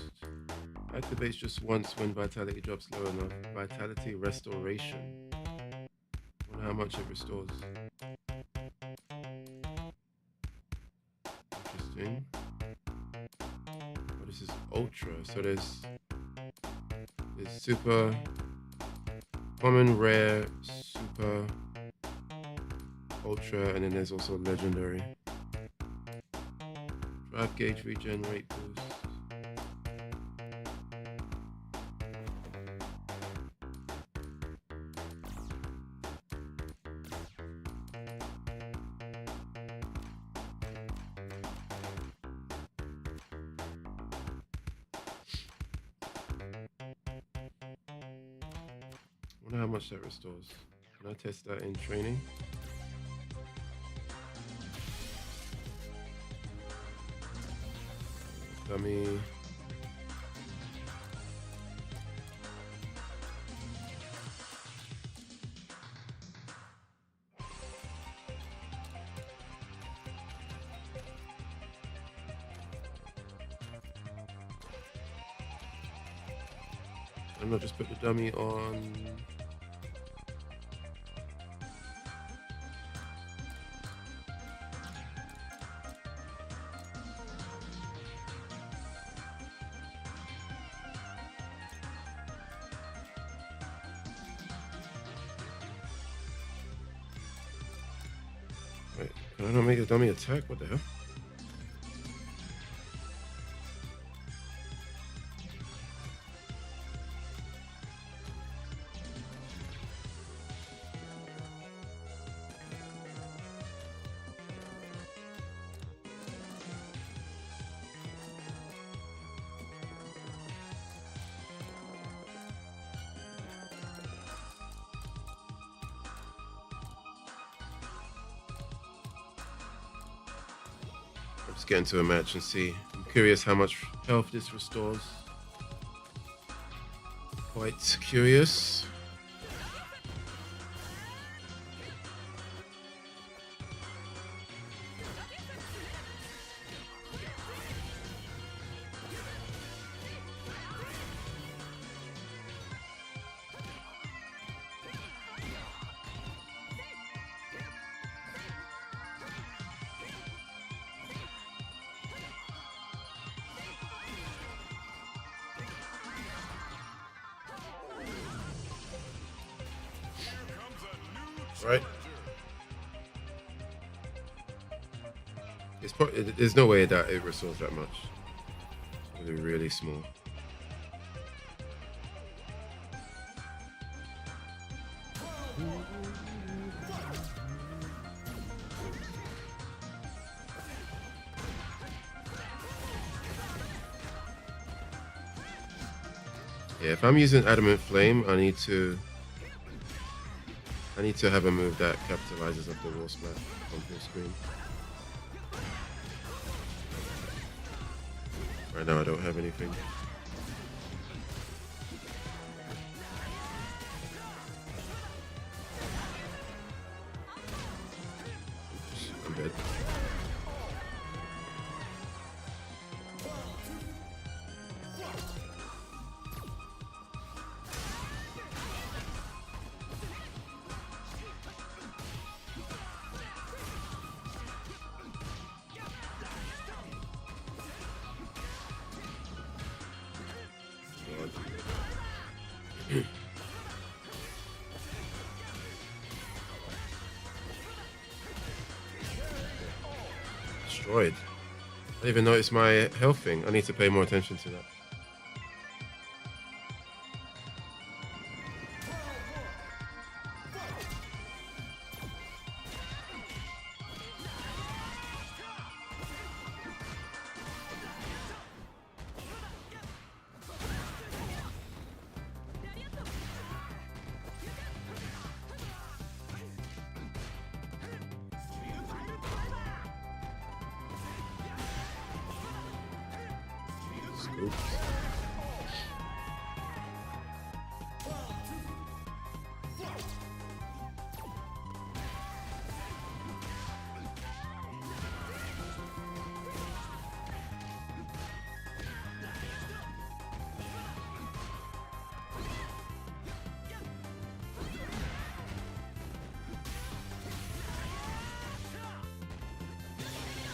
Activates just once when vitality drops low enough. Vitality restoration. Wonder how much it restores. Interesting. Oh, this is ultra. So there's super, common, rare, super, ultra, and then there's also legendary. Drive gauge regenerate boost. Wonder how much that restores. Can I test that in training? Dummy. I'm not just put the dummy on. Wait, can I not make a dummy attack? What the hell? Let's get into a match and see. I'm curious how much health this restores. Quite curious. Right. There's no way that it restores that much. It's really, really small. Yeah, if I'm using Adamant Flame, I need to have a move that capitalizes off the raw splat on full screen. Right now I don't have anything. Oops, I'm dead. destroyed. I didn't even notice my health thing. I need to pay more attention to that. Oops.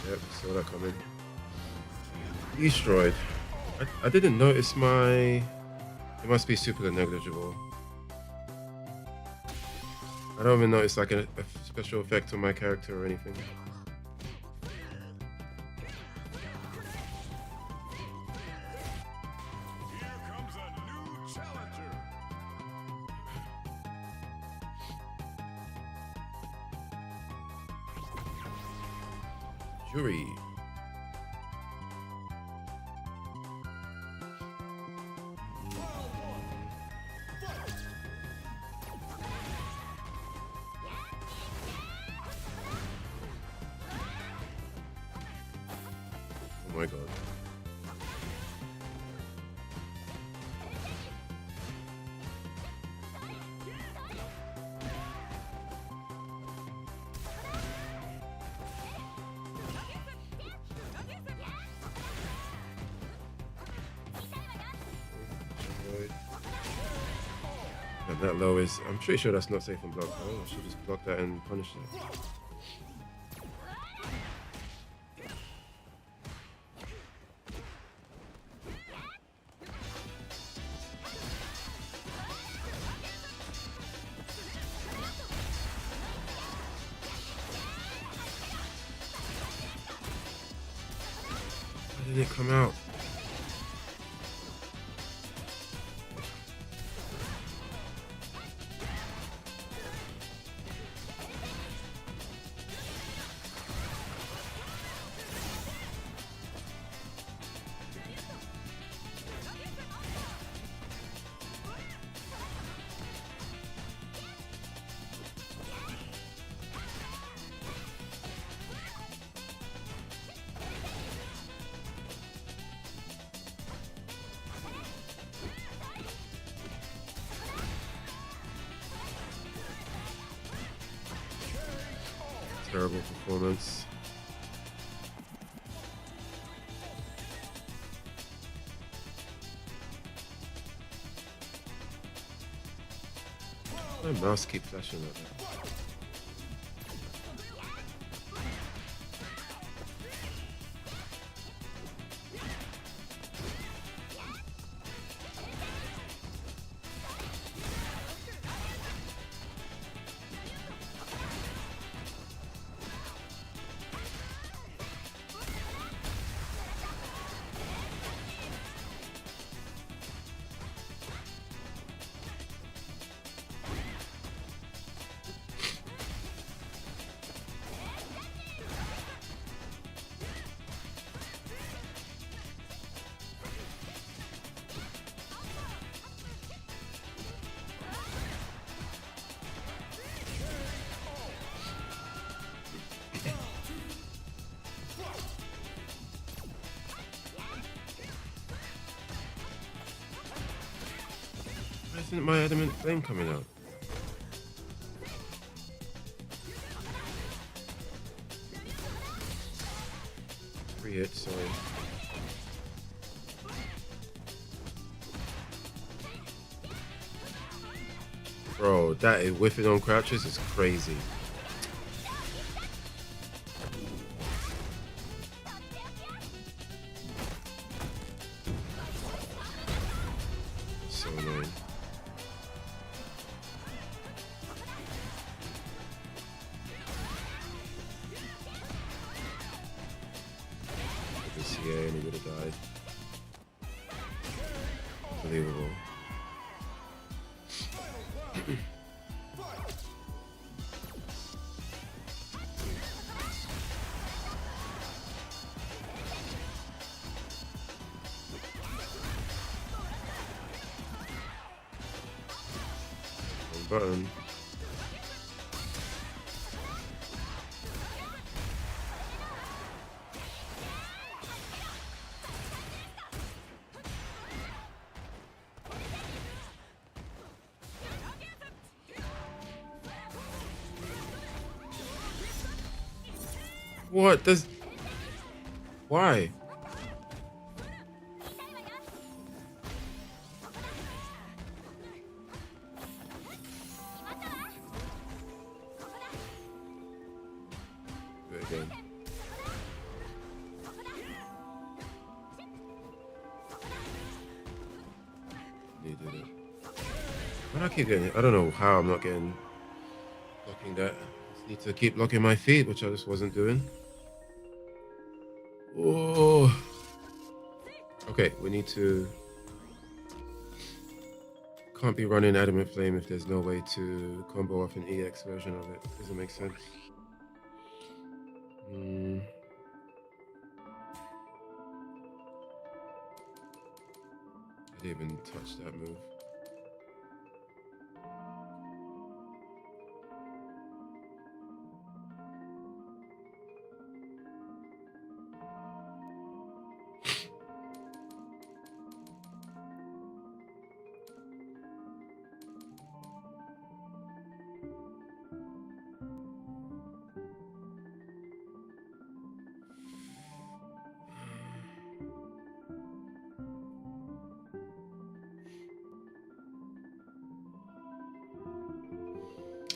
Yep, saw that coming. Destroyed. I didn't notice my... It must be super negligible. I don't even notice like a special effect on my character or anything. Here comes a new challenger. Jury. Oh my god. And that low is, I'm pretty sure that's not safe and block. Oh, I should just block that and punish that. Why didn't it come out? Terrible performance. My mouse keeps flashing like that. Why isn't my adamant flame coming out? Free hit, sorry. Bro, that is whiffing on crouches is crazy. That's so annoying. Unbelievable. Button. What does? Why? Do it again. Needed it. Why do I keep getting it? I don't know how I'm not getting blocking that. Just need to keep locking my feet, which I just wasn't doing. Oh. Okay, we need to. Can't be running Adamant Flame if there's no way to combo off an EX version of it. Doesn't make sense. I didn't even touch that move.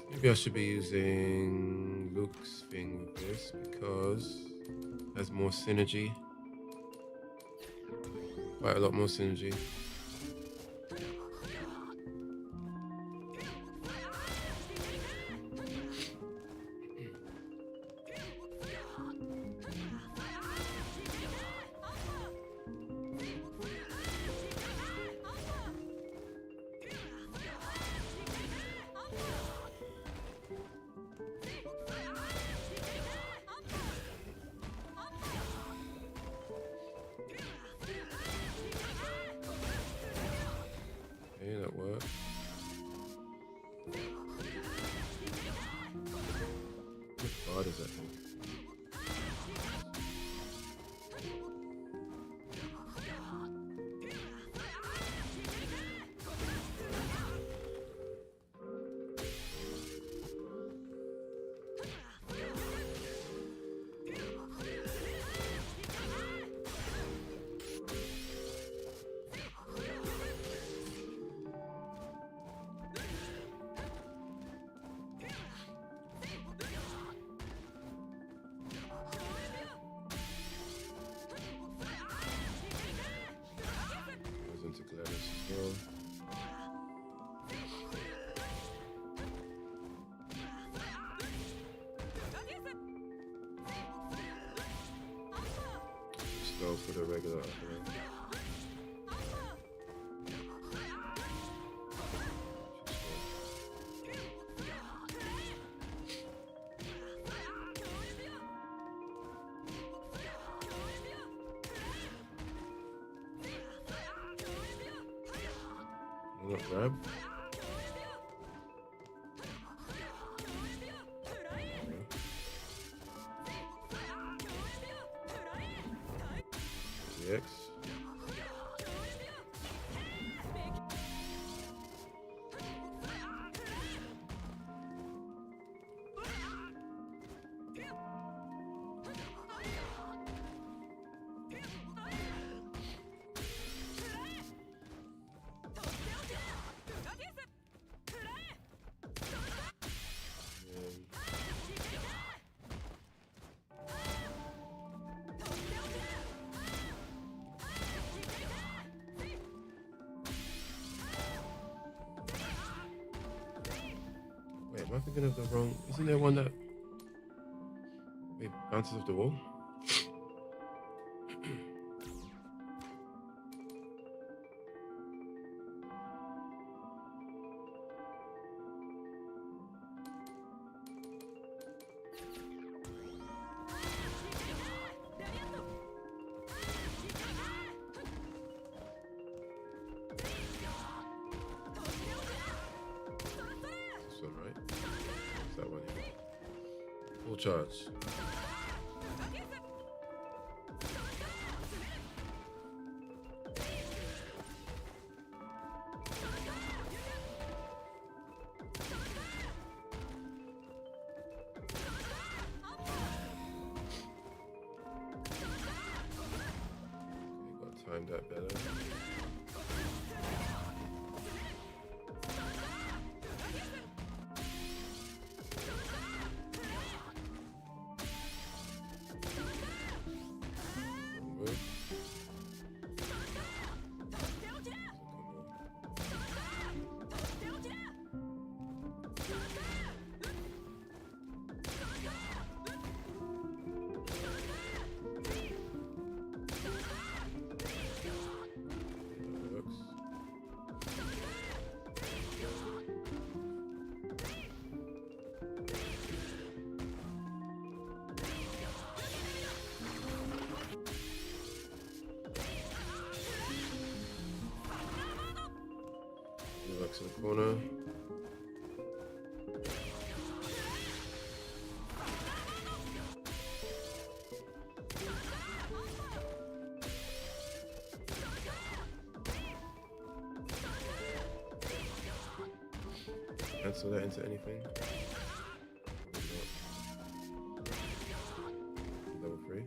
Maybe I should be using Luke's thing with this because it has more synergy. Quite a lot more synergy. Okay, that worked. What bar does that think? Goes into Gladys as well. Just go for the regular upper. Not grab. EX. Wait, am I thinking of the wrong? Isn't there one that wait, bounces off the wall? Full charge. Okay, got to time that better. Works in the corner. Cancel that into anything. Level 3.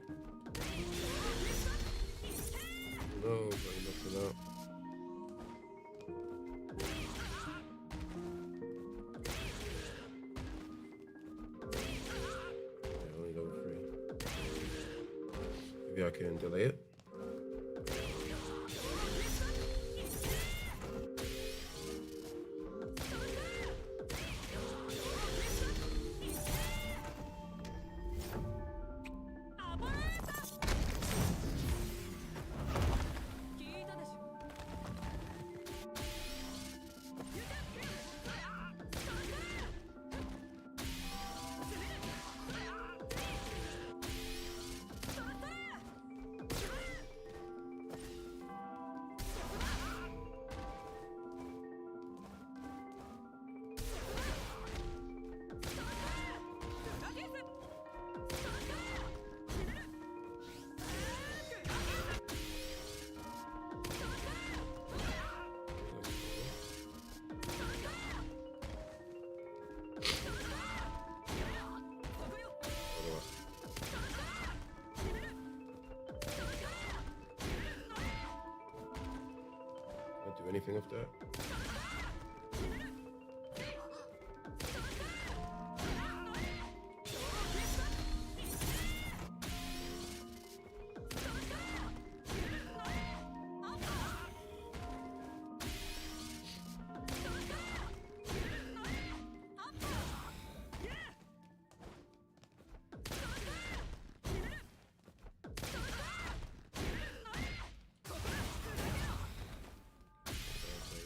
No, but he knocks it out. Maybe I can delay it. Do anything with that?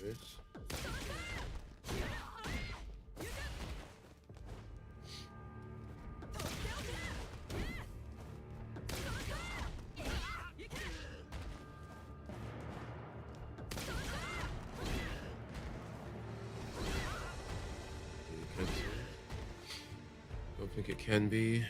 Bitch. Don't think it can be.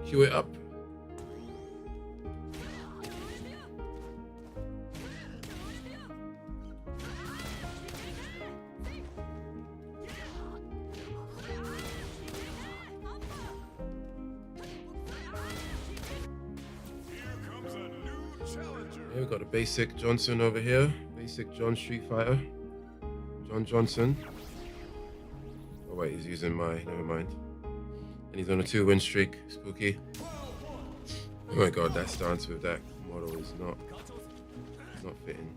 Queue it up. Here comes a new challenger. Yeah, we got a basic Johnson over here. Basic John Street Fighter. John Johnson. Oh wait, he's using my, never mind. And he's on a 2-win streak. Spooky. Oh my god, that stance with that model is not fitting.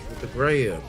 With the Graham.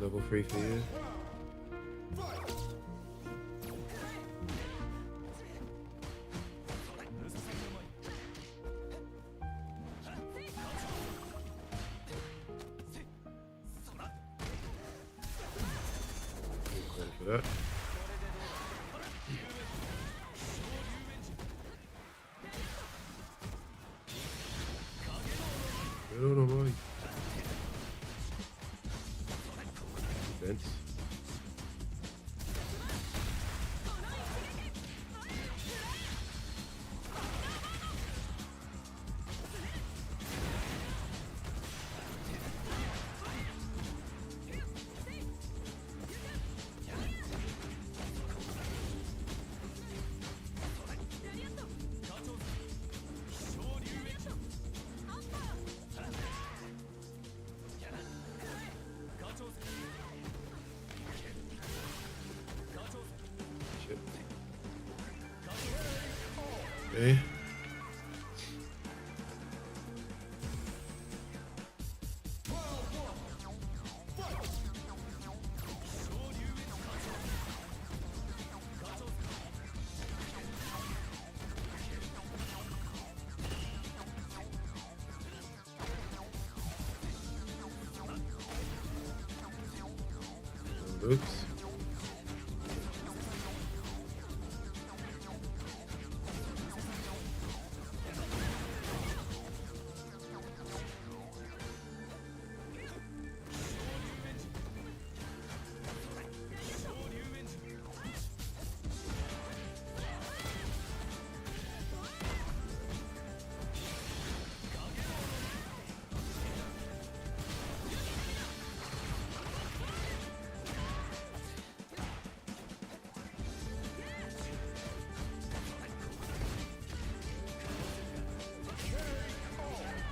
Level 3 for you. Ready for that. Get on, boy. Defense. Okay. Oops.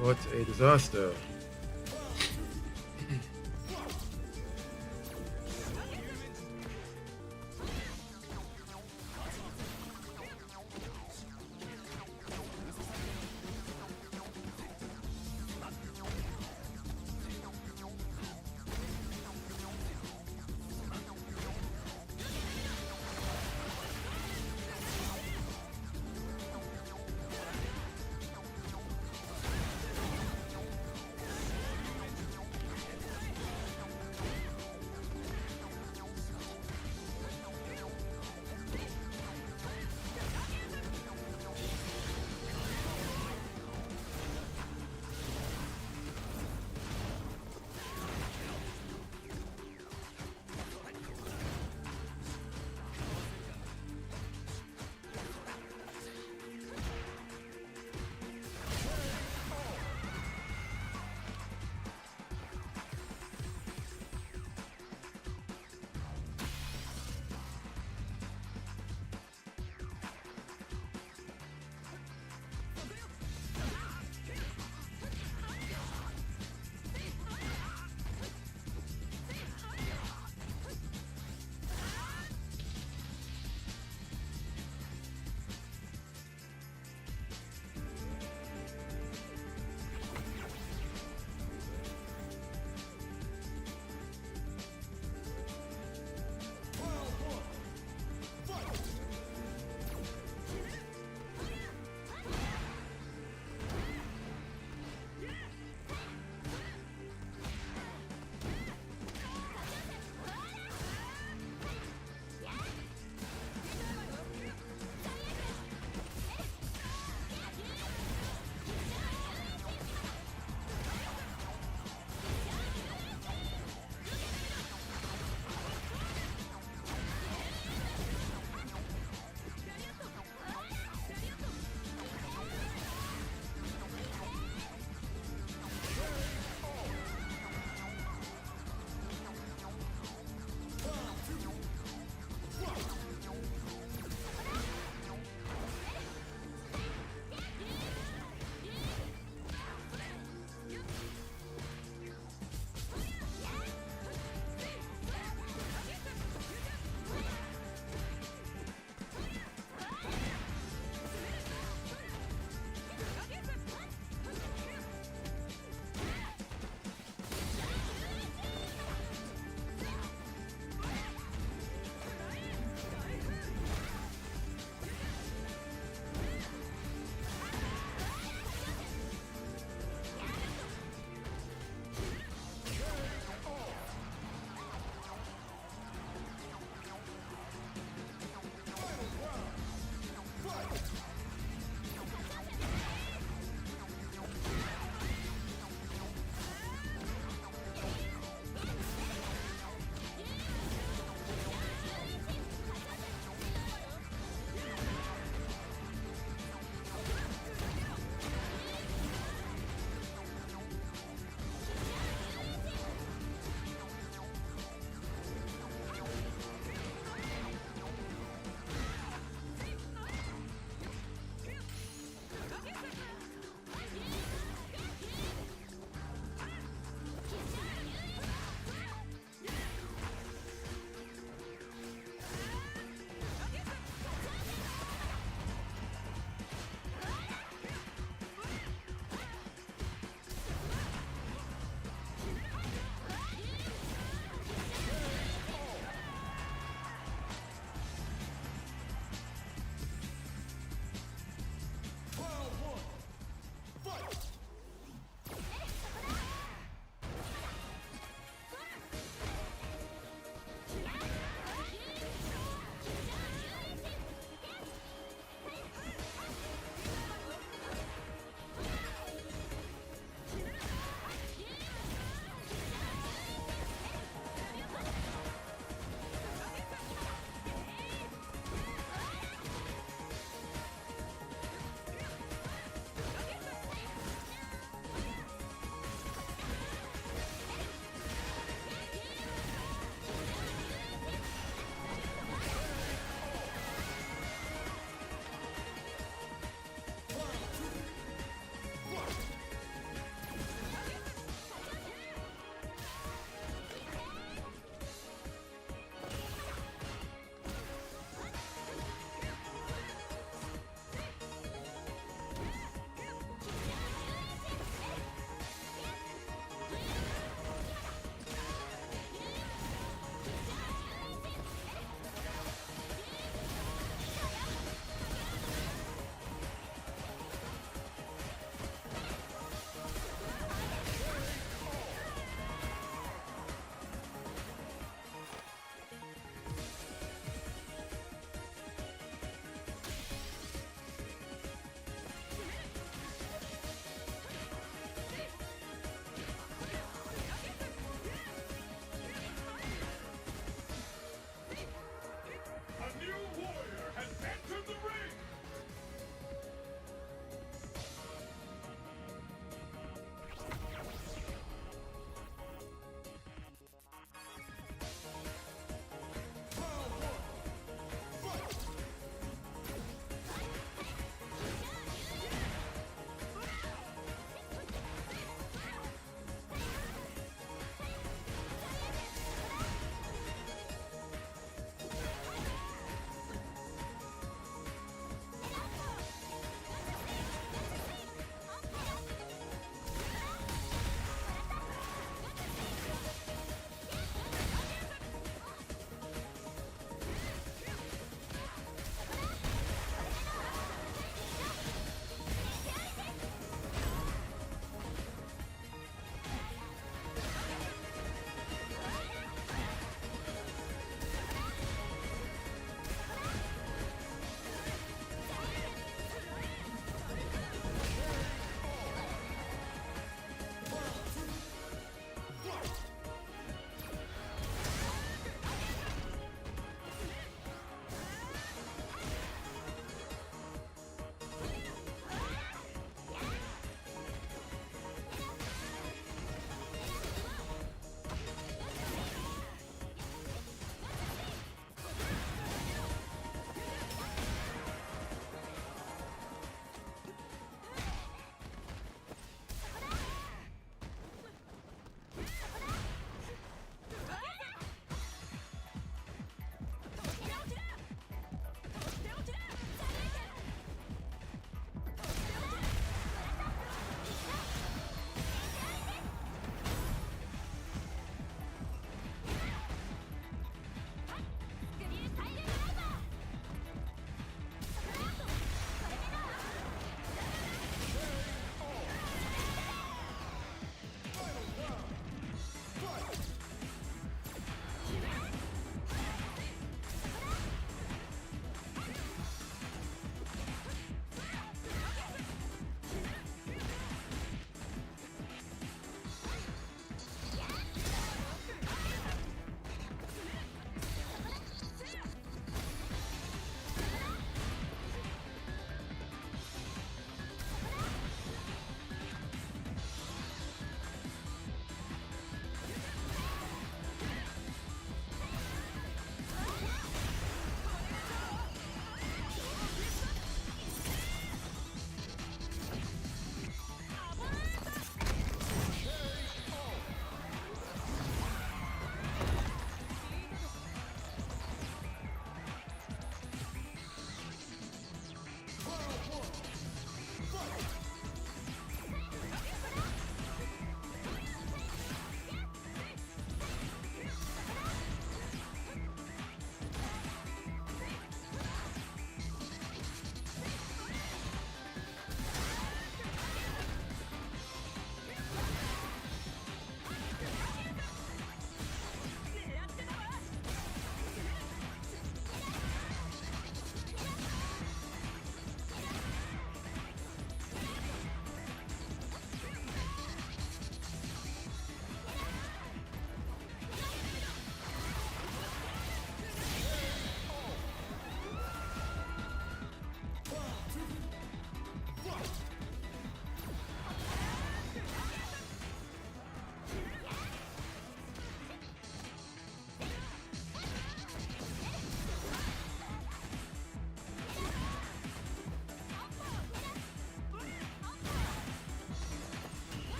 What a disaster.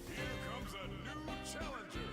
Here comes a new challenger.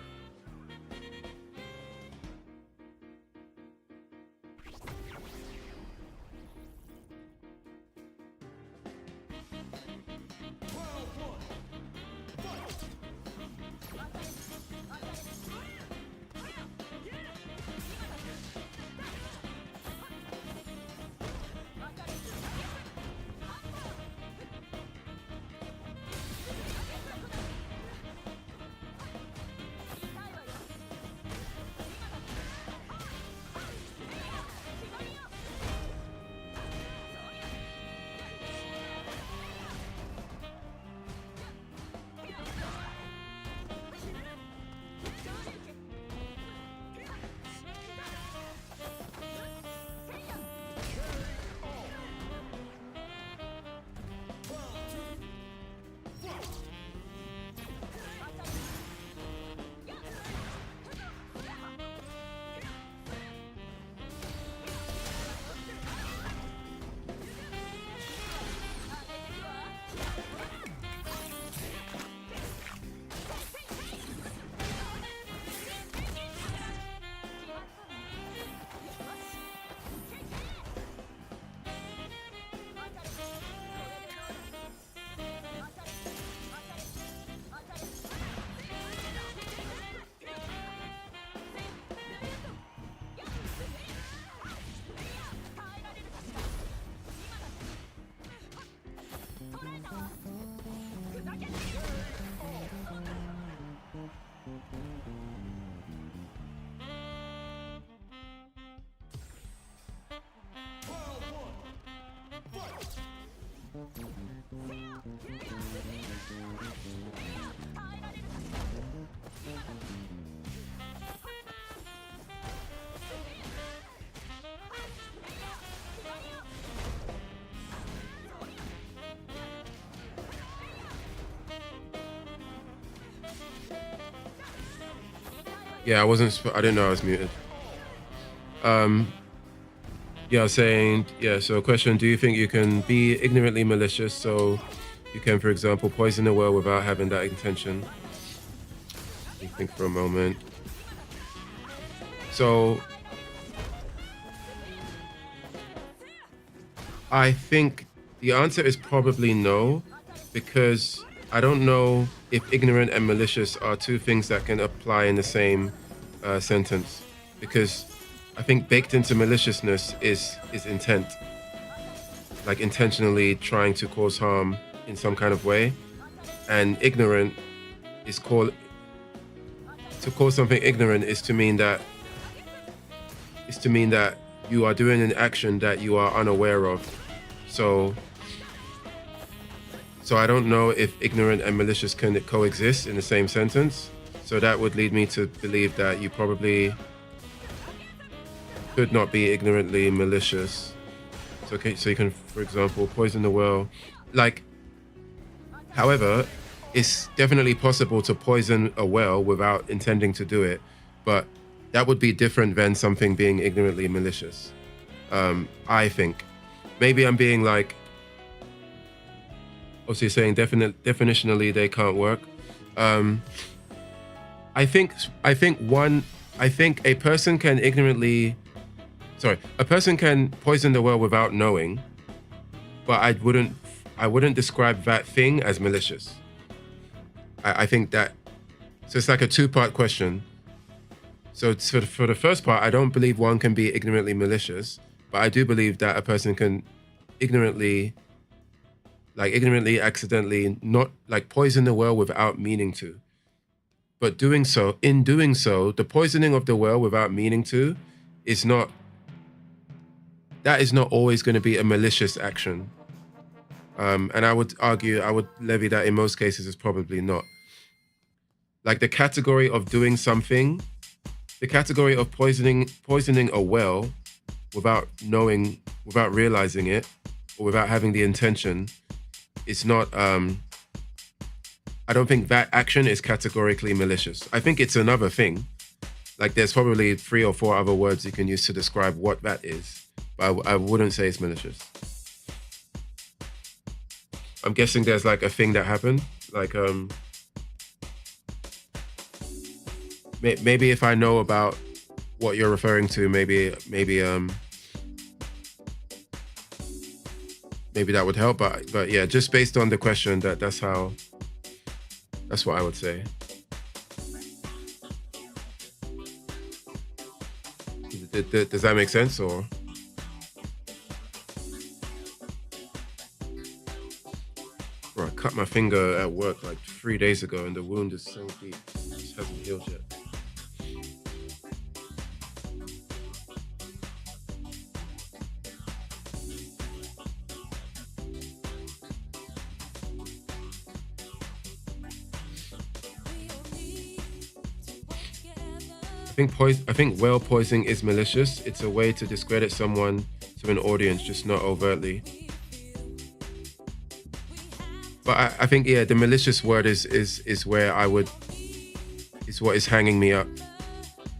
Yeah, I didn't know I was muted. Yeah, I was saying, yeah, so question, do you think you can be ignorantly malicious so you can, for example, poison the well without having that intention? Let me think for a moment. So I think the answer is probably no, because I don't know if ignorant and malicious are two things that can apply in the same sentence. Because I think baked into maliciousness is intent, like intentionally trying to cause harm in some kind of way, and ignorant is called to call something ignorant is to mean that you are doing an action that you are unaware of. So I don't know if ignorant and malicious can coexist in the same sentence. So that would lead me to believe that you probably could not be ignorantly malicious. So, okay, so you can, for example, poison the well. Like, however, it's definitely possible to poison a well without intending to do it, but that would be different than something being ignorantly malicious. I think maybe I'm being like, also you're saying definitionally they can't work. Um, I think I think one I think a person can a person can poison the well without knowing, but I wouldn't describe that thing as malicious. I think that so it's like a two-part question. So for the first part, I don't believe one can be ignorantly malicious, but I do believe that a person can ignorantly, accidentally, not like poison the well without meaning to. But in doing so, the poisoning of the well without meaning to is not, that is not always going to be a malicious action. And I would argue, I would levy that in most cases it's probably not. Like the category of doing something, the category of poisoning a well without knowing, without realizing it, or without having the intention, it's not. I don't think that action is categorically malicious. I think it's another thing. Like there's probably 3 or 4 other words you can use to describe what that is, but I wouldn't say it's malicious. I'm guessing there's like a thing that happened, like maybe if I know about what you're referring to, maybe that would help. But yeah, just based on the question, that's what I would say. Does that make sense? Or bro, I cut my finger at work like 3 days ago, and the wound is so deep, it just hasn't healed yet. I think well poisoning is malicious. It's a way to discredit someone to an audience, just not overtly. But I think yeah, the malicious word is where is what is hanging me up,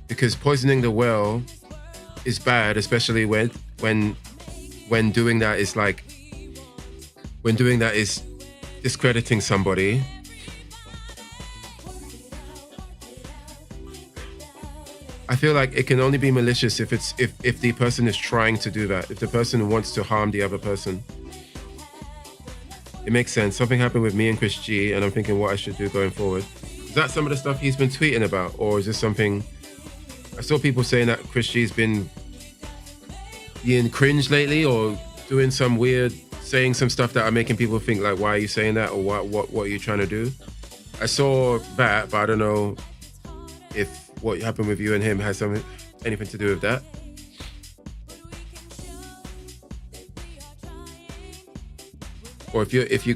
because poisoning the well is bad, especially when doing that is like when doing that is discrediting somebody. I feel like it can only be malicious if the person is trying to do that, if the person wants to harm the other person. It makes sense. Something happened with me and Chris G, and I'm thinking what I should do going forward. Is that some of the stuff he's been tweeting about, or is this something? I saw people saying that Chris G's been being cringe lately, or doing some weird, saying some stuff that are making people think like, why are you saying that, or what are you trying to do? I saw that, but I don't know if what happened with you and him has anything to do with that. Or if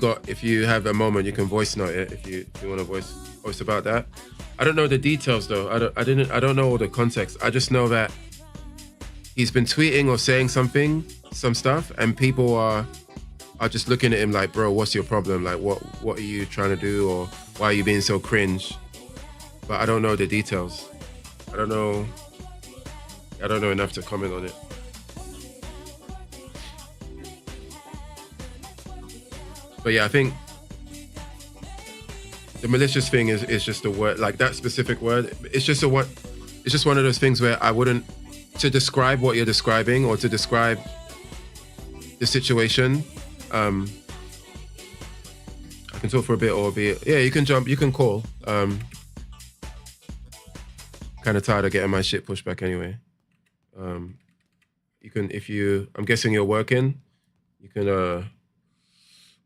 you have a moment, you can voice note it if you want to voice about that. I don't know the details though. I don't know all the context. I just know that he's been tweeting or saying some stuff, and people are just looking at him like, bro, what's your problem? Like, what are you trying to do, or why are you being so cringe? But I don't know the details. I don't know enough to comment on it. But yeah, I think the malicious thing is just a word, like that specific word. It's just one of those things where I wouldn't, to describe what you're describing or to describe the situation. I can talk for a bit, or you can jump, you can call. Kind of tired of getting my shit pushed back anyway. You can, I'm guessing you're working, you can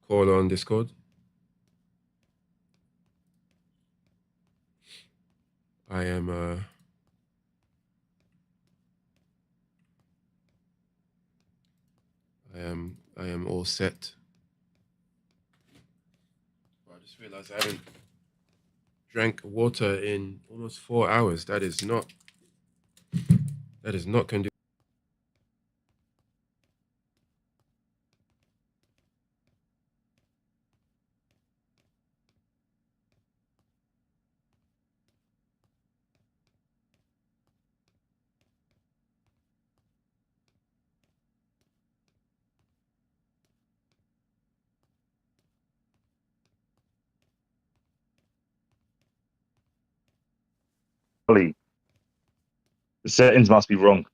call on Discord. I am all set. I just realized I haven't drank water in almost 4 hours. That is not conducive. Golly, the settings must be wrong.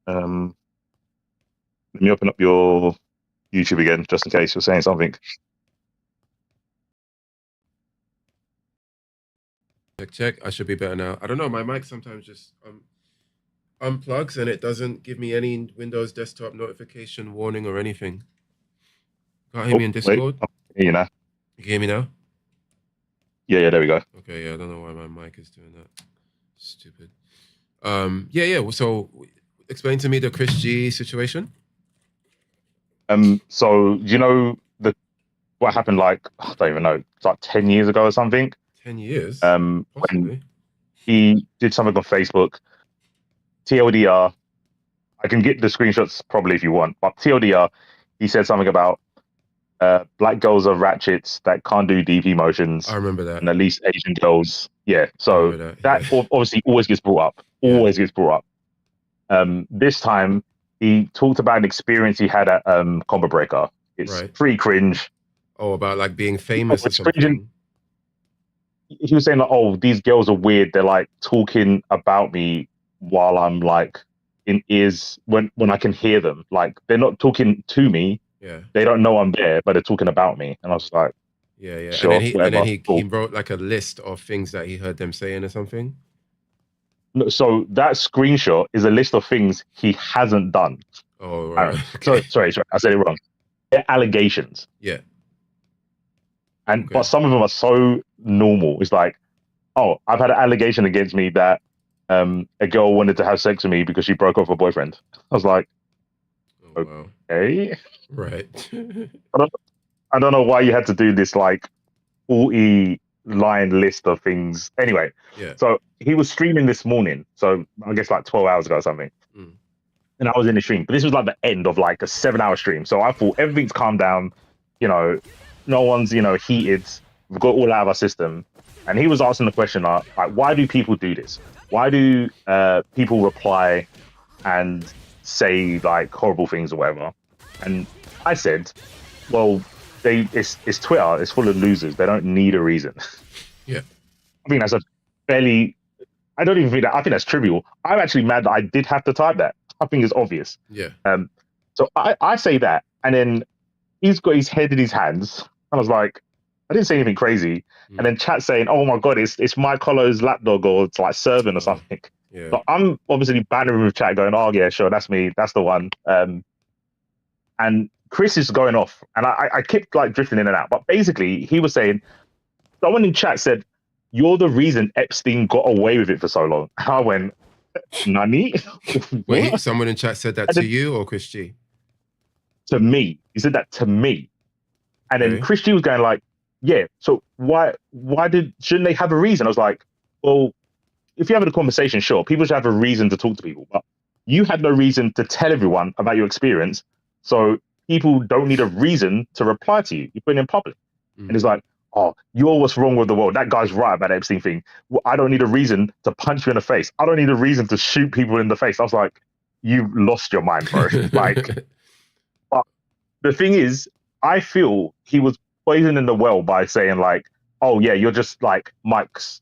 Let me open up your YouTube again, just in case you're saying something. Check. I should be better now. I don't know. My mic sometimes just unplugs and it doesn't give me any Windows desktop notification warning or anything. Can't hear me in Wait, Discord. I can hear you now. You can hear me now? Yeah, there we go. Okay, yeah, I don't know why my mic is doing that. Stupid. Yeah. So, explain to me the Chris G situation. So you know what happened? Like, I don't even know. It's like 10 years ago or something. 10 years. When Possibly. he did something on Facebook. TLDR. I can get the screenshots probably if you want, but TLDR. He said something about black girls are ratchets that can't do DP motions, I remember that. and at least Asian girls. Yeah. I So remember that yeah. obviously always gets brought up. Yeah. Always gets brought up. This time he talked about an experience he had at Combo Breaker. It's Right. pretty cringe. Oh, about like being famous or It's cringe. something. He was saying like, "Oh, these girls are weird. They're like talking about me while I'm like in ears when I can hear them. Like they're not talking to me. Yeah. They don't know I'm there, but they're talking about me." And I was like, Yeah. Sure, and then he cool. wrote like a list of things that he heard them saying or something. No, so that screenshot is a list of things he hasn't done. Oh, right. Okay. Sorry, I said it wrong. They're allegations. Yeah. And Okay. but some of them are so normal. It's like, oh, I've had an allegation against me that a girl wanted to have sex with me because she broke up with her boyfriend. I was like, Oh, wow. okay. Right. I don't know why you had to do this like 40 line list of things. Anyway, Yeah. so he was streaming this morning. So I guess like 12 hours ago or something. Mm. And I was in the stream, but this was like the end of like a 7-hour stream. So I thought everything's calmed down, no one's, heated. We've got all out of our system. And he was asking the question, like, why do people do this? Why do people reply and say like horrible things or whatever? And I said, well, it's Twitter. It's full of losers. They don't need a reason. Yeah. I think that's a fairly. I don't even think that. I think that's trivial. I'm actually mad that I did have to type that. I think it's obvious. Yeah. So I say that, and then he's got his head in his hands. I was like, I didn't say anything crazy. And then chat saying, "Oh my god, it's Mike Hollow's lapdog or it's like servant or something." Yeah. So I'm obviously bantering with chat, going, "Oh yeah, sure, that's me. That's the one." And Chris is going off, and I kept like drifting in and out. But basically, he was saying, someone in chat said, "You're the reason Epstein got away with it for so long." I went, "Nani?" Wait, someone in chat said that to you or Chris G? To me. He said that to me. And then Chris G was going like, "Yeah, so why shouldn't they have a reason?" I was like, well, if you're having a conversation, sure, people should have a reason to talk to people. But you had no reason to tell everyone about your experience. So people don't need a reason to reply to you. You put it in public. And it's like, oh, you're what's wrong with the world. That guy's right about the Epstein thing. I don't need a reason to punch you in the face. I don't need a reason to shoot people in the face. I was like, you've lost your mind, bro. Like, but the thing is, I feel he was poisoning the well by saying like, oh yeah, you're just like Mike's,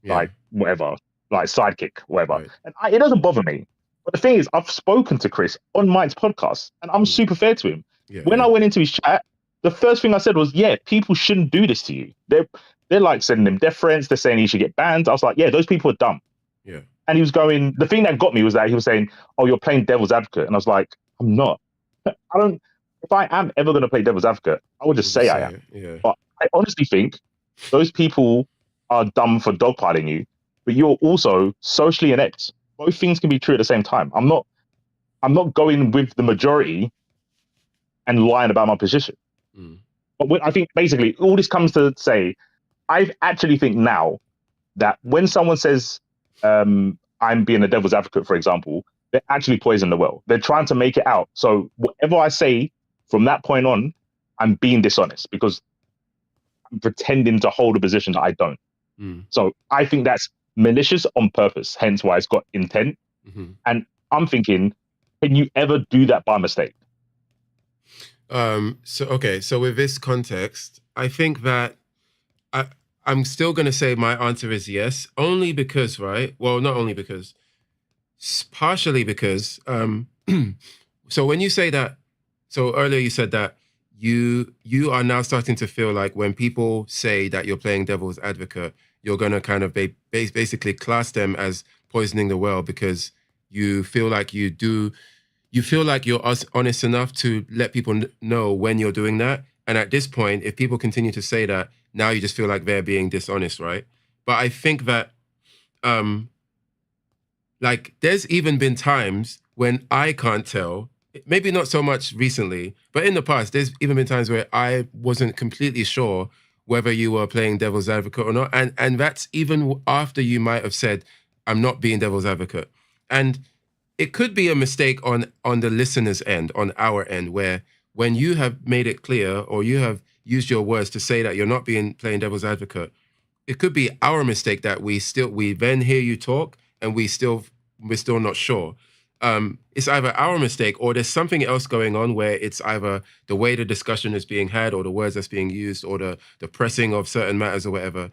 like whatever, like sidekick, whatever. Right. And it doesn't bother me. But the thing is, I've spoken to Chris on Mike's podcast, and I'm super fair to him. When I went into his chat, the first thing I said was, yeah, people shouldn't do this to you. They're like sending him death threats. They're saying he should get banned. I was like, yeah, those people are dumb. Yeah. And he was going, the thing that got me was that he was saying, oh, you're playing devil's advocate. And I was like, I'm not. If I am ever going to play devil's advocate, I would just say I am. Yeah. But I honestly think those people are dumb for dogpiling you, but you're also socially inept. Both things can be true at the same time. I'm not going with the majority and lying about my position. But I think basically all this comes to say, I actually think now that when someone says I'm being a devil's advocate, for example, they're actually poisoning the well. They're trying to make it out. So whatever I say from that point on, I'm being dishonest because I'm pretending to hold a position that I don't. So I think that's malicious on purpose, hence why it's got intent. And I'm thinking, Can you ever do that by mistake? So with this context, I think that I'm still gonna say my answer is yes, only because, right? Well, not only because, partially because, so when you say that, so earlier you said that you are now starting to feel like when people say that you're playing devil's advocate, you're gonna kind of basically class them as poisoning the well because you feel like you feel like you're honest enough to let people know when you're doing that. And at this point, if people continue to say that, now you just feel like they're being dishonest, right? But I think that, um, like, there's even been times when I can't tell, maybe not so much recently, but in the past, there's even been times where I wasn't completely sure whether you were playing devil's advocate or not. And that's even after you might have said, I'm not being devil's advocate. And it could be a mistake on the listener's end, on our end, where when you have made it clear or you have used your words to say that you're not being playing devil's advocate, it could be our mistake that we then hear you talk and we're still not sure. It's either our mistake or there's something else going on where it's either the way the discussion is being had or the words that's being used or the pressing of certain matters or whatever.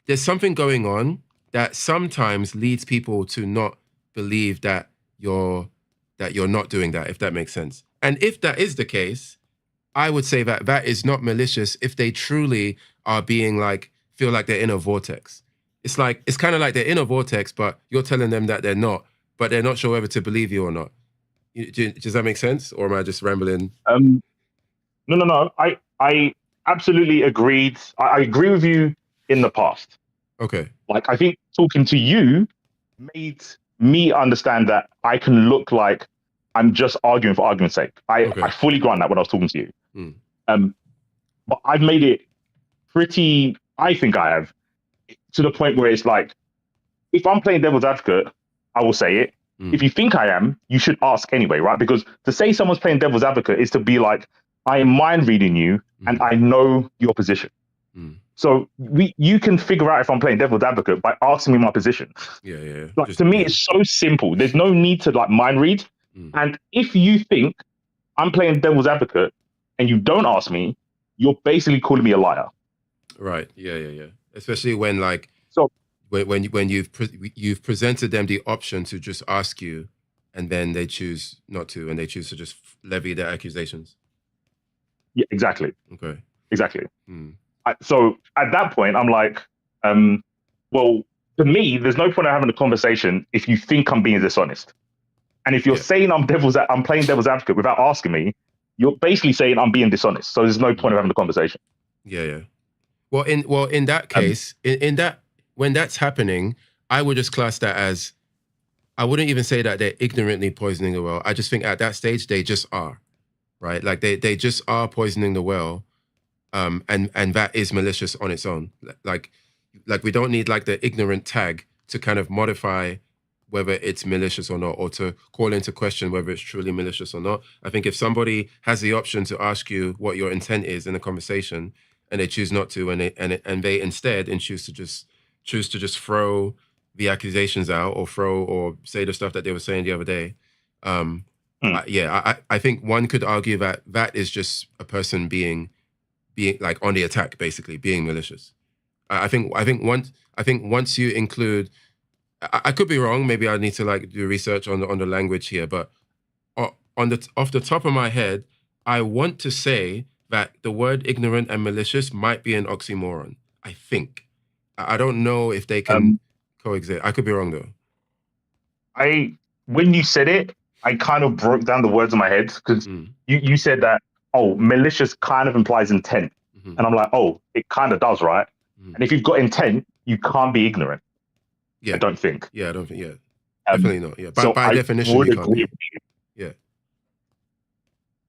There's something going on that sometimes leads people to not believe that you're not doing that, if that makes sense. And if that is the case, I would say that that is not malicious if they truly are being like, feel like they're in a vortex. It's kind of like they're in a vortex, but you're telling them that they're not, but they're not sure whether to believe you or not. Does that make sense? Or am I just rambling? No. I absolutely agreed. I agree with you in the past. Okay. Like, I think talking to you made me understand that I can look like I'm just arguing for argument's sake. I fully grant that when I was talking to you. But I've made it pretty, I think I have, to the point where it's like, if I'm playing devil's advocate, I will say it. If you think I am, you should ask anyway, right? Because to say someone's playing devil's advocate is to be like, I am mind reading you and I know your position. So you can figure out if I'm playing devil's advocate by asking me my position. Yeah. Like, to me, it's so simple. There's no need to like mind read. And if you think I'm playing devil's advocate and you don't ask me, you're basically calling me a liar. Right. Yeah. Especially when like so when you've presented them the option to just ask you, and then they choose not to, and they choose to just levy their accusations. Yeah, exactly. Okay. Exactly. So at that point, I'm like, well, to me, there's no point in having a conversation if you think I'm being dishonest. And if you're saying I'm playing devil's advocate without asking me, you're basically saying I'm being dishonest. So there's no point of having a conversation. Yeah. Well, in that case, in that when that's happening, I would just class that as, I wouldn't even say that they're ignorantly poisoning the well. I just think at that stage they just are, right? Like they just are poisoning the well, and that is malicious on its own. Like we don't need like the ignorant tag to kind of modify whether it's malicious or not, or to call into question whether it's truly malicious or not. I think if somebody has the option to ask you what your intent is in a conversation, and they choose not to, and they instead choose to just throw the accusations out or say the stuff that they were saying the other day. I think one could argue that that is just a person being like on the attack, basically being malicious. I think once you include, I could be wrong. Maybe I need to like do research on the language here, but off the top of my head, I want to say that the word ignorant and malicious might be an oxymoron. I think. I don't know if they can coexist. I could be wrong though. When you said it, I kind of broke down the words in my head because you said that, malicious kind of implies intent. And I'm like, it kind of does, right? And if you've got intent, you can't be ignorant. Yeah. I don't think. Yeah, I don't think. Yeah, definitely not. Yeah, so by definition, you can't be. Yeah.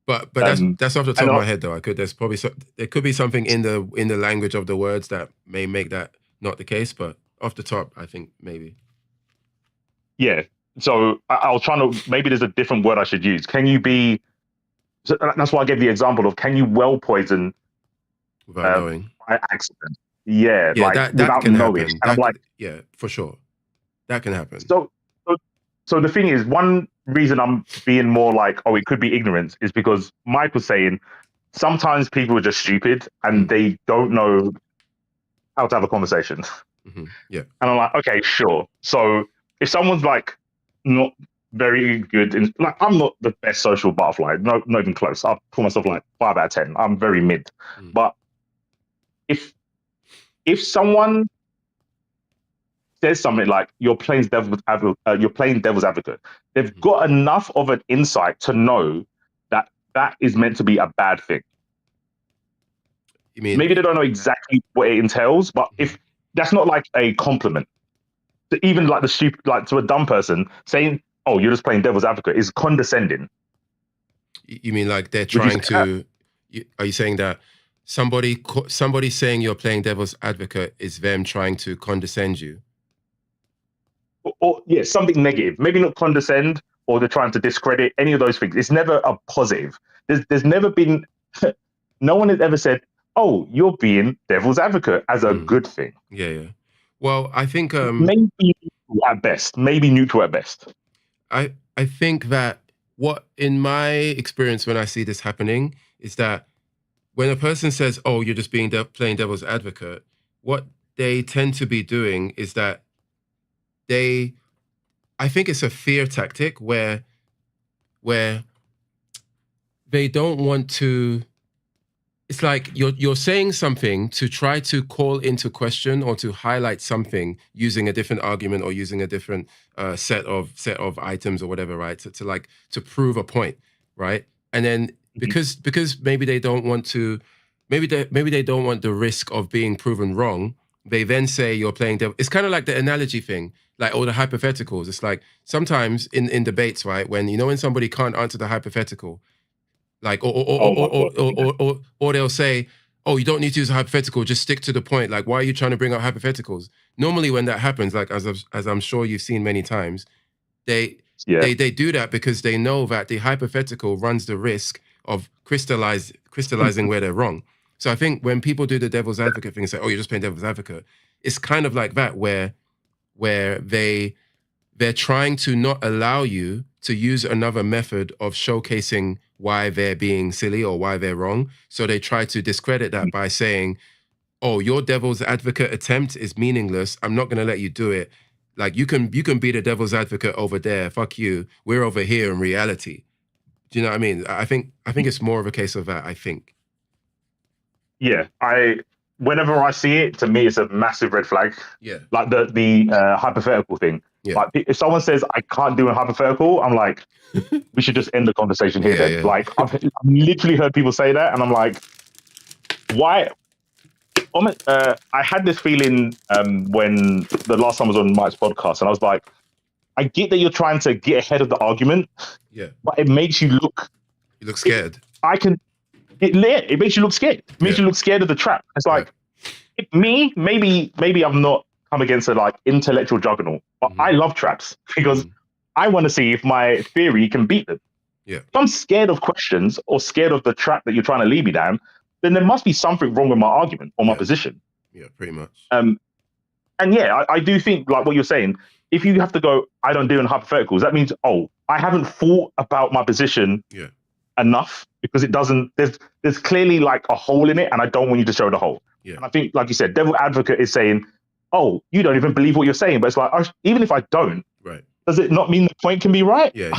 But that's off the top of my head though. There could be something in the language of the words that may make that not the case. But off the top, I think maybe. Yeah. So I was trying to, maybe there's a different word I should use. Can you be? So that's why I gave the example of, can you well poison without knowing by accident? Yeah, like that without can knowing. happen. And I'm like, yeah, for sure, that can happen. So So the thing is, one reason I'm being more like, oh, it could be ignorance, is because Mike was saying sometimes people are just stupid and they don't know how to have a conversation. Yeah. And I'm like, okay, sure. So if someone's like not very good in, like, I'm not the best social butterfly, not even close. I'll call myself like 5 out of 10. I'm very mid. But if someone says something like you're playing devil's advocate, they've got enough of an insight to know that that is meant to be a bad thing. You mean Maybe they don't know exactly what it entails, but if that's not like a compliment, even like the stupid, like to a dumb person saying, "Oh, you're just playing devil's advocate," is condescending. You mean like they're trying to? Are you saying that somebody saying you're playing devil's advocate is them trying to condescend you? Or yeah, something negative. Maybe not condescend, or they're trying to discredit any of those things. It's never a positive. There's never been. No one has ever said, "Oh, you're being devil's advocate" as a good thing. Yeah. Well, I think maybe neutral at best. Maybe neutral at best. I think that what in my experience when I see this happening is that when a person says, "Oh, you're just being playing devil's advocate," what they tend to be doing is that I think it's a fear tactic where they don't want to. It's like you're saying something to try to call into question or to highlight something using a different argument or using a different set of items or whatever, right? To prove a point, right? And then because maybe they don't want to, maybe they don't want the risk of being proven wrong. They then say you're playing devil. It's kind of like the analogy thing, like all the hypotheticals. It's like sometimes in debates, right? When somebody can't answer the hypothetical. Like, or they'll say, "Oh, you don't need to use a hypothetical. Just stick to the point. Like, why are you trying to bring up hypotheticals?" Normally, when that happens, like as I'm sure you've seen many times, they do that because they know that the hypothetical runs the risk of crystallizing where they're wrong. So I think when people do the devil's advocate thing and say, "Oh, you're just playing devil's advocate," it's kind of like that where they're trying to not allow you to use another method of showcasing why they're being silly or why they're wrong. So they try to discredit that by saying, "Oh, your devil's advocate attempt is meaningless. I'm not going to let you do it. Like you can be the devil's advocate over there. Fuck you. We're over here in reality." Do you know what I mean? I think it's more of a case of that, I think. Yeah, whenever I see it, to me, it's a massive red flag. Yeah. Like the hypothetical thing. Yeah. Like if someone says I can't do a hypothetical, I'm like, we should just end the conversation here. Then, like I've literally heard people say that, and I'm like, why? I had this feeling when the last time I was on Mike's podcast, and I was like, I get that you're trying to get ahead of the argument, but it makes you look. You look scared. It makes you look scared. It makes you look scared of the trap. It's like maybe I'm not come against a like intellectual juggernaut, but I love traps because I want to see if my theory can beat them. Yeah. If I'm scared of questions or scared of the trap that you're trying to lead me down, then there must be something wrong with my argument or my position. Yeah, pretty much. And yeah, I do think like what you're saying. If you have to go, I don't do in hypotheticals. That means, oh, I haven't thought about my position enough because it doesn't. There's clearly like a hole in it, and I don't want you to show the hole. Yeah. And I think, like you said, devil advocate is saying, oh, you don't even believe what you're saying, but it's like even if I don't, does it not mean the point can be right? Yeah,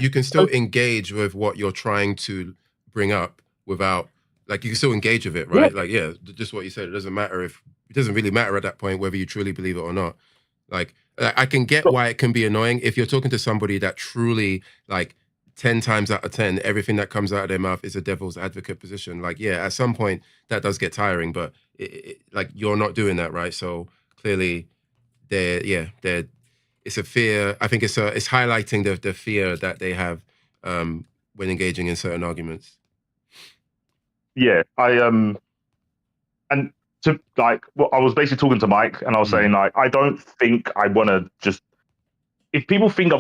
you can still engage with what you're trying to bring up without, like, you can still engage with it, right? Yeah. Like, just what you said. It doesn't really matter at that point whether you truly believe it or not. Like, I can get why it can be annoying if you're talking to somebody that truly, like, 10 times out of 10, everything that comes out of their mouth is a devil's advocate position. Like, yeah, at some point that does get tiring, but like, you're not doing that, right? So clearly, it's a fear. I think it's highlighting the fear that they have when engaging in certain arguments. Yeah, and to like, well, I was basically talking to Mike, and I was saying like, I don't think I want to just. If people think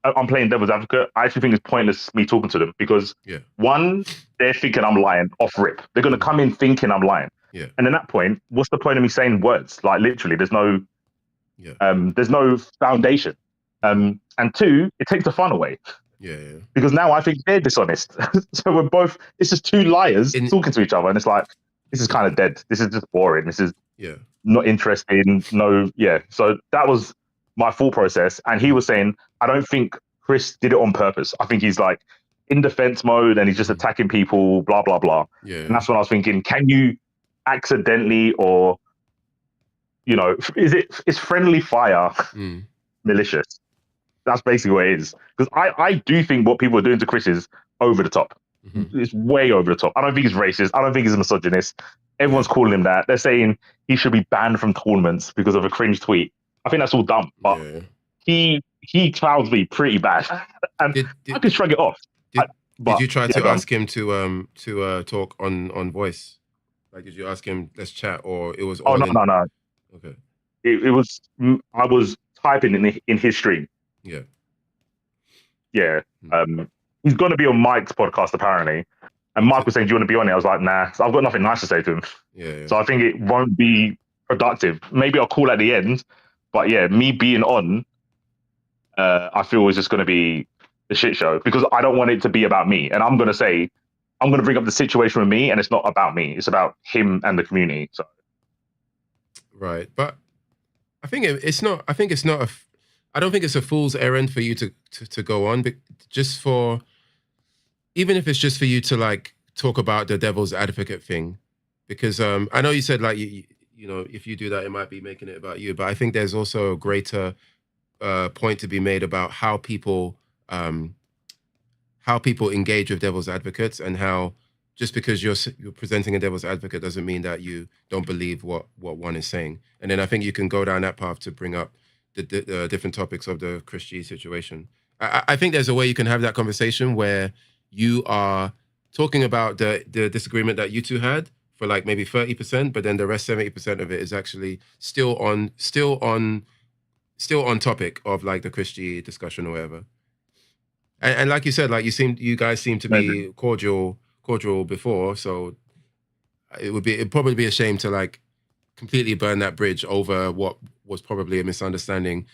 I'm playing devil's advocate, I actually think it's pointless me talking to them because one, they're thinking I'm lying off rip. They're going to come in thinking I'm lying. Yeah. And at that point, what's the point of me saying words? Like literally, there's no foundation. And two, it takes the fun away Yeah, yeah. because now I think they're dishonest. So we're both. It's just two liars In talking to each other, and it's like this is kind of dead. This is just boring. This is yeah. not interesting. No, yeah. So that was my thought process. And he was saying, I don't think Chris did it on purpose. I think he's like in defense mode and he's just attacking people, blah, blah, blah. Yeah. And that's when I was thinking, can you accidentally or, you know, is friendly fire malicious? That's basically what it is. Because I do think what people are doing to Chris is over the top. It's way over the top. I don't think he's racist. I don't think he's a misogynist. Everyone's calling him that. They're saying he should be banned from tournaments because of a cringe tweet. I think that's all dumb. But he clouds me pretty bad, and I can shrug it off. Did you try to ask him to talk on voice? Like, did you ask him, let's chat, or it was? Oh no. Okay. It was. I was typing in his stream. Yeah. Yeah. He's going to be on Mike's podcast apparently, and Mike was saying, "Do you want to be on it?" I was like, "Nah, so I've got nothing nice to say to him." Yeah. So I think it won't be productive. Maybe I'll call at the end, but yeah, me being on, I feel is just going to be a shit show because I don't want it to be about me. And I'm going to bring up the situation with me, and it's not about me. It's about him and the community. So. Right, but I think it's not. I think it's not I don't think it's a fool's errand for you to go on, but just for, even if it's just for you to like talk about the devil's advocate thing, because I know you said like you know, if you do that, it might be making it about you, but I think there's also a greater point to be made about how people engage with devil's advocates, and how just because you're presenting a devil's advocate doesn't mean that you don't believe what one is saying. And then I think you can go down that path to bring up the different topics of the Chris G situation. I think there's a way you can have that conversation where you are talking about the disagreement that you two had for like maybe 30%, but then the rest 70% of it is actually still on topic of like the Chris G discussion or whatever. And like you said, like you guys seem to be cordial before, so it'd probably be a shame to like completely burn that bridge over what was probably a misunderstanding,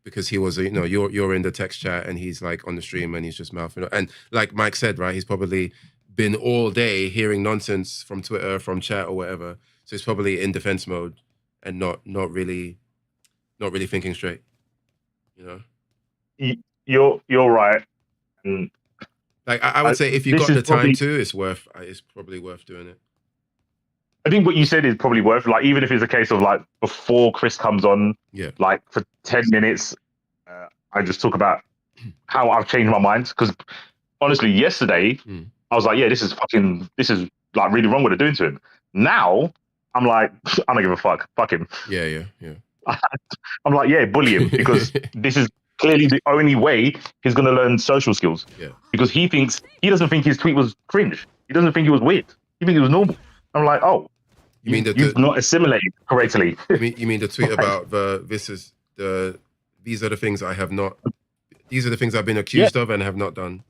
because he was, you know, you're in the text chat and he's like on the stream and he's just mouthing, and like Mike said, right, he's probably been all day hearing nonsense from Twitter, from chat or whatever, so he's probably in defense mode and not really thinking straight, you know. You're right. And like I would say if you got the time to, it's probably worth doing it. I think what you said is probably worth, like, even if it's a case of like before Chris comes on, like for 10 minutes, I just talk about how I've changed my mind. Because honestly, yesterday I was like, yeah, this is like really wrong what they're doing to him. Now I'm like, I don't give a fuck. Fuck him. Yeah. I'm like, yeah, bully him, because this is clearly the only way he's going to learn social skills. Yeah. Because he doesn't think his tweet was cringe. He doesn't think it was weird. He thinks it was normal. I'm like, oh, you've not assimilated correctly. You mean the tweet about these are the things I have not, these are the things I've been accused of and have not done.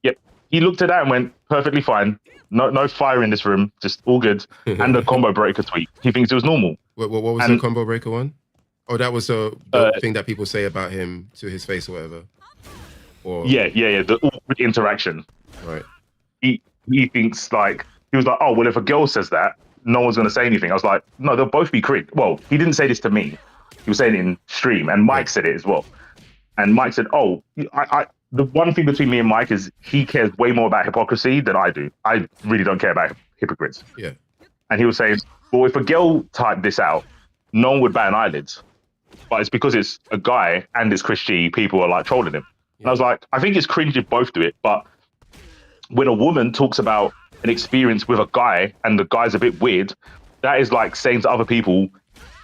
Yep. He looked at that and went, perfectly fine. No fire in this room, just all good. And the combo breaker tweet. He thinks it was normal. What was the combo breaker one? Oh, that was the thing that people say about him to his face or whatever. Or... Yeah. The awkward interaction. Right. He thinks like, he was like, oh, well, if a girl says that, no one's going to say anything. I was like, no, they'll both be cringe. Well, he didn't say this to me. He was saying it in stream, and Mike said it as well. And Mike said, oh, the one thing between me and Mike is he cares way more about hypocrisy than I do. I really don't care about hypocrites. Yeah. And he was saying, well, if a girl typed this out, no one would bat an eyelid. But it's because it's a guy and it's Chris G, people are like trolling him. Yeah. And I was like, I think it's cringe if both do it. But when a woman talks about an experience with a guy and the guy's a bit weird, that is like saying to other people,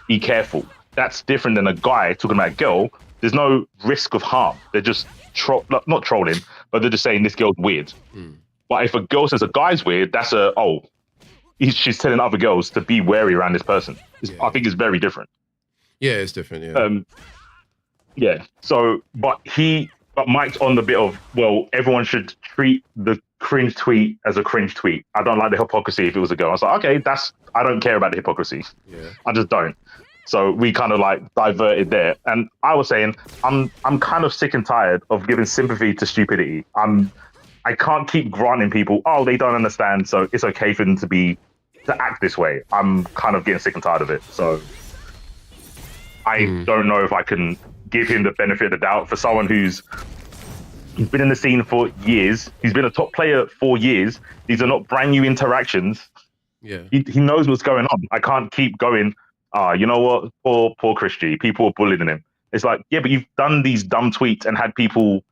be careful. That's different than a guy talking about a girl. There's no risk of harm. They're just not trolling, but they're just saying this girl's weird. But if a girl says a guy's weird, that's she's telling other girls to be wary around this person. I think it's very different. Yeah, it's different. Yeah. Yeah. So, but Mike's on the bit of, well, everyone should treat the cringe tweet as a cringe tweet. I don't like the hypocrisy if it was a girl. I was like, okay, I don't care about the hypocrisy. Yeah. I just don't. So we kind of like diverted there. And I was saying, I'm kind of sick and tired of giving sympathy to stupidity. I can't keep granting people, oh, they don't understand, so it's okay for them to act this way. I'm kind of getting sick and tired of it. So I don't know if I can give him the benefit of the doubt for someone who's been in the scene for years. He's been a top player for years. These are not brand new interactions. Yeah. He knows what's going on. I can't keep going, you know what? Poor Christy. People are bullying him. It's like, yeah, but you've done these dumb tweets and had people,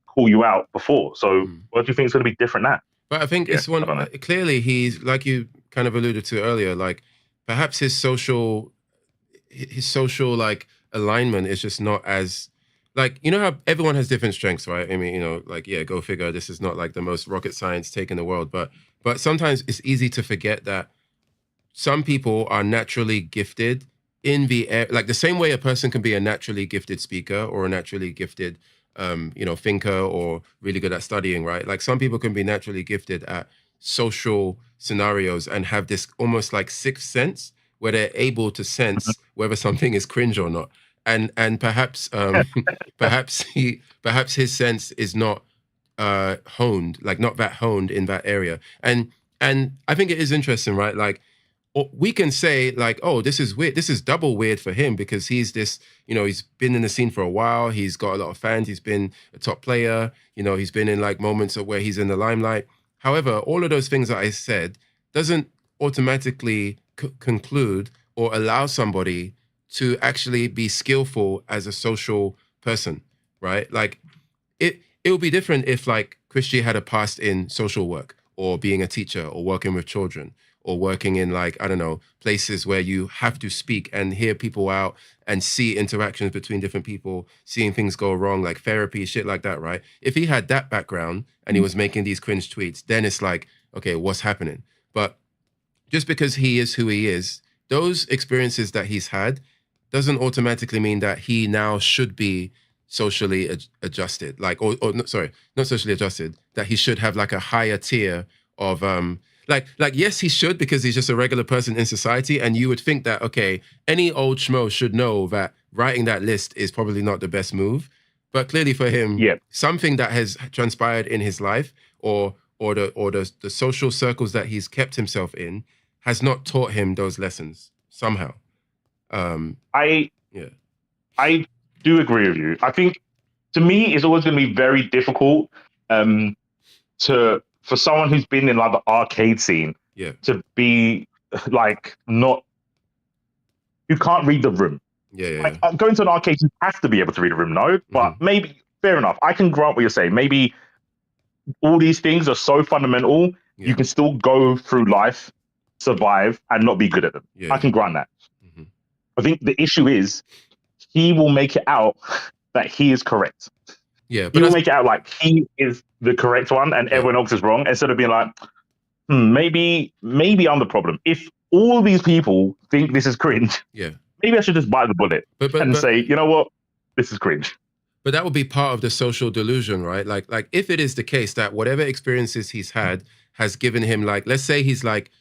call you out before. So what do you think is going to be different now? But I think it's one, clearly he's, like you kind of alluded to earlier, like perhaps his social like alignment is just not as, like, you know how everyone has different strengths, right? I mean, like, yeah, go figure. This is not like the most rocket science take in the world, but sometimes it's easy to forget that some people are naturally gifted in the air, like the same way a person can be a naturally gifted speaker or a naturally gifted, thinker or really good at studying, right? Like some people can be naturally gifted at social scenarios and have this almost like sixth sense where they're able to sense whether something is cringe or not. And perhaps perhaps his sense is not honed, like not that honed in that area. And I think it is interesting, right? Like we can say like, oh, this is weird. This is double weird for him because he's this, he's been in the scene for a while. He's got a lot of fans. He's been a top player. He's been in like moments of where he's in the limelight. However, all of those things that I said doesn't automatically conclude or allow somebody to actually be skillful as a social person, right? Like it would be different if like Christy had a past in social work or being a teacher or working with children or working in like, I don't know, places where you have to speak and hear people out and see interactions between different people, seeing things go wrong, like therapy, shit like that, right? If he had that background and he was making these cringe tweets, then it's like, okay, what's happening? But just because he is who he is, those experiences that he's had doesn't automatically mean that he now should be socially adjusted, like, or no, sorry, not socially adjusted, that he should have like a higher tier of, like, yes, he should because he's just a regular person in society. And you would think that, okay, any old schmo should know that writing that list is probably not the best move. But clearly for him, something that has transpired in his life or the social circles that he's kept himself in has not taught him those lessons somehow. I do agree with you. I think to me, it's always going to be very difficult for someone who's been in like the arcade scene to be like not, you can't read the room. Like, going to an arcade, you have to be able to read a room, no? But maybe, fair enough. I can grant what you're saying. Maybe all these things are so fundamental, you can still go through life, survive, and not be good at them. I can grant that. I think the issue is he will make it out that he is correct. Yeah, but he will make it out like he is the correct one and everyone else is wrong, instead of being like, maybe I'm the problem. If all these people think this is cringe, maybe I should just bite the bullet and say, you know what, this is cringe. But that would be part of the social delusion, right? Like if it is the case that whatever experiences he's had has given him, like, let's say he's like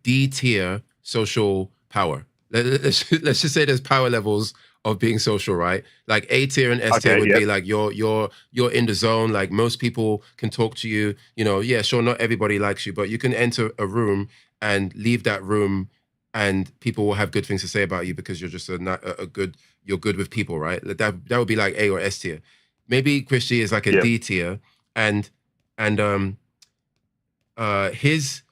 D tier social power. Let's just say there's power levels of being social, right? Like A tier and S tier would be like you're in the zone. Like most people can talk to you. Yeah, sure, not everybody likes you, but you can enter a room and leave that room, and people will have good things to say about you because you're just you're good with people, right? That would be like A or S tier. Maybe Christy is like a D tier, and his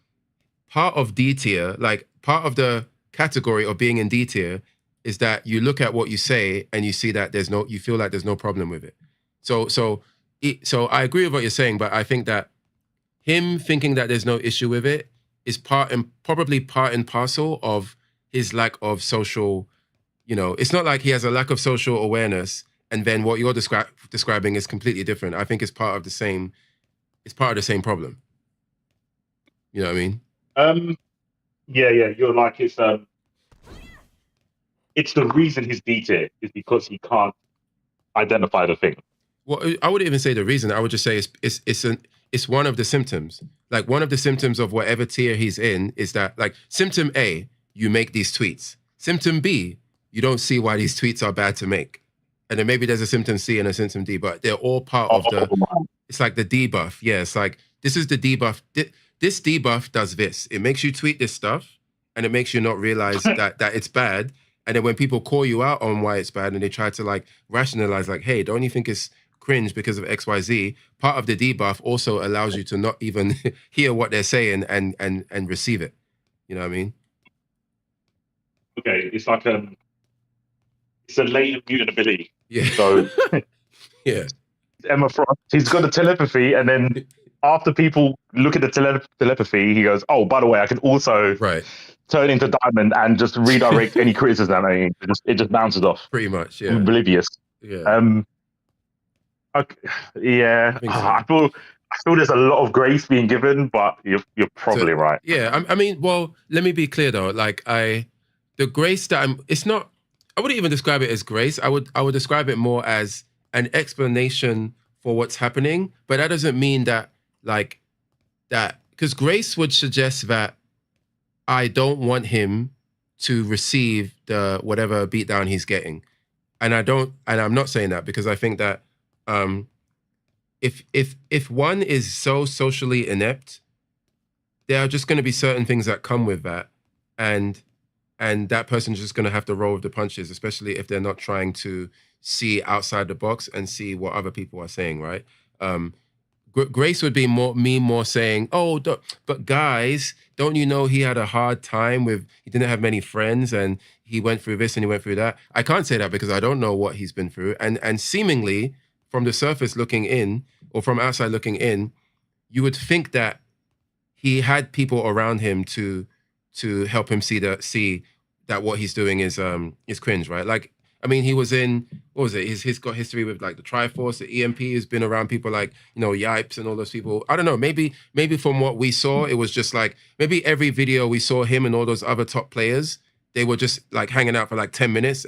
part of D tier, like part of the category of being in D tier, is that you look at what you say and you see that you feel like there's no problem with it. So I agree with what you're saying, but I think that him thinking that there's no issue with it is probably part and parcel of his lack of social, it's not like he has a lack of social awareness and then what you're describing is completely different. I think it's part of the same problem. You know what I mean? Yeah, you're like, it's the reason he's D tier is because he can't identify the thing. Well, I wouldn't even say the reason. I would just say it's one of the symptoms. Like one of the symptoms of whatever tier he's in is that, like, symptom A, you make these tweets. Symptom B, you don't see why these tweets are bad to make. And then maybe there's a symptom C and a symptom D, but they're all part of the, it's like the debuff. Yeah, it's like, this is the debuff. This debuff does this. It makes you tweet this stuff and it makes you not realize that it's bad. And then when people call you out on why it's bad and they try to like rationalize like, hey, don't you think it's cringe because of XYZ? Part of the debuff also allows you to not even hear what they're saying and receive it. You know what I mean? Okay, it's like it's a latent mutant ability. Yeah. So yeah. Emma Frost, he's got a telepathy, and then after people look at the telepathy, he goes, "Oh, by the way, I can also turn into Diamond and just redirect any criticism." I mean, it just bounces off. Pretty much, yeah. I'm oblivious. Yeah. Okay, yeah. I feel there's a lot of grace being given, but you're probably right. Yeah, I mean, well, let me be clear though. Like the grace that it's not. I wouldn't even describe it as grace. I would describe it more as an explanation for what's happening. But that doesn't mean that because grace would suggest that I don't want him to receive the whatever beatdown he's getting, and I'm not saying that because I think that if one is so socially inept, there are just going to be certain things that come with that, and that person's just going to have to roll with the punches, especially if they're not trying to see outside the box and see what other people are saying, right? Grace would be more saying, oh, but guys, don't you know he had a hard time he didn't have many friends and he went through this and he went through that. I can't say that because I don't know what he's been through. And seemingly from the surface looking in or from outside looking in, you would think that he had people around him to help him see that what he's doing is cringe, right? Like, I mean, he was in, what was it? He's got history with like the Triforce, the EMP. He's been around people like, Yipes and all those people. I don't know. Maybe from what we saw, it was just like, maybe every video we saw him and all those other top players, they were just like hanging out for like 10 minutes.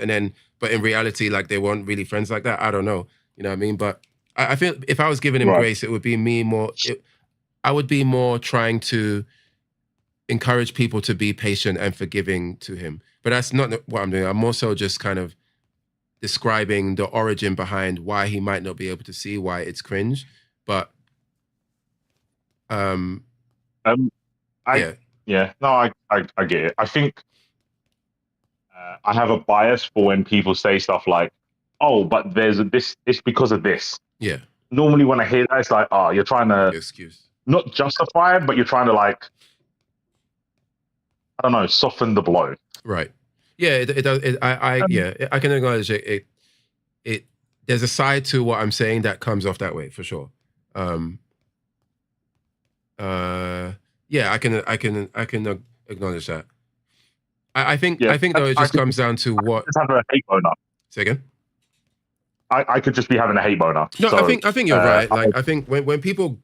But in reality, like they weren't really friends like that. I don't know. You know what I mean? But I feel if I was giving him grace, it would be me more, I would be more trying to encourage people to be patient and forgiving to him. But that's not what I'm doing. I'm more so just kind of describing the origin behind why he might not be able to see why it's cringe. But no, I get it. I think I have a bias for when people say stuff like, "Oh, but it's because of this." Yeah. Normally, when I hear that, it's like, "Oh, you're trying to excuse, not justify it, but you're trying to like, I don't know, soften the blow." Right. Yeah. It does. I can acknowledge it. It there's a side to what I'm saying that comes off that way for sure. Yeah, I can acknowledge that. I think though it just comes down to what. Just having a hate boner. Say again. I could just be having a hate boner. No, so, I think you're right. Like I think when people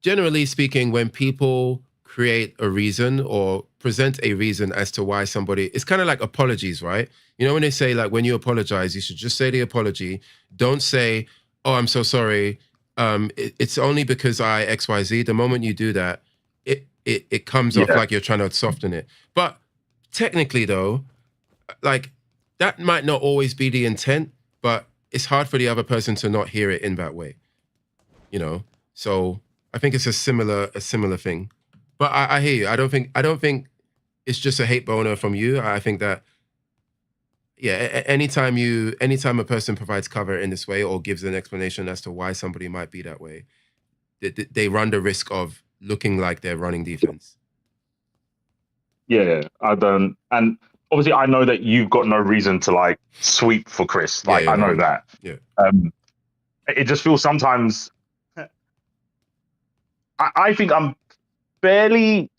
generally speaking, when people create a reason or present a reason as to why somebody, it's kind of like apologies, right? You know, when they say like when you apologize, you should just say the apology. Don't say, "Oh, I'm so sorry. It's only because I XYZ." The moment you do that, it comes off like you're trying to soften it. But technically though, like that might not always be the intent, but it's hard for the other person to not hear it in that way. You know? So I think it's a similar thing. But I hear you. I don't think it's just a hate boner from you. I think that anytime a person provides cover in this way or gives an explanation as to why somebody might be that way, they run the risk of looking like they're running defense. Yeah, I don't. And obviously, I know that you've got no reason to like sweep for Chris. Like I know that. Yeah. It just feels sometimes. I think I'm fairly.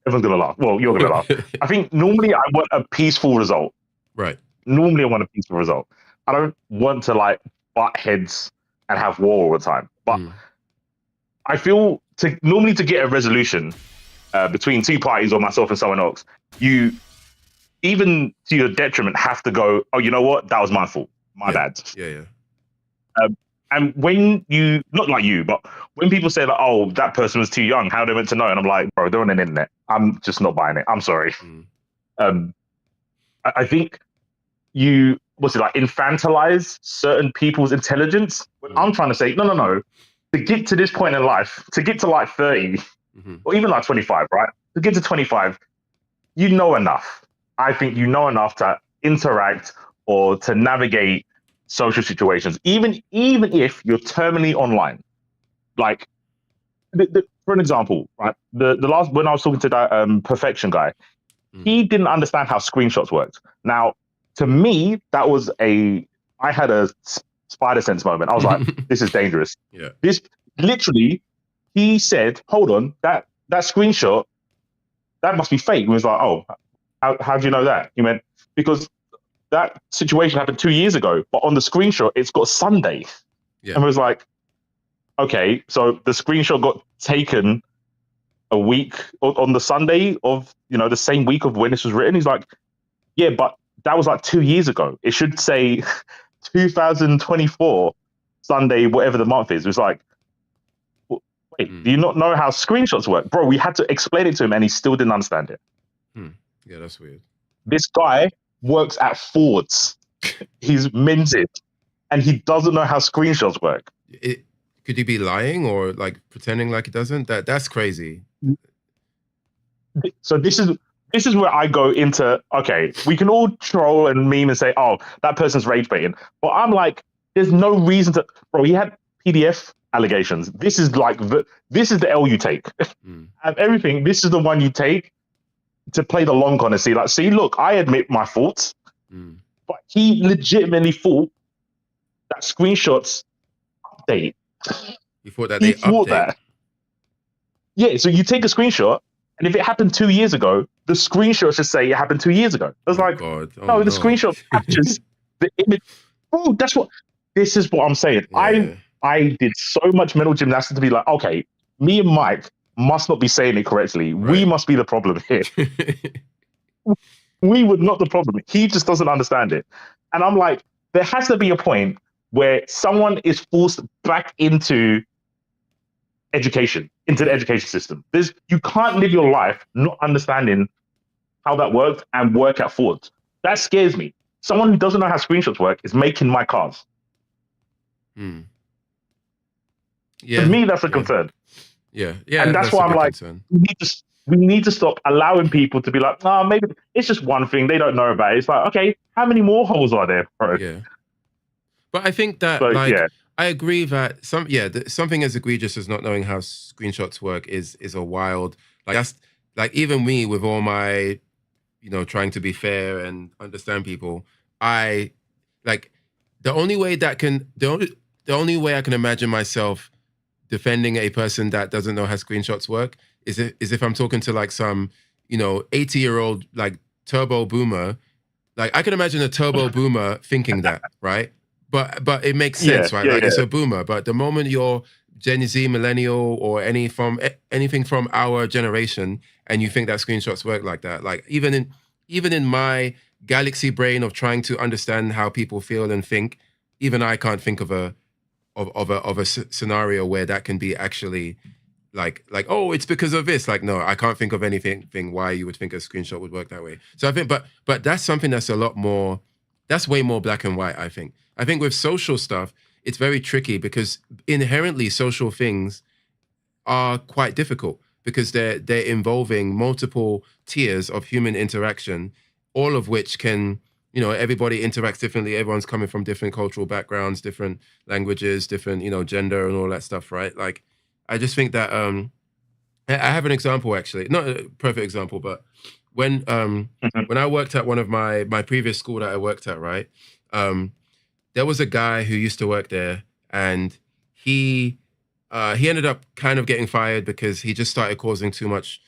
Everyone's gonna laugh. Well, you're gonna laugh. I think normally I want a peaceful result. Right. Normally I want a peaceful result. I don't want to like butt heads and have war all the time. But I feel normally to get a resolution between two parties or myself and someone else, you even to your detriment have to go, "Oh, you know what? That was my fault. My bad." Yeah. And when you, not like you, but when people say that, oh, that person was too young, how are they meant to know? And I'm like, bro, they're on the internet. I'm just not buying it. I'm sorry. Mm. I think you, what's it like, infantilize certain people's intelligence. When I'm trying to say, no. To get to this point in life, to get to like 30 or even like 25, right? To get to 25, you know enough. I think you know enough to interact or to navigate social situations, even if you're terminally online. Like, for an example, right? The last when I was talking to that perfection guy, he didn't understand how screenshots worked. Now, to me, that was I had a spider sense moment. I was like, this is dangerous. Yeah. This literally, he said, hold on, that screenshot, that must be fake. He was like, oh, how do you know that? He went, because that situation happened 2 years ago, but on the screenshot, it's got Sunday. Yeah. And was like, okay, so the screenshot got taken a week on the Sunday of, the same week of when this was written. He's like, yeah, but that was like 2 years ago. It should say 2024 Sunday, whatever the month is. It was like, wait, do you not know how screenshots work? Bro, we had to explain it to him and he still didn't understand it. Yeah, that's weird. This guy works at Ford's. He's minted and he doesn't know how screenshots work. Could he be lying or like pretending like he doesn't? That's crazy. So this is where I go into, okay, we can all troll and meme and say, oh, that person's rage baiting. But I'm like, there's no reason to, bro, he had PDF allegations. This is like, this is the L you take. And everything, this is the one you take to play the long con and see, like, see, look, I admit my faults, but he legitimately thought that screenshots update. He thought that they update. That. Yeah, so you take a screenshot, and if it happened 2 years ago, the screenshot should say it happened 2 years ago. I was like, God. No, the screenshot captures the image. Oh, this is what I'm saying. Yeah. I did so much mental gymnastics to be like, okay, me and Mike must not be saying it correctly. Right. We must be the problem here. We were not the problem. He just doesn't understand it. And I'm like, there has to be a point where someone is forced back into education, into the education system. You can't live your life not understanding how that works and work at Ford. That scares me. Someone who doesn't know how screenshots work is making my cars. Yeah. To me, that's a concern. Yeah. And that's why I'm like, we need to stop allowing people to be like, no, maybe it's just one thing they don't know about it. It's like, okay, how many more holes are there, bro? Yeah. But I think that, I agree that something as egregious as not knowing how screenshots work is a wild, like, that's like, even me with all my, trying to be fair and understand people, the only way I can imagine myself defending a person that doesn't know how screenshots work is if I'm talking to like some, 80-year-old like turbo boomer. Like, I can imagine a turbo boomer thinking that, right? But it makes sense, right? It's a boomer. But the moment you're Gen Z, millennial, or anything from our generation, and you think that screenshots work like that, like even in my galaxy brain of trying to understand how people feel and think, even I can't think of a scenario where that can be actually like, oh, it's because of this. Like, no, I can't think of anything why you would think a screenshot would work that way. So I think, but that's something that's a lot more. That's way more black and white, I think. I think with social stuff, it's very tricky because inherently social things are quite difficult because they're involving multiple tiers of human interaction, all of which can, everybody interacts differently. Everyone's coming from different cultural backgrounds, different languages, different, gender and all that stuff, right? Like, I just think that I have an example, actually, not a perfect example, but when I worked at one of my previous school that I worked at, right, there was a guy who used to work there, and he ended up kind of getting fired because he just started causing too much,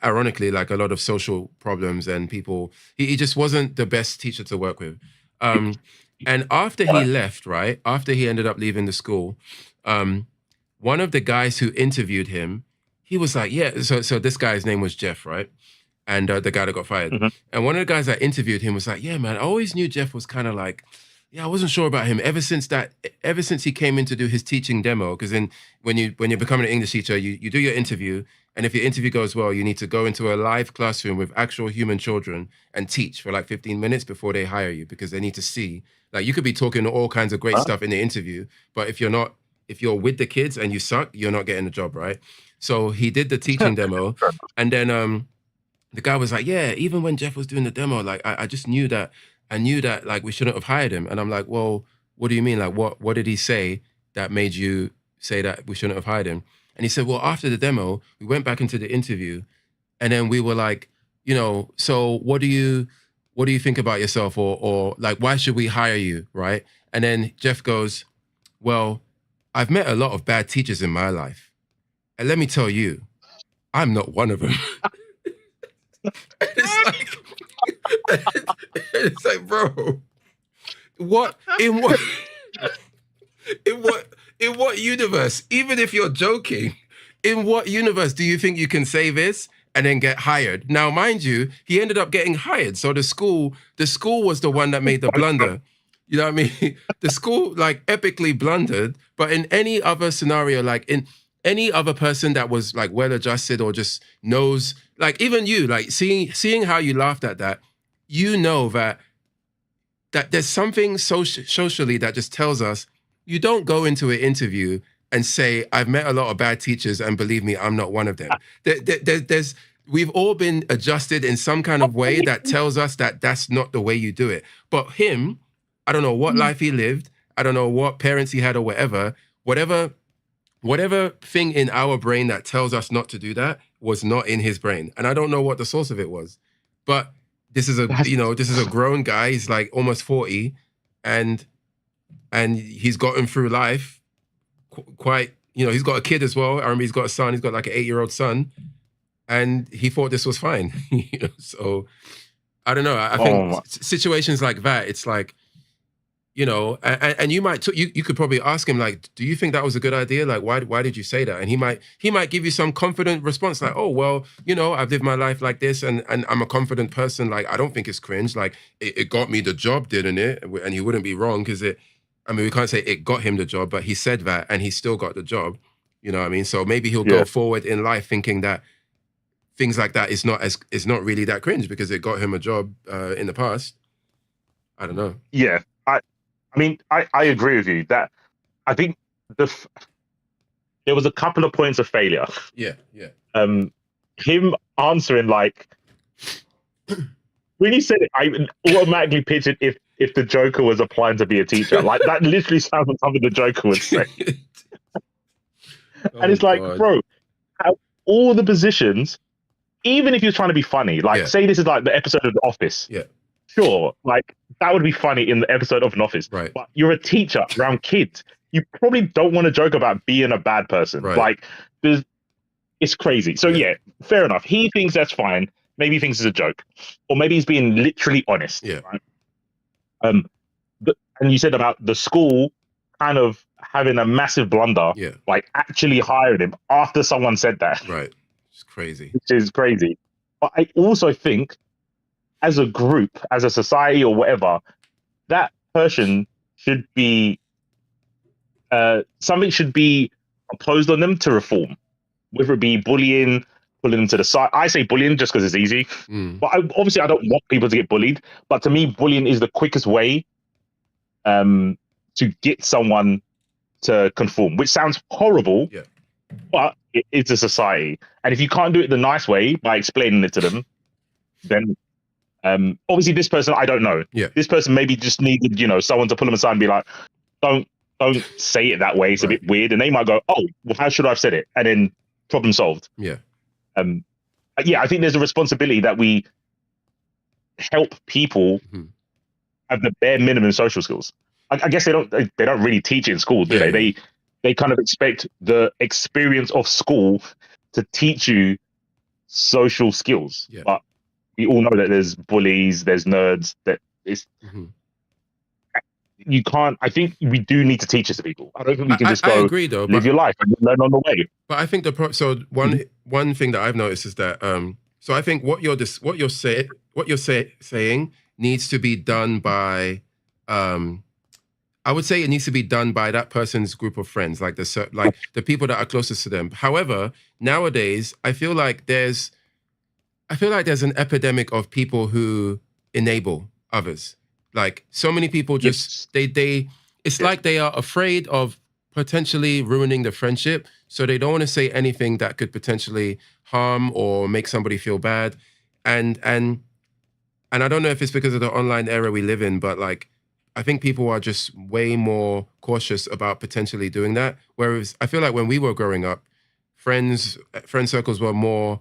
ironically, like a lot of social problems, and people. He just wasn't the best teacher to work with. And after he left, right, after he ended up leaving the school, one of the guys who interviewed him, he was like, yeah. So this guy's name was Jeff, right? And the guy that got fired. And one of the guys that interviewed him was like, yeah, man, I always knew Jeff was kind of like yeah, I wasn't sure about him ever since he came in to do his teaching demo. Because then when you're becoming an English teacher, you do your interview, and if your interview goes well, you need to go into a live classroom with actual human children and teach for like 15 minutes before they hire you, because they need to see, like, you could be talking all kinds of great Huh? stuff in the interview, but if you're with the kids and you suck, you're not getting the job, right? So he did the teaching demo, and then the guy was like, yeah, even when Jeff was doing the demo, like I just knew that like we shouldn't have hired him. And I'm like, well, what do you mean? Like what did he say that made you say that we shouldn't have hired him? And he said, well, after the demo, we went back into the interview, and then we were like, so what do you think about yourself, or like, why should we hire you, right? And then Jeff goes, well, I've met a lot of bad teachers in my life, and let me tell you, I'm not one of them. It's like, it's like, bro, what in what in what universe? Even if you're joking, in what universe do you think you can say this and then get hired? Now, mind you, he ended up getting hired. So the school was the one that made the blunder. You know what I mean? The school like epically blundered, but in any other scenario, like in any other person that was like well adjusted or just knows, like even you, like seeing how you laughed at that, that there's something socially that just tells us you don't go into an interview and say, I've met a lot of bad teachers and believe me, I'm not one of them. We've all been adjusted in some kind of way that tells us that that's not the way you do it. But him, I don't know what life he lived. I don't know what parents he had or whatever thing in our brain that tells us not to do that was not in his brain. And I don't know what the source of it was. But this is a grown guy. He's like almost 40, and he's gotten through life quite, he's got a kid as well. I remember he's got a son. He's got like an 8-year-old son, and he thought this was fine. So I don't know. I think situations like that, it's like, and you might you could probably ask him, like, do you think that was a good idea? Like, why did you say that? And he might give you some confident response, like, oh, well, I've lived my life like this, and I'm a confident person. Like, I don't think it's cringe. Like, it got me the job, didn't it? And he wouldn't be wrong, because we can't say it got him the job, but he said that and he still got the job. You know what I mean? So maybe he'll go forward in life thinking that things like that is not really that cringe because it got him a job in the past. I don't know. Yeah. I agree with you that I think there was a couple of points of failure. Yeah. Him answering like when he said it, I automatically pictured if the Joker was applying to be a teacher. Like that literally sounds like something the Joker would say. And it's like, God. bro, all the positions, even if you're trying to be funny, like say this is like the episode of The Office. Yeah. Sure, like that would be funny in the episode of An Office. Right. But you're a teacher around kids. You probably don't want to joke about being a bad person. Right. Like, it's crazy. So yeah, fair enough. He thinks that's fine. Maybe he thinks it's a joke, or maybe he's being literally honest. Yeah. Right? And you said about the school kind of having a massive blunder. Yeah. Like actually hired him after someone said that. Right. It's crazy. Which is crazy. But I also think, as a group, as a society or whatever, that person should be, something should be imposed on them to reform, whether it be bullying, pulling them to the side. I say bullying just because it's easy, but obviously I don't want people to get bullied, but to me, bullying is the quickest way to get someone to conform, which sounds horrible, but it's a society. And if you can't do it the nice way by explaining it to them, then obviously this person, I don't know. Yeah. This person maybe just needed, someone to pull them aside and be like, don't say it that way. It's a bit weird. And they might go, oh, well, how should I have said it? And then problem solved. Yeah. I think there's a responsibility that we help people have the bare minimum social skills. I guess they don't really teach it in school, do they? They kind of expect the experience of school to teach you social skills. Yeah. But we all know that there's bullies, there's nerds, that it's you can't. I think we do need to teach this to people. I don't think we can just go. I agree, though, live your life and learn on the way. But I think one thing that I've noticed is that so I think what you're saying needs to be done by I would say it needs to be done by that person's group of friends, like the people that are closest to them. However, nowadays I feel like there's an epidemic of people who enable others. Like so many people just Yes. it's Yes. like they are afraid of potentially ruining the friendship, so they don't want to say anything that could potentially harm or make somebody feel bad. And I don't know if it's because of the online era we live in, but like I think people are just way more cautious about potentially doing that. Whereas I feel like when we were growing up, friend circles were more,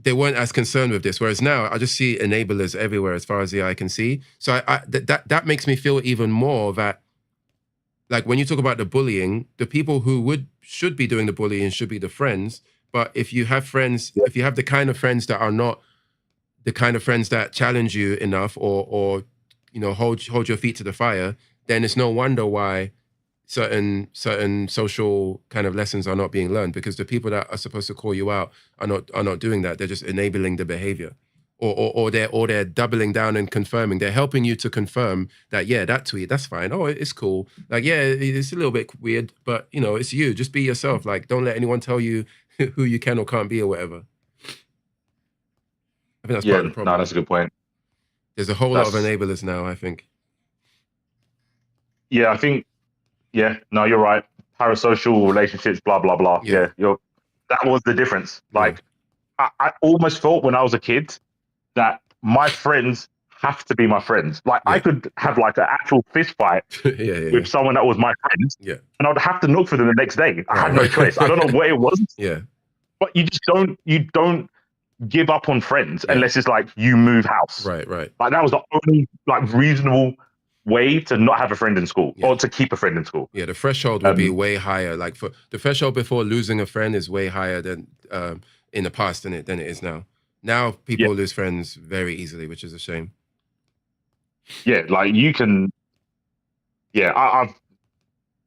they weren't as concerned with this. Whereas now I just see enablers everywhere as far as the eye can see. So that makes me feel even more that, like when you talk about the bullying, the people who should be doing the bullying should be the friends. But if you have friends, if you have the kind of friends that are not the kind of friends that challenge you enough or hold your feet to the fire, then it's no wonder why certain social kind of lessons are not being learned, because the people that are supposed to call you out are not doing that. They're just enabling the behavior, or they're doubling down and confirming. They're helping you to confirm that, yeah, that tweet, that's fine. Oh, it's cool. Like, yeah, it's a little bit weird, but it's you. Just be yourself. Like, don't let anyone tell you who you can or can't be or whatever. I think that's part of the problem. No, that's a good point. There's a whole lot of enablers now, I think. Yeah, I think. Yeah, no, you're right. Parasocial relationships, blah blah blah. Yeah. That was the difference. Like, I almost thought when I was a kid that my friends have to be my friends. Like, I could have like an actual fist fight with someone that was my friend, and I'd have to look for them the next day. I had no choice. I don't know what it was. Yeah. But you don't give up on friends unless it's like you move house. Right. Like, that was the only like reasonable way to not have a friend in school or to keep a friend in school. Yeah, the threshold would be way higher. Like, for the threshold before losing a friend is way higher than in the past than it is now. Now people lose friends very easily, which is a shame. Yeah, like you can. Yeah,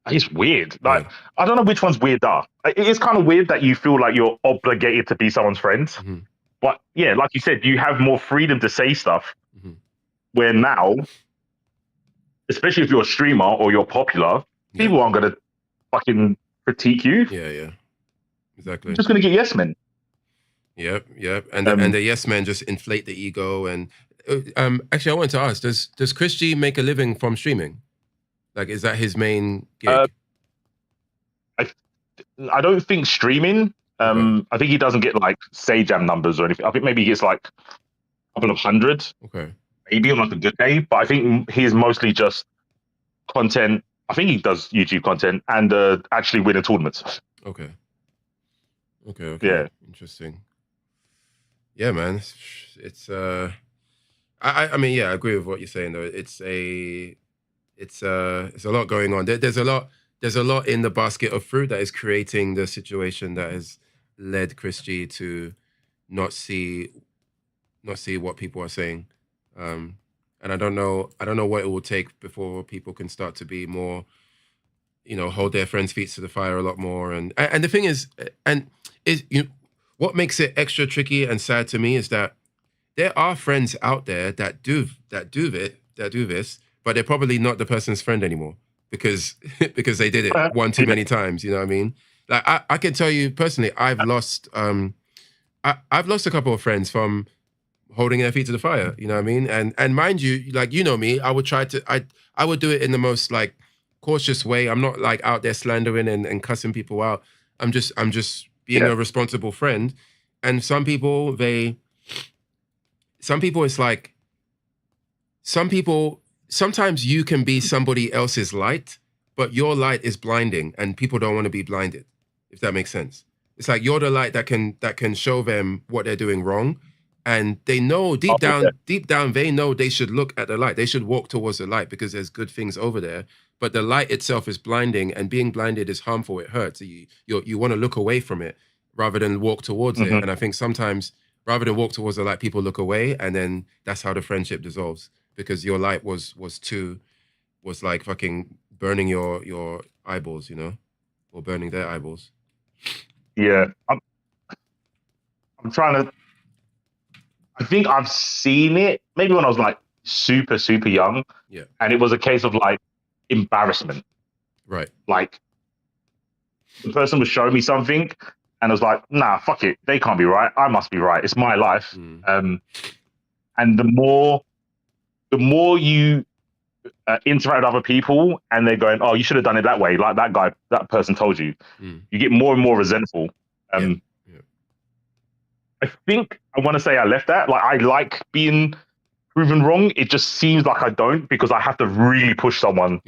it's weird. Like, I don't know which one's weirder. It's kind of weird that you feel like you're obligated to be someone's friend. Mm-hmm. But yeah, like you said, you have more freedom to say stuff. Mm-hmm. Where now, especially if you're a streamer or you're popular, people aren't going to fucking critique you. Yeah. Exactly. You're just going to get yes men. Yep. And the yes men just inflate the ego. And actually, I wanted to ask: Does Chris G make a living from streaming? Like, is that his main gig? I don't think streaming. I think he doesn't get like Jam numbers or anything. I think maybe he gets like a couple of hundred. Okay. Maybe on like a good day, but I think he's mostly just content. I think he does YouTube content and actually winning tournaments. Okay. Yeah. Interesting. Yeah, man. It's I mean, yeah, I agree with what you're saying though. It's a lot going on. There's a lot in the basket of fruit that is creating the situation that has led Chris G to not see what people are saying. And I don't know what it will take before people can start to be more, hold their friends' feet to the fire a lot more. And the thing is, what makes it extra tricky and sad to me is that there are friends out there that do this, but they're probably not the person's friend anymore because they did it one too many times. You know what I mean? Like, I can tell you personally, I've lost I've lost a couple of friends from holding their feet to the fire. You know what I mean? And mind you, like, me, I would I would do it in the most like cautious way. I'm not like out there slandering and cussing people out. I'm just being a responsible friend. And some people, it's like, sometimes you can be somebody else's light, but your light is blinding and people don't want to be blinded, if that makes sense. It's like you're the light that can show them what they're doing wrong. And they know deep down, they know they should look at the light. They should walk towards the light because there's good things over there. But the light itself is blinding, and being blinded is harmful. It hurts. You want to look away from it rather than walk towards it. And I think sometimes rather than walk towards the light, people look away, and then that's how the friendship dissolves, because your light was like fucking burning your eyeballs, or burning their eyeballs. Yeah. I'm trying to. I think I've seen it maybe when I was like super, super young. Yeah. And it was a case of like embarrassment. Right. Like the person was showing me something, and I was like, "Nah, fuck it. They can't be right. I must be right. It's my life." And the more you interact with other people, and they're going, "Oh, you should have done it that way," like that person told you, you get more and more resentful. Yeah. I think I want to say I left that. Like, I like being proven wrong. It just seems like I don't, because I have to really push someone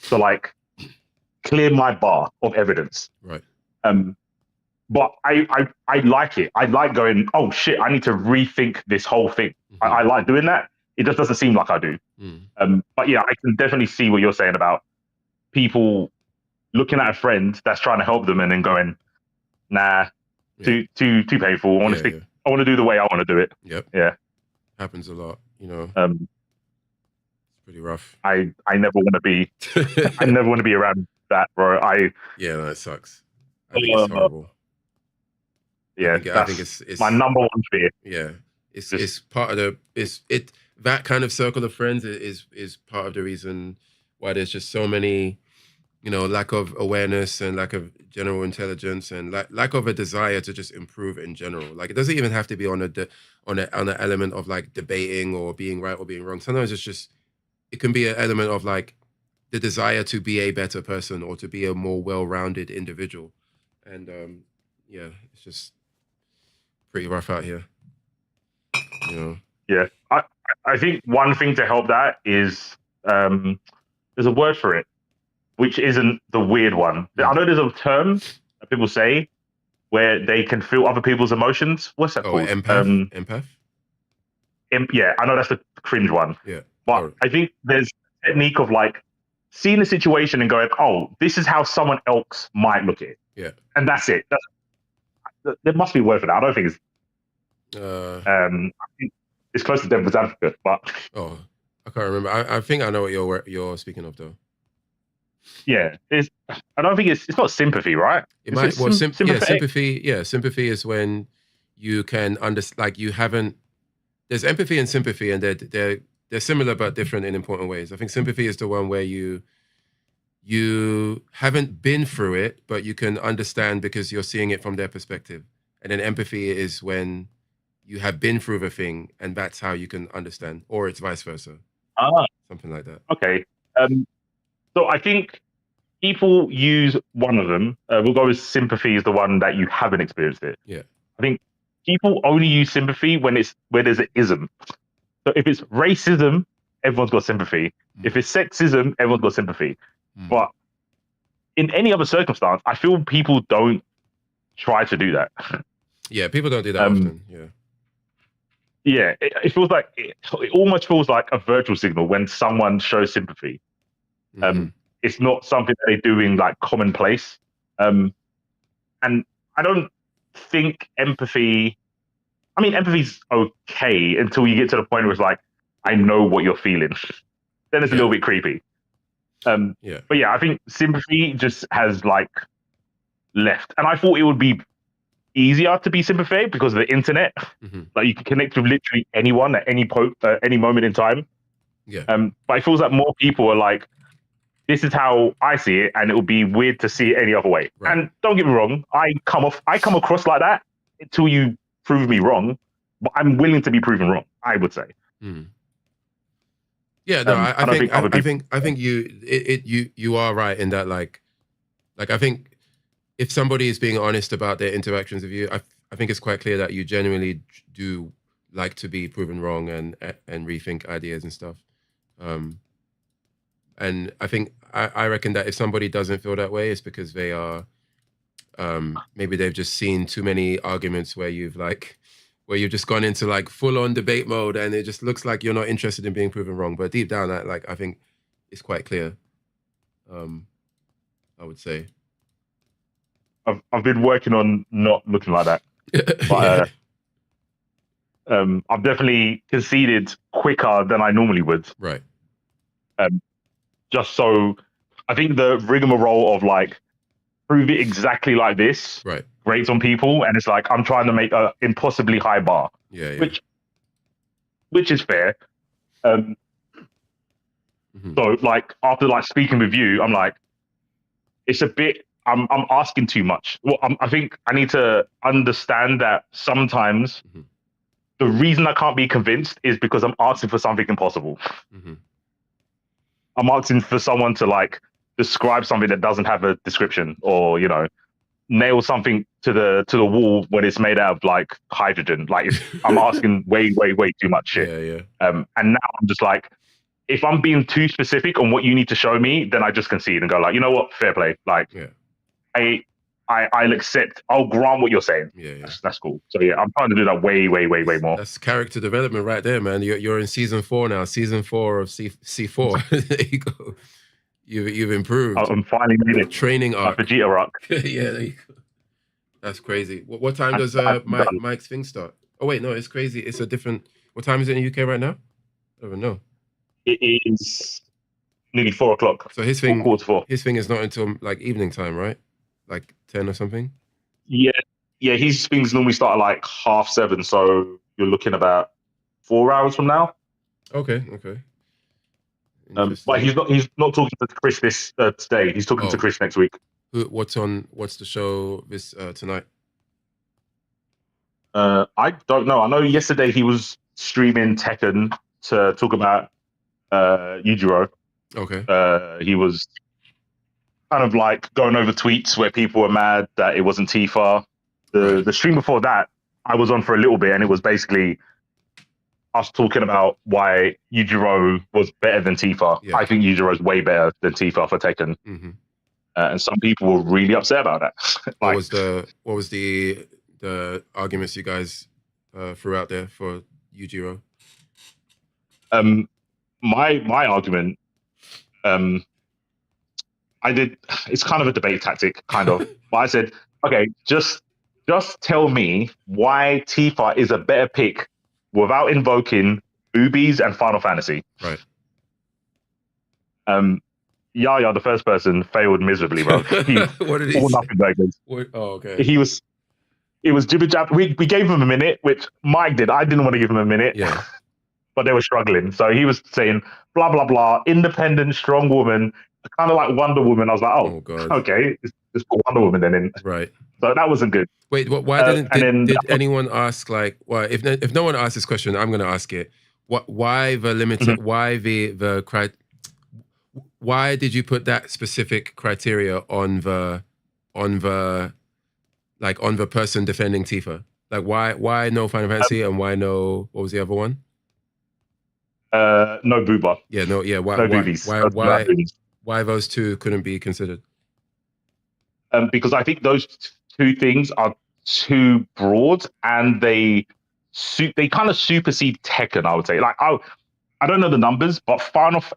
to like clear my bar of evidence. Right. But I like it. I like going, oh shit, I need to rethink this whole thing. I like doing that. It just doesn't seem like I do. But yeah, I can definitely see what you're saying about people looking at a friend that's trying to help them and then going, nah, too painful. I want to stick. I want to do the way I want to do it. Yep. Yeah. Happens a lot, you know. It's pretty rough. I never want to be. I never want to be around that, bro. Yeah, no, it sucks. I think it's horrible. Yeah, I think it's my number one fear. Yeah, it's part of the that kind of circle of friends is part of the reason why there's just so many, you know, lack of awareness and lack of general intelligence and lack of a desire to just improve in general. Like, it doesn't even have to be on an element of like debating or being right or being wrong. Sometimes it can be an element of like the desire to be a better person or to be a more well-rounded individual. And yeah, it's just pretty rough out here. You know. Yeah, I think one thing to help that is there's a word for it, which isn't the weird one. I know there's a term that people say where they can feel other people's emotions. What's that called? Empath. Empath. Yeah, I know that's the cringe one. Yeah, but I think there's a technique of like seeing the situation and going, "Oh, this is how someone else might look at it." Yeah, and that's it. There must be a word for that. I don't think it's. I think it's close to devil's advocate, but I can't remember. I think I know what you're speaking of, though. Yeah, I don't think it's not sympathy, right? Sympathy. Yeah, sympathy is when you can understand. Like, you haven't. There's empathy and sympathy, and they're similar but different in important ways. I think sympathy is the one where you haven't been through it, but you can understand because you're seeing it from their perspective. And then empathy is when you have been through the thing, and that's how you can understand, or it's vice versa. Something like that. Okay. So I think people use one of them. We'll go with sympathy is the one that you haven't experienced it. Yeah. I think people only use sympathy where there's an ism. So if it's racism, everyone's got sympathy. If it's sexism, everyone's got sympathy. But in any other circumstance, I feel people don't try to do that. Yeah, people don't do that often. Yeah. Yeah, it feels like it almost feels like a virtual signal when someone shows sympathy. It's not something that they do in like commonplace. And I don't think empathy. I mean, empathy's okay until you get to the point where it's like, I know what you're feeling. Then it's a little bit creepy. But yeah, I think sympathy just has like left, and I thought it would be easier to be sympathetic because of the internet. Like, you can connect with literally anyone at any moment in time. Yeah. But it feels like more people are like, this is how I see it, and it would be weird to see it any other way. Right. And don't get me wrong, I come across like that until you prove me wrong, but I'm willing to be proven wrong, I would say. Yeah, no, I think you are right in that, like I think if somebody is being honest about their interactions with you, I think it's quite clear that you genuinely do like to be proven wrong and rethink ideas and stuff. And I think I reckon that if somebody doesn't feel that way, it's because they are maybe they've just seen too many arguments where you've just gone into like full on debate mode, and it just looks like you're not interested in being proven wrong. But deep down, I think it's quite clear. I would say. I've been working on not looking like that. But, I've definitely conceded quicker than I normally would. Right. Just so I think the rigmarole of like prove it exactly like this grates on people, and it's like I'm trying to make an impossibly high bar. Yeah. Which is fair. So like after like speaking with you, I'm like, it's a bit. I'm asking too much. Well, I think I need to understand that sometimes the reason I can't be convinced is because I'm asking for something impossible. I'm asking for someone to like describe something that doesn't have a description, or nail something to the wall when it's made out of like hydrogen. Like I'm asking way too much shit. Yeah. And now I'm just like, if I'm being too specific on what you need to show me, then I just concede and go like, you know what, fair play. Like, I'll accept. I'll grant what you're saying. Yeah. That's cool. So yeah, I'm trying to do that way more. That's character development right there, man. You're in season 4 now. Season 4 of C4. There you go. You've improved. I'm finally made it. Training arc. Vegeta rock. Yeah, there you go. That's crazy. What time does Mike's thing start? Oh wait, no, it's crazy. It's a different. What time is it in the UK right now? I don't even know. It is nearly 4 o'clock. So his thing, 4:45. His thing is not until like evening time, right? Like 10 or something. Yeah. His things normally start at like 7:30, so you're looking about 4 hours from now. Okay. But he's not talking to Chris this today. He's talking to Chris next week. What's the show this tonight? I don't know. I know yesterday he was streaming Tekken to talk about Yujiro. Okay. He was kind of like going over tweets where people were mad that it wasn't Tifa. The stream before that, I was on for a little bit, and it was basically us talking about why Yujiro was better than Tifa. Yeah. I think Yujiro is way better than Tifa for Tekken. And some people were really upset about that. What was the arguments you guys threw out there for Yujiro? My argument, it's kind of a debate tactic, kind of. But I said, okay, just tell me why Tifa is a better pick without invoking boobies and Final Fantasy. Right. Yaya, the first person, failed miserably, bro. What did he all say? nothing burgers. Okay. It was jibber jab. We gave him a minute, which Mike did. I didn't want to give him a minute. Yeah. But they were struggling. So he was saying, blah, blah, blah, independent, strong woman, kind of like Wonder Woman. I was like, oh God. Okay, just put Wonder Woman then in. Right. So that wasn't good. Wait, why did anyone ask, like, well, if no one asked this question, I'm going to ask it. Why the limited, why did you put that specific criteria on the person defending Tifa? Like, why no Final Fantasy and why no, what was the other one? No booba. Yeah, no boobies. Why those two couldn't be considered? Because I think those two things are too broad, and they kind of supersede Tekken, I would say. Like, I don't know the numbers, but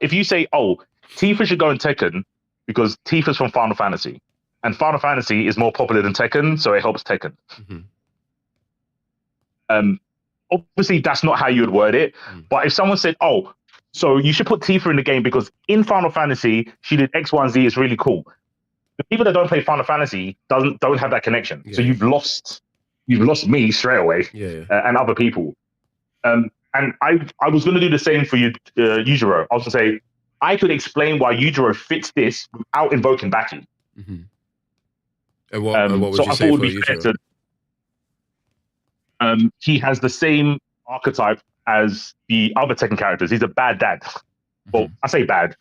if you say, Tifa should go in Tekken because Tifa's from Final Fantasy, and Final Fantasy is more popular than Tekken, so it helps Tekken. Obviously, that's not how you would word it. But if someone said, so you should put Tifa in the game because in Final Fantasy she did X, Y, and Z, it's really cool. The people that don't play Final Fantasy don't have that connection. So you've lost me straight away, and other people. And I was going to do the same for you, Yujiro. I was going to say I could explain why Yujiro fits this without invoking Baki. And what would you say for Yujiro? He has the same archetype as the other Tekken characters. He's a bad dad. Well, I say bad.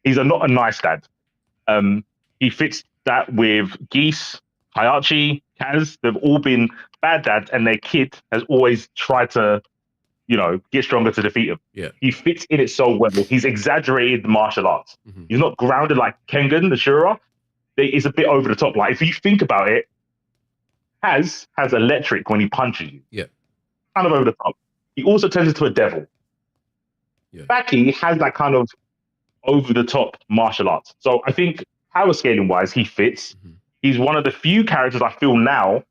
He's not a nice dad. He fits that with Geese, Hayachi, Kaz. They've all been bad dads, and their kid has always tried to, get stronger to defeat him. Yeah. He fits in it so well. He's exaggerated martial arts. He's not grounded like Kengan, the Shura. It's a bit over the top. Like, if you think about it, has electric when he punches you. Yeah. Kind of over the top. He also turns into a devil. Yeah. Baki has that kind of over the top martial arts. So I think power scaling wise, he fits. He's one of the few characters I feel now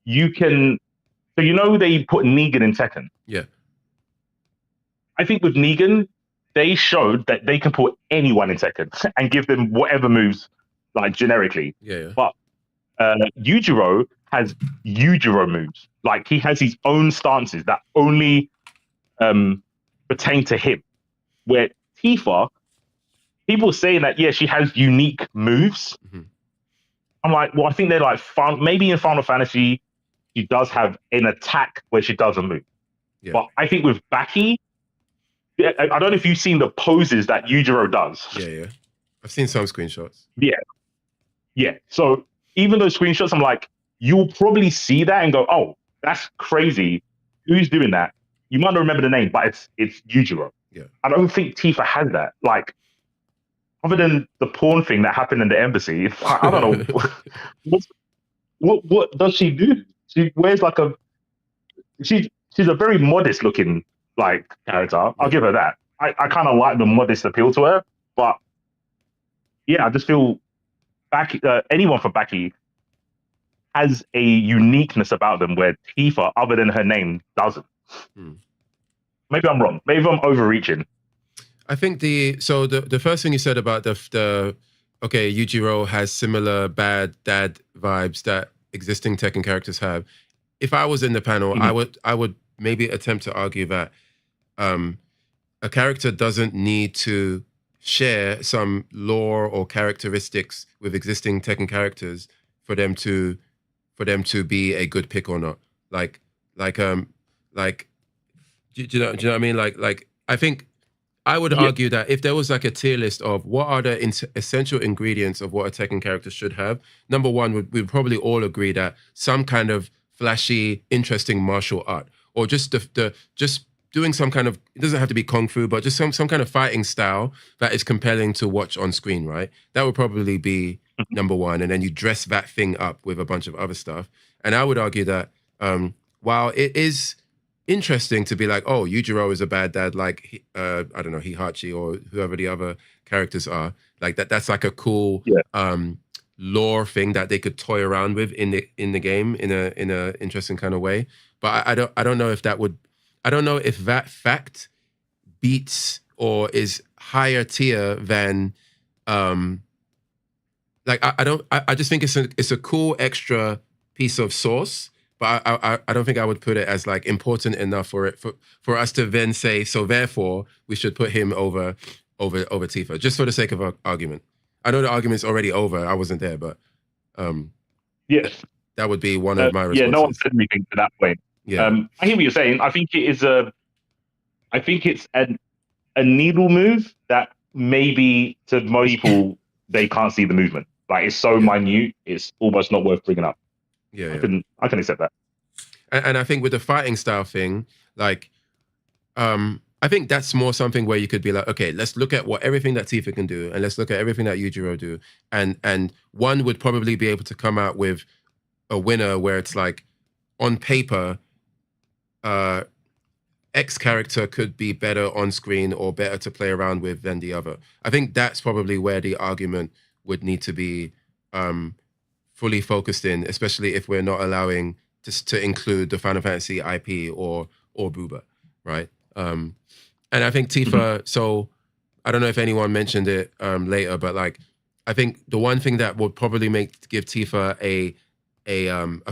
you can. So they put Negan in Tekken. Yeah. I think with Negan, they showed that they can put anyone in Tekken and give them whatever moves, like generically. Yeah. But Yujiro has Yujiro moves. Like, he has his own stances that only pertain to him. Where Tifa people saying that she has unique moves. Mhm. I'm like, well, I think they're like maybe in Final Fantasy she does have an attack where she doesn't move, Yeah. but I think with Baki, I don't know if you've seen the poses that Yujiro does. Yeah. I've seen some screenshots. Yeah, yeah. So even those screenshots, I'm like, you'll probably see that and go, oh, that's crazy. Who's doing that? You might not remember the name, but it's Yujiro. Yeah. I don't think Tifa has that. Like, other than the porn thing that happened in the embassy, I don't know what does she do? She wears like she's a very modest looking like character. I'll Yeah. give her that. I kind of like the modest appeal to her, but yeah, I just feel anyone for Baki has a uniqueness about them where Tifa, other than her name, doesn't. Hmm. Maybe I'm wrong. Maybe I'm overreaching. I think the first thing you said about the okay, Yujiro has similar bad dad vibes that existing Tekken characters have. If I was in the panel, I would maybe attempt to argue that a character doesn't need to share some lore or characteristics with existing Tekken characters for them to be a good pick or not. Like like um like do you know what I mean? Like I think I would argue that if there was like a tier list of what are the essential ingredients of what a Tekken character should have, number one, we'd probably all agree that some kind of flashy, interesting martial art, or just just doing some kind of, it doesn't have to be kung fu, but just some kind of fighting style that is compelling to watch on screen, right? That would probably be number one, and then you dress that thing up with a bunch of other stuff. And I would argue that while it is interesting to be like, oh, Yujiro is a bad dad, like I don't know, Hihachi or whoever the other characters are. Like that's like a cool lore thing that they could toy around with in the game in a interesting kind of way. But I don't know if that would, I don't know if that fact beats or is higher tier than like I just think it's a cool extra piece of sauce. But I don't think I would put it as like important enough for us to then say, so therefore we should put him over Tifa, just for the sake of our argument. I know the argument's already over. I wasn't there, but that would be one of my responses. Yeah, no one said anything to that point. Yeah. I hear what you're saying. I think it's a needle move that maybe to most people they can't see the movement. Like it's so minute, it's almost not worth bringing up. Yeah. I can accept that. And I think with the fighting style thing, like, I think that's more something where you could be like, okay, let's look at everything that Tifa can do, and let's look at everything that Yujiro do, and one would probably be able to come out with a winner where it's like, on paper, X character could be better on screen or better to play around with than the other. I think that's probably where the argument would need to be fully focused in, especially if we're not allowing to include the Final Fantasy IP or Booba, right? And I think Tifa. So I don't know if anyone mentioned it later, but like I think the one thing that would probably give Tifa a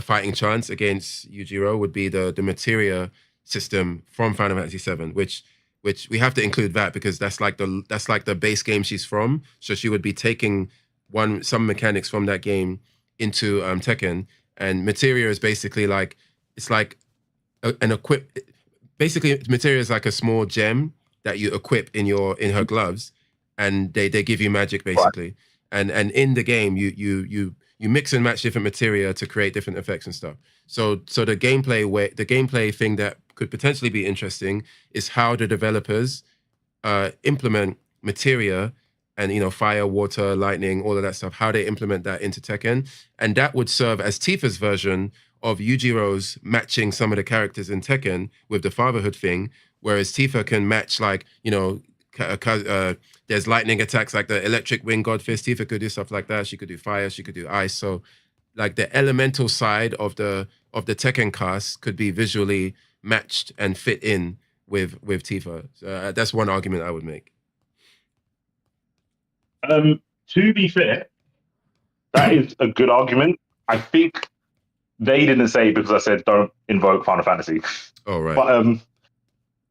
fighting chance against Yujiro would be the materia system from Final Fantasy VII, which we have to include that because that's like the base game she's from. So she would be taking some mechanics from that game into Tekken, and materia is basically like, it's like basically materia is like a small gem that you equip in her gloves, and they give you magic basically. Right. And in the game you mix and match different materia to create different effects and stuff. So the gameplay thing that could potentially be interesting is how the developers implement materia and fire, water, lightning, all of that stuff, how they implement that into Tekken. And that would serve as Tifa's version of Yujiro's matching some of the characters in Tekken with the fatherhood thing, whereas Tifa can match like, there's lightning attacks like the electric wing god fist. Tifa could do stuff like that. She could do fire, she could do ice. So like the elemental side of the Tekken cast could be visually matched and fit in with Tifa. So that's one argument I would make. To be fair, that is a good argument. I think they didn't say because I said don't invoke Final Fantasy. Oh, right. But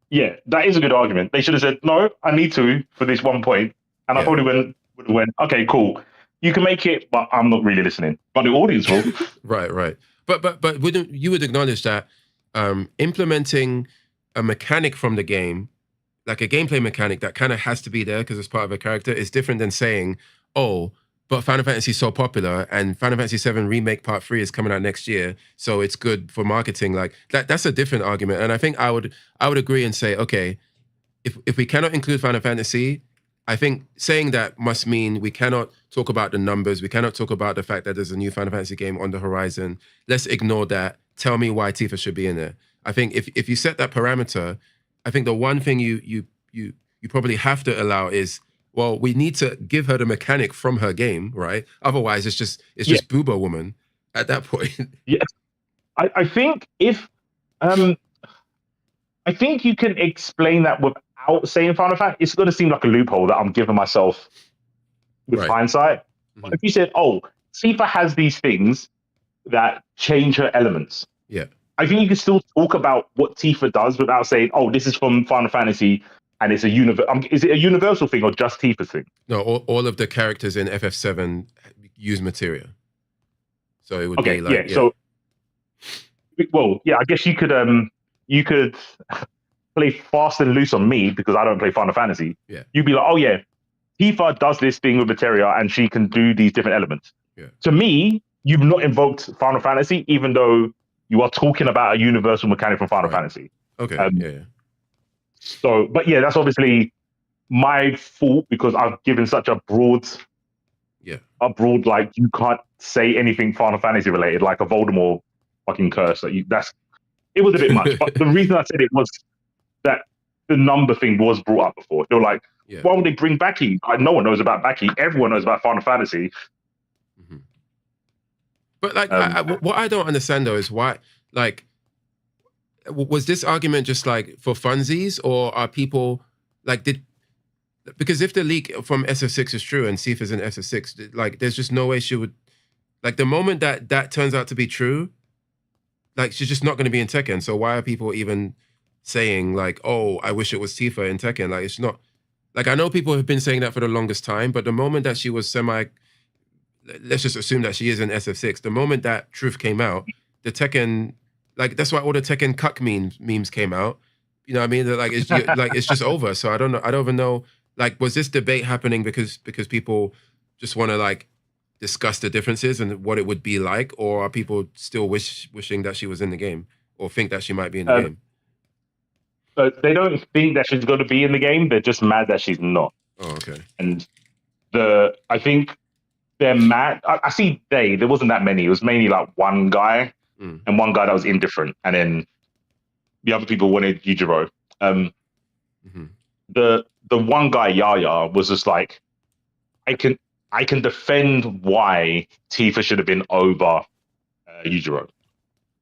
yeah, that is a good argument. They should have said, no, I need to for this one point. And I Yeah. probably would have went, okay, cool. You can make it, but I'm not really listening. But the audience will. Right. But wouldn't you would acknowledge that implementing a mechanic from the game, like a gameplay mechanic that kind of has to be there because it's part of a character, is different than saying, oh, but Final Fantasy is so popular and Final Fantasy VII Remake Part 3 is coming out next year, so it's good for marketing. Like that's a different argument. And I think I would agree and say, okay, if we cannot include Final Fantasy, I think saying that must mean we cannot talk about the numbers. We cannot talk about the fact that there's a new Final Fantasy game on the horizon. Let's ignore that. Tell me why Tifa should be in there. I think if you set that parameter, I think the one thing you probably have to allow is, well, we need to give her the mechanic from her game, right? Otherwise, it's Yeah, just Booba Woman at that point. yeah. I think if um I think you can explain that without saying Final Fantasy. It's going to seem like a loophole that I'm giving myself with Right. hindsight. But Hmm. if you said, "Oh, Tifa has these things that change her elements," Yeah. I think you can still talk about what Tifa does without saying, "Oh, this is from Final Fantasy and it's a is it a universal thing or just Tifa's thing?" No, all of the characters in FF7 use materia. So it would be Okay, like, yeah. yeah, So, well, yeah. I guess you could play fast and loose on me because I don't play Final Fantasy. yeah, You'd be like, "Oh yeah, Tifa does this thing with materia and she can do these different elements." yeah. To me, you've not invoked Final Fantasy, even though you are talking about a universal mechanic from Final Right. Fantasy. Okay. Um, Yeah. so, but yeah, that's obviously my fault because I've given such Yeah. a broad like you can't say anything Final Fantasy related, like a Voldemort fucking curse. That you that's it was a bit much. But the reason I said it was that the number thing was brought up before. They were like, Yeah. why would they bring Baki? Like, no one knows about Baki. Everyone knows about Final Fantasy. Hmm. But like, Um, what I don't understand though is why, like, was this argument just like for funsies, or are people like did because if the leak from SF6 is true and Sif is in SF6, like, there's just no way she would like the moment that that turns out to be true, like she's just not going to be in Tekken. So why are people even saying like, oh, I wish it was Tifa in Tekken? Like it's not. Like I know people have been saying that for the longest time, but the moment that she was let's just assume that she is in SF6. The moment that truth came out, the Tekken, like that's why all the Tekken cuck memes came out. You know what I mean? That like it's just over. So I don't know. I don't even know. Like, was this debate happening because people just want to like discuss the differences and what it would be like, or are people still wishing that she was in the game or think that she might be in the uh, game? but they don't think that she's going to be in the game. They're just mad that she's not. Oh, okay. And I think they're mad. I see there wasn't that many. It was mainly like one guy Mm, and one guy that was indifferent, and then the other people wanted Yujiro. Um, mm-hmm. the one guy Yaya was just like, I can I can defend why Tifa should have been over Yujiro.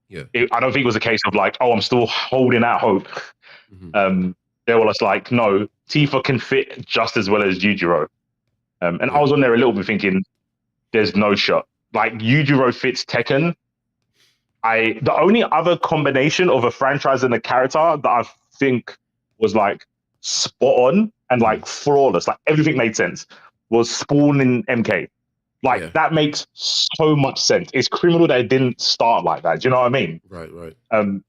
Yeah. I don't think it was a case of like, oh, I'm still holding out hope. Mm-hmm. They were just like, no, Tifa can fit just as well as Yujiro. And I Yeah. was on there a little bit thinking, there's no shot. Like Yujiro fits Tekken. The only other combination of a franchise and a character that I think was like spot on and Mm, like flawless, like everything made sense, was Spawn in MK. Like yeah. that makes so much sense. It's criminal that it didn't start like that. Do you know what I mean? Right. Right. Um,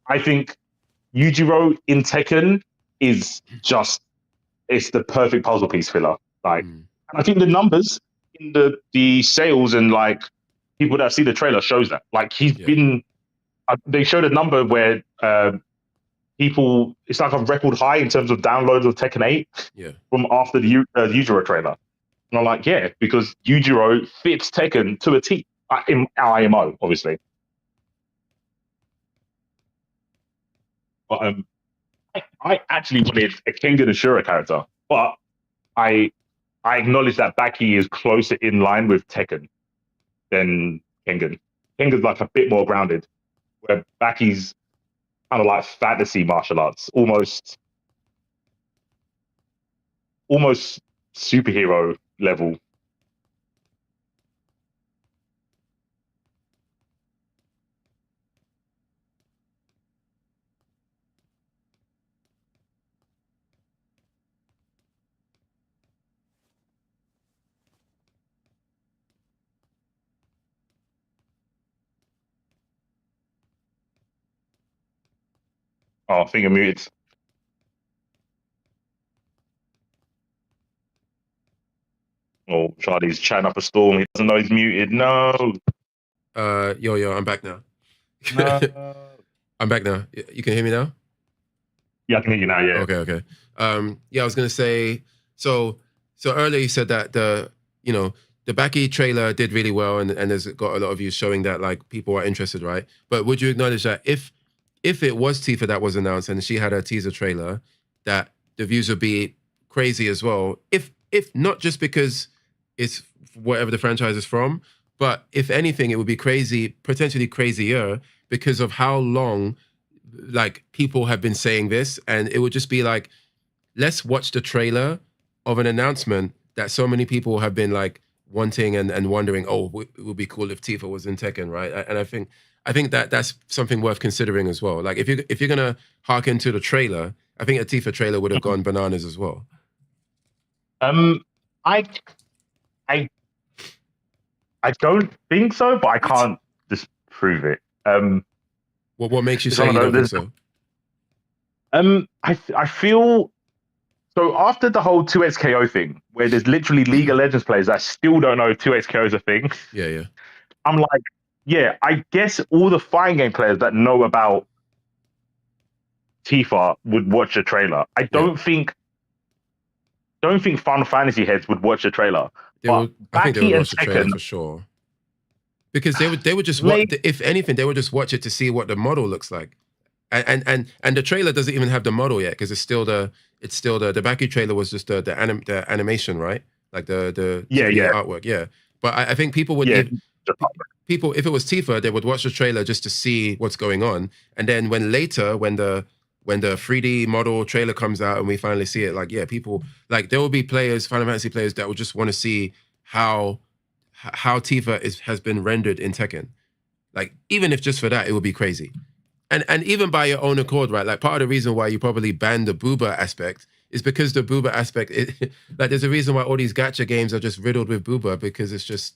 I think Yujiro in Tekken is just it's the perfect puzzle piece filler. Like, Mm, and I think the numbers in the sales and like people that see the trailer shows that. Like he's yeah. been, they showed a number where people it's like a record high in terms of downloads of Tekken 8 Yeah. from after the Yujiro trailer. And I'm like, yeah, because Yujiro fits Tekken to a T in IMO, obviously. But I actually wanted a Kengan Ashura character, but I I acknowledge that Baki is closer in line with Tekken than Kengan. Kengan's like a bit more grounded, where Baki's kind of like fantasy martial arts, almost superhero level. Oh, finger muted. Oh, Charlie's chatting up a storm. He doesn't know he's muted. No. Yo, I'm back now. No. I'm back now. You can hear me now? Yeah, I can hear you now. Yeah. Okay. Yeah, I was gonna say. So earlier you said that the Baki trailer did really well, and there's got a lot of views showing that like people are interested, right? But would you acknowledge that if it was Tifa that was announced and she had a teaser trailer, that the views would be crazy as well? If not just because it's whatever the franchise is from, but if anything, it would be crazy, potentially crazier because of how long like people have been saying this, and it would just be like, let's watch the trailer of an announcement that so many people have been like wanting and wondering, oh, it would be cool if Tifa was in Tekken, right? And I think that that's something worth considering as well. Like if you're gonna harken to the trailer, I think a Tifa trailer would have gone bananas as well. I I I don't think so, but I What? can't disprove it. What makes you It's say one you of don't think those. so? I feel so after the whole 2XKO thing, where there's literally League of Legends players that still don't know if 2XKO is a thing. Yeah. I'm like, yeah, I guess all the fighting game players that know about Tifa would watch the trailer. I Yeah. don't think Final Fantasy heads would watch the trailer. But I think they would Baki and watch the trailer Tekken, for sure. Because they would just watch, maybe, if anything, they would just watch it to see what the model looks like. And the trailer doesn't even have the model yet because it's still the Baki trailer was just the animation, right? Like the yeah, 2D yeah, artwork, yeah. But I think people would yeah. people, if it was Tifa, they would watch the trailer just to see what's going on, and then when the 3D model trailer comes out and we finally see it, like, yeah, people, like, there will be players, Final Fantasy players, that will just want to see how Tifa has been rendered in Tekken. Like, even if just for that, it would be crazy. And even by your own accord, right? Like, part of the reason why you probably banned the booba aspect is because the booba aspect, like, there's a reason why all these gacha games are just riddled with booba, because it just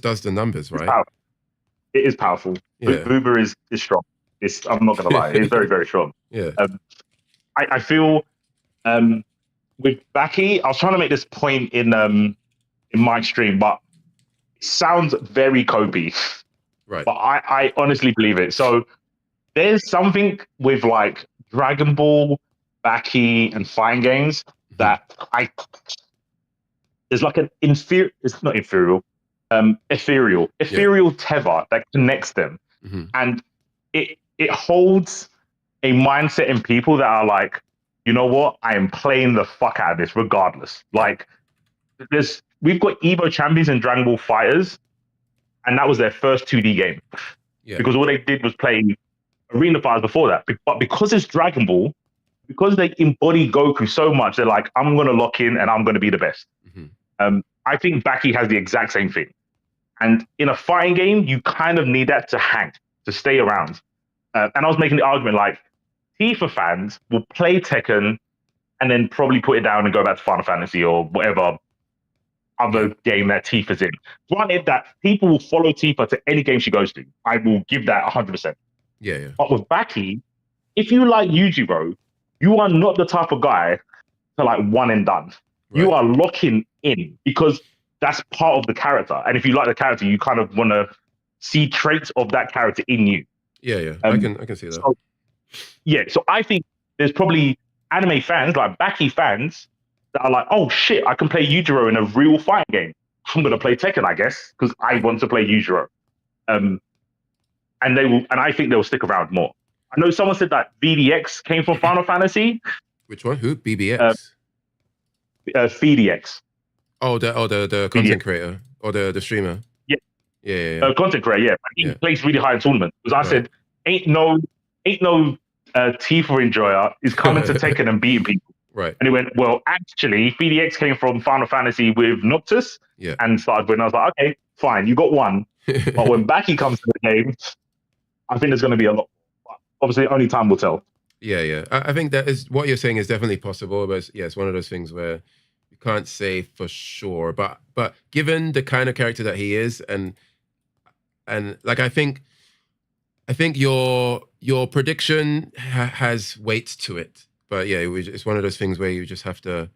does the numbers, right? It is powerful. Yeah. Boober is strong. I'm not gonna lie, it's very, very strong. Yeah. I feel with Baki, I was trying to make this point in my stream, but it sounds very Kobe. Right. But I honestly believe it. So there's something with like Dragon Ball, Baki, and fighting games that there's like an inferior. It's not inferior. Ethereal tether that connects them, and it holds a mindset in people that are like, you know what, I am playing the fuck out of this regardless. Like, we've got Evo champions and Dragon Ball fighters, and that was their first 2D game. Yeah. Because all they did was play arena fighters before that. But because it's Dragon Ball, because they embody Goku so much, they're like, I'm gonna lock in and I'm gonna be the best. I think Baki has the exact same thing. And in a fighting game, you kind of need that to hang, to stay around. And I was making the argument like, Tifa fans will play Tekken and then probably put it down and go back to Final Fantasy or whatever other game that Tifa's in. Granted that people will follow Tifa to any game she goes to. I will give that 100%. Yeah. But with Baki, if you like Yujiro, you are not the type of guy to like one and done. Right. You are locking in because that's part of the character. And if you like the character, you kind of want to see traits of that character in you. Yeah. I can see that. So, so I think there's probably anime fans, like Baki fans, that are like, oh shit, I can play Yujiro in a real fighting game. I'm gonna play Tekken, I guess, because I want to play Yujiro. And I think they'll stick around more. I know someone said that VDX came from Final Fantasy. Which one? Who? BBX? VDX. Oh, the content creator or the streamer. Yeah. Content creator. Yeah, he plays really high in tournaments. Because I said, ain't no Tifa enjoyer is coming to Tekken and beating people. Right. And he went, well, actually, VDX came from Final Fantasy with Noctis and started winning. I was like, okay, fine, you got one. But when Baki comes to the game, I think there's going to be a lot. Obviously, only time will tell. Yeah. I think that is what you're saying is definitely possible, but it's one of those things where you can't say for sure. But given the kind of character that he is, and like, I think I think your prediction has weight to it, but yeah, it's one of those things where you just have to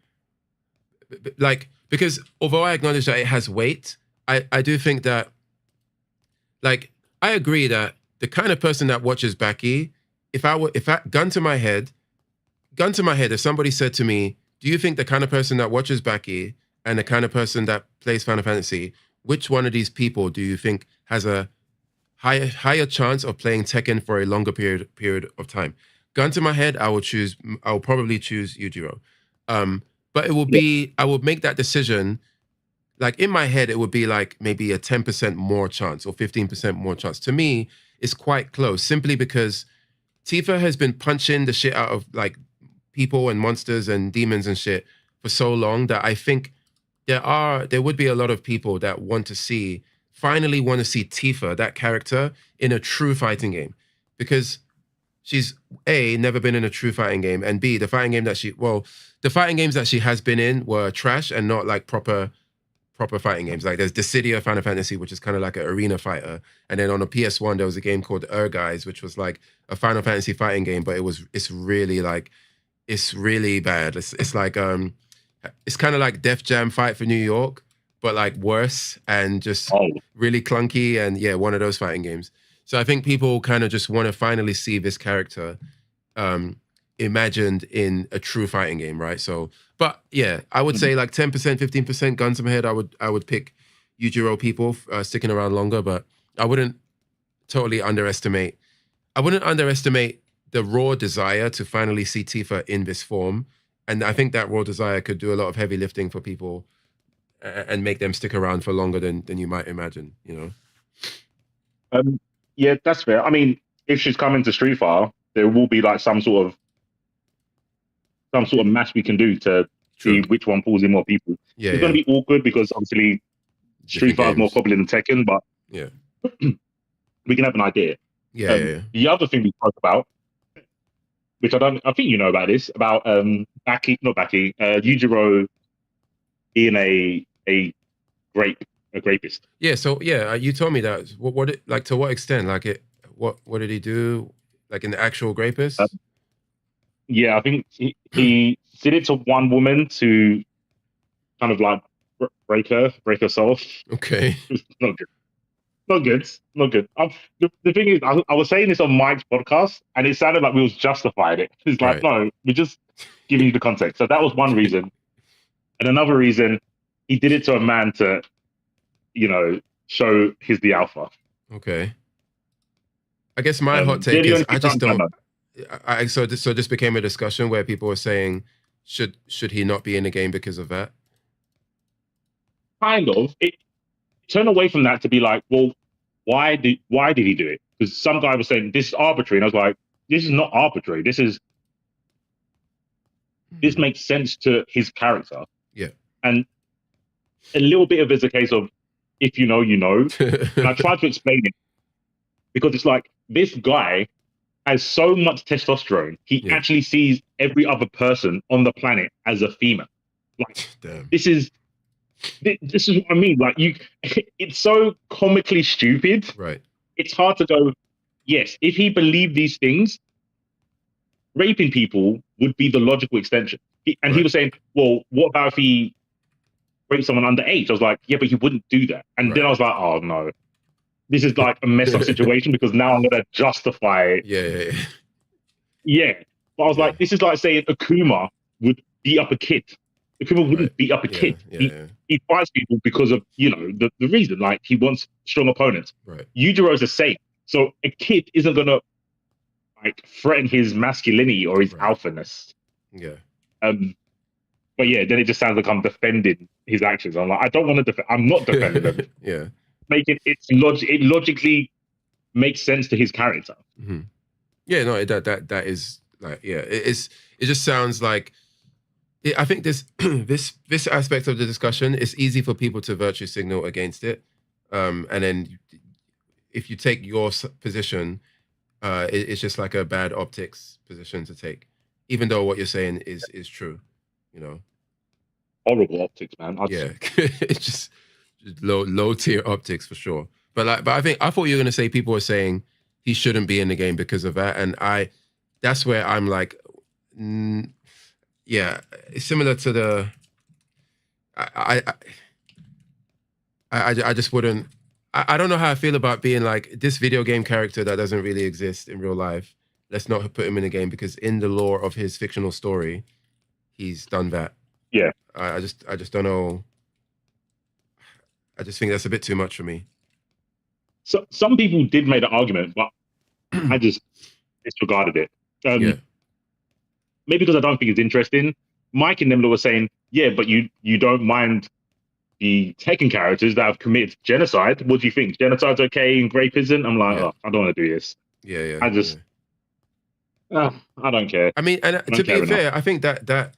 like, because although I acknowledge that it has weight, I do think that, like, I agree that the kind of person that watches Baki, if I gun to my head, if somebody said to me, do you think the kind of person that watches Baki and the kind of person that plays Final Fantasy, which one of these people do you think has a higher chance of playing Tekken for a longer period of time? Gun to my head, I will probably choose Yujiro. But it will be, I would make that decision, like in my head, it would be like maybe a 10% more chance or 15% more chance. To me, it's quite close, simply because Tifa has been punching the shit out of like people and monsters and demons and shit for so long that I think there would be a lot of people that finally want to see Tifa, that character, in a true fighting game, because she's A, never been in a true fighting game, and B, the fighting games that she has been in were trash and not like proper fighting games. Like there's Dissidia Final Fantasy, which is kind of like an arena fighter, and then on a PS1 there was a game called Guys, which was like a Final Fantasy fighting game, but it's really bad. It's like it's kind of like Def Jam Fight for New York, but like worse and just really clunky, and yeah, one of those fighting games. So I think people kind of just want to finally see this character imagined in a true fighting game, right? So, but yeah, I would say like 10%, 15% guns to my head. I would pick Yujiro people sticking around longer, but I wouldn't underestimate the raw desire to finally see Tifa in this form. And I think that raw desire could do a lot of heavy lifting for people and make them stick around for longer than you might imagine, you know? Yeah, that's fair. I mean, if she's coming to Street Fighter, there will be like some sort of match we can do to see which one pulls in more people. Yeah, it's going to be awkward because obviously Street Fighter is more popular than Tekken, but yeah, we can have an idea. Yeah. The other thing we spoke about, which I think you know about this, about Yujiro being a rapist. Yeah, so yeah, you told me that. What like, to what extent? Like what did he do? Like in the actual rapist? Yeah, I think he did it to one woman to kind of like break her soul. Okay. Not good. Not good. Not good. The thing is, I was saying this on Mike's podcast, and it sounded like we was justifying it. It's like, no, we're just giving you the context. So that was one reason. And another reason, he did it to a man to, show he's the alpha. Okay. I guess my hot take is I just don't. So this became a discussion where people were saying, should he not be in the game because of that? Kind of. It turned away from that to be like, well, why did he do it? Because some guy was saying this is arbitrary, and I was like, this is not arbitrary. This makes sense to his character. Yeah. And a little bit of it's a case of, if you know, you know. And I tried to explain it because it's like, this guy has so much testosterone. He actually sees every other person on the planet as a female. Like, damn. This is what I mean. Like, it's so comically stupid. Right. It's hard to go, yes, if he believed these things, raping people would be the logical extension. He was saying, well, what about if he raped someone underage? I was like, yeah, but he wouldn't do that. And then I was like, oh no, this is like a messed up situation because now I'm going to justify it. Yeah. But I was like, this is like saying Akuma would beat up a kid. Akuma wouldn't beat up a kid. He fights people because of, the reason, like he wants strong opponents. Right. Yujiro's the same. So a kid isn't going to like threaten his masculinity or his alphaness. Yeah. But yeah, then it just sounds like I'm defending his actions. I'm like, I don't want to defend. I'm not defending them. Yeah. It logically makes sense to his character. Mm-hmm. Yeah, no, that is like, yeah, it just sounds like, I think this this aspect of the discussion, it's easy for people to virtue signal against it, and then if you take your position, it's just like a bad optics position to take, even though what you're saying is true, Horrible optics, man. It's just low tier optics for sure. But I thought you were gonna say people were saying he shouldn't be in the game because of that. And that's where I'm like, yeah, it's similar to the. I just wouldn't. I don't know how I feel about being like this video game character that doesn't really exist in real life. Let's not put him in a game because in the lore of his fictional story, he's done that. Yeah. I just don't know. I just think that's a bit too much for me. So some people did make an argument, but I just disregarded it. Yeah. Maybe because I don't think it's interesting. Mike and Nimla were saying, yeah, but you don't mind the Tekken characters that have committed genocide. What do you think? Genocide's okay and rape isn't? I'm like, oh, I don't want to do this. Yeah. I just, I don't care. I mean, and to be fair, I think that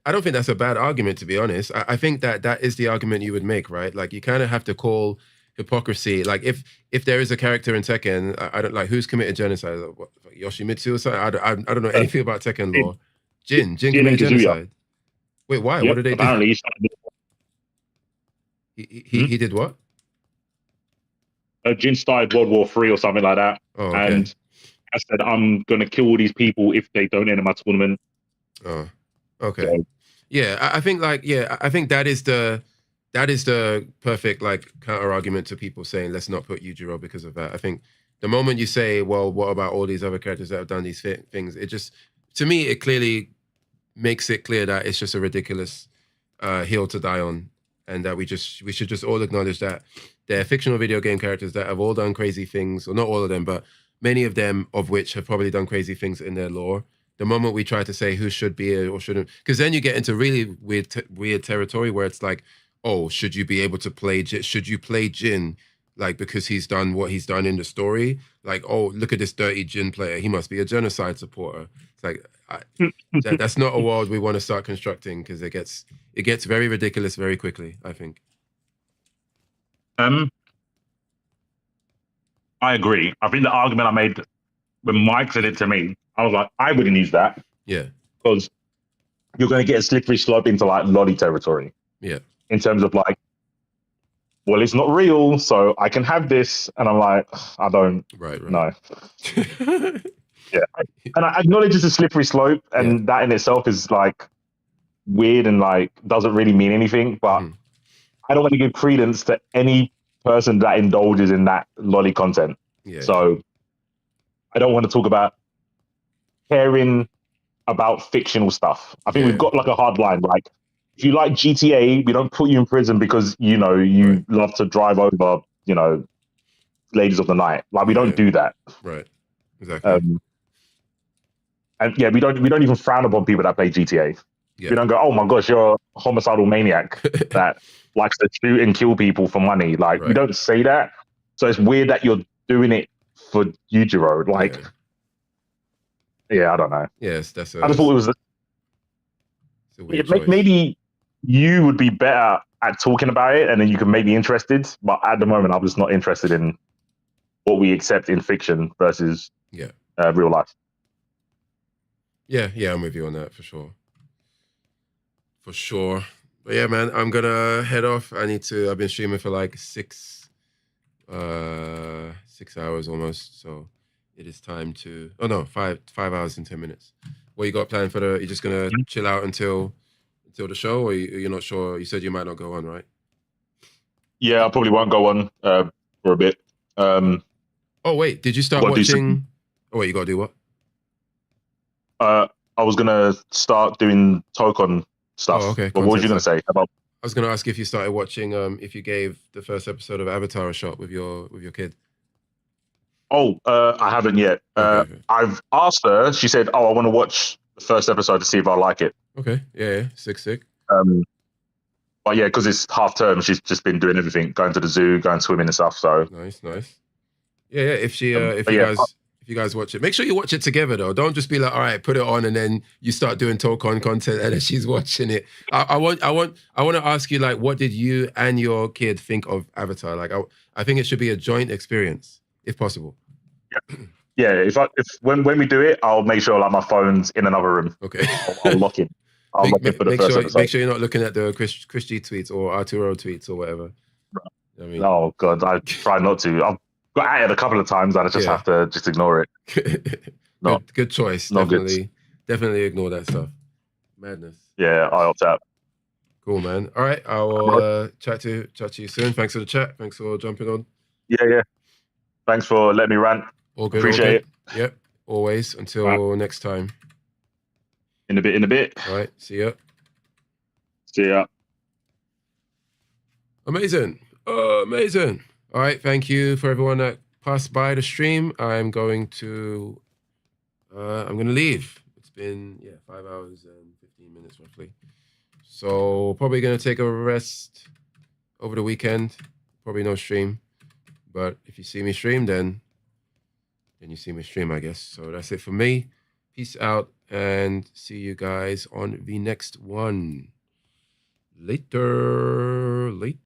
I don't think that's a bad argument, to be honest. I think that is the argument you would make, right? Like you kind of have to call hypocrisy. Like if there is a character in Tekken, I don't like who's committed genocide. Like, what, Yoshimitsu or something? I don't know anything about Tekken lore. Jin committed genocide. Wait, why? What did they do? He did what? Jin started World War III or something like that. Oh, okay. And I said, I'm going to kill all these people if they don't enter my tournament. Oh, okay. So, yeah, I think I think that is the perfect like counter argument to people saying let's not put Yujiro because of that. I think the moment you say, well, what about all these other characters that have done these things? It just, to me, it clearly makes it clear that it's just a ridiculous hill to die on, and that we should just all acknowledge that they're fictional video game characters that have all done crazy things, or not all of them, but many of them of which have probably done crazy things in their lore. The moment we try to say who should be or shouldn't, because then you get into really weird territory where it's like, oh, should you be able to play? Should you play Jin, like because he's done what he's done in the story? Like, oh, look at this dirty Jin player. He must be a genocide supporter. It's like that's not a world we want to start constructing, because it gets very ridiculous very quickly, I think. I agree. I think the argument I made when Mike said it to me, I was like, I wouldn't use that. Yeah. Because you're going to get a slippery slope into like lolly territory. Yeah. In terms of like, well, it's not real, so I can have this. And I'm like, I don't know. Yeah. And I acknowledge it's a slippery slope, and that in itself is like weird and like doesn't really mean anything. But I don't want to give credence to any person that indulges in that lolly content. Yeah. So I don't want to talk about caring about fictional stuff. I think we've got like a hard line. Like, if you like GTA, we don't put you in prison because, you know, you love to drive over, you know, ladies of the night. Like, we don't do that. Right. Exactly. And yeah, we don't even frown upon people that play GTA. Yeah. We don't go, oh my gosh, you're a homicidal maniac that likes to shoot and kill people for money. Like, we don't say that. So it's weird that you're doing it for Yujiro. Like, I don't know. Yes, I just thought it was maybe you would be better at talking about it, and then you can make me interested. But at the moment, I'm just not interested in what we accept in fiction versus real life. Yeah, I'm with you on that for sure. For sure. But yeah, man, I'm gonna head off. I've been streaming for like 6 hours almost. So it is time to, 5 hours and 10 minutes. What you got planned for you're just gonna chill out until the show, or you're not sure? You said you might not go on, right? Yeah, I probably won't go on for a bit. Oh wait, did you start watching? Oh wait, you gotta do what? I was gonna start doing Tokon stuff. Oh, okay. But what was you gonna say about? I was gonna ask if you started watching. If you gave the first episode of Avatar a shot with your kid. Oh, I haven't yet. Okay. I've asked her. She said, "Oh, I want to watch the first episode to see if I like it." Okay. Yeah. Sick. But yeah, because it's half term, she's just been doing everything, going to the zoo, going swimming and stuff. So nice. Yeah. If you guys watch it, make sure you watch it together though. Don't just be like, all right, put it on, and then you start doing Tokon content and then she's watching it. I want to ask you, like, what did you and your kid think of Avatar? Like, I think it should be a joint experience if possible. Yeah. If when we do it, I'll make sure like my phone's in another room. Okay. I'll lock it. I'll lock it for the first episode. Make sure you're not looking at the Chris G tweets or Arturo tweets or whatever. I mean, oh God, I try not to. I've got at it a couple of times, and I just have to just ignore it. Not, good choice. not good. Definitely ignore that stuff. Madness. Yeah, I opt out. Cool, man. All right, I will chat to you soon. Thanks for the chat. Thanks for jumping on. Yeah. Thanks for letting me rant. All good. Appreciate it. Yep. Always. Until next time. In a bit. All right. See ya. See ya. Amazing. Amazing. All right. Thank you for everyone that passed by the stream. I'm going to leave. It's been 5 hours and 15 minutes roughly. So probably gonna take a rest over the weekend. Probably no stream. But if you see me stream, then you see me stream, I guess. So that's it for me. Peace out and see you guys on the next one. Later.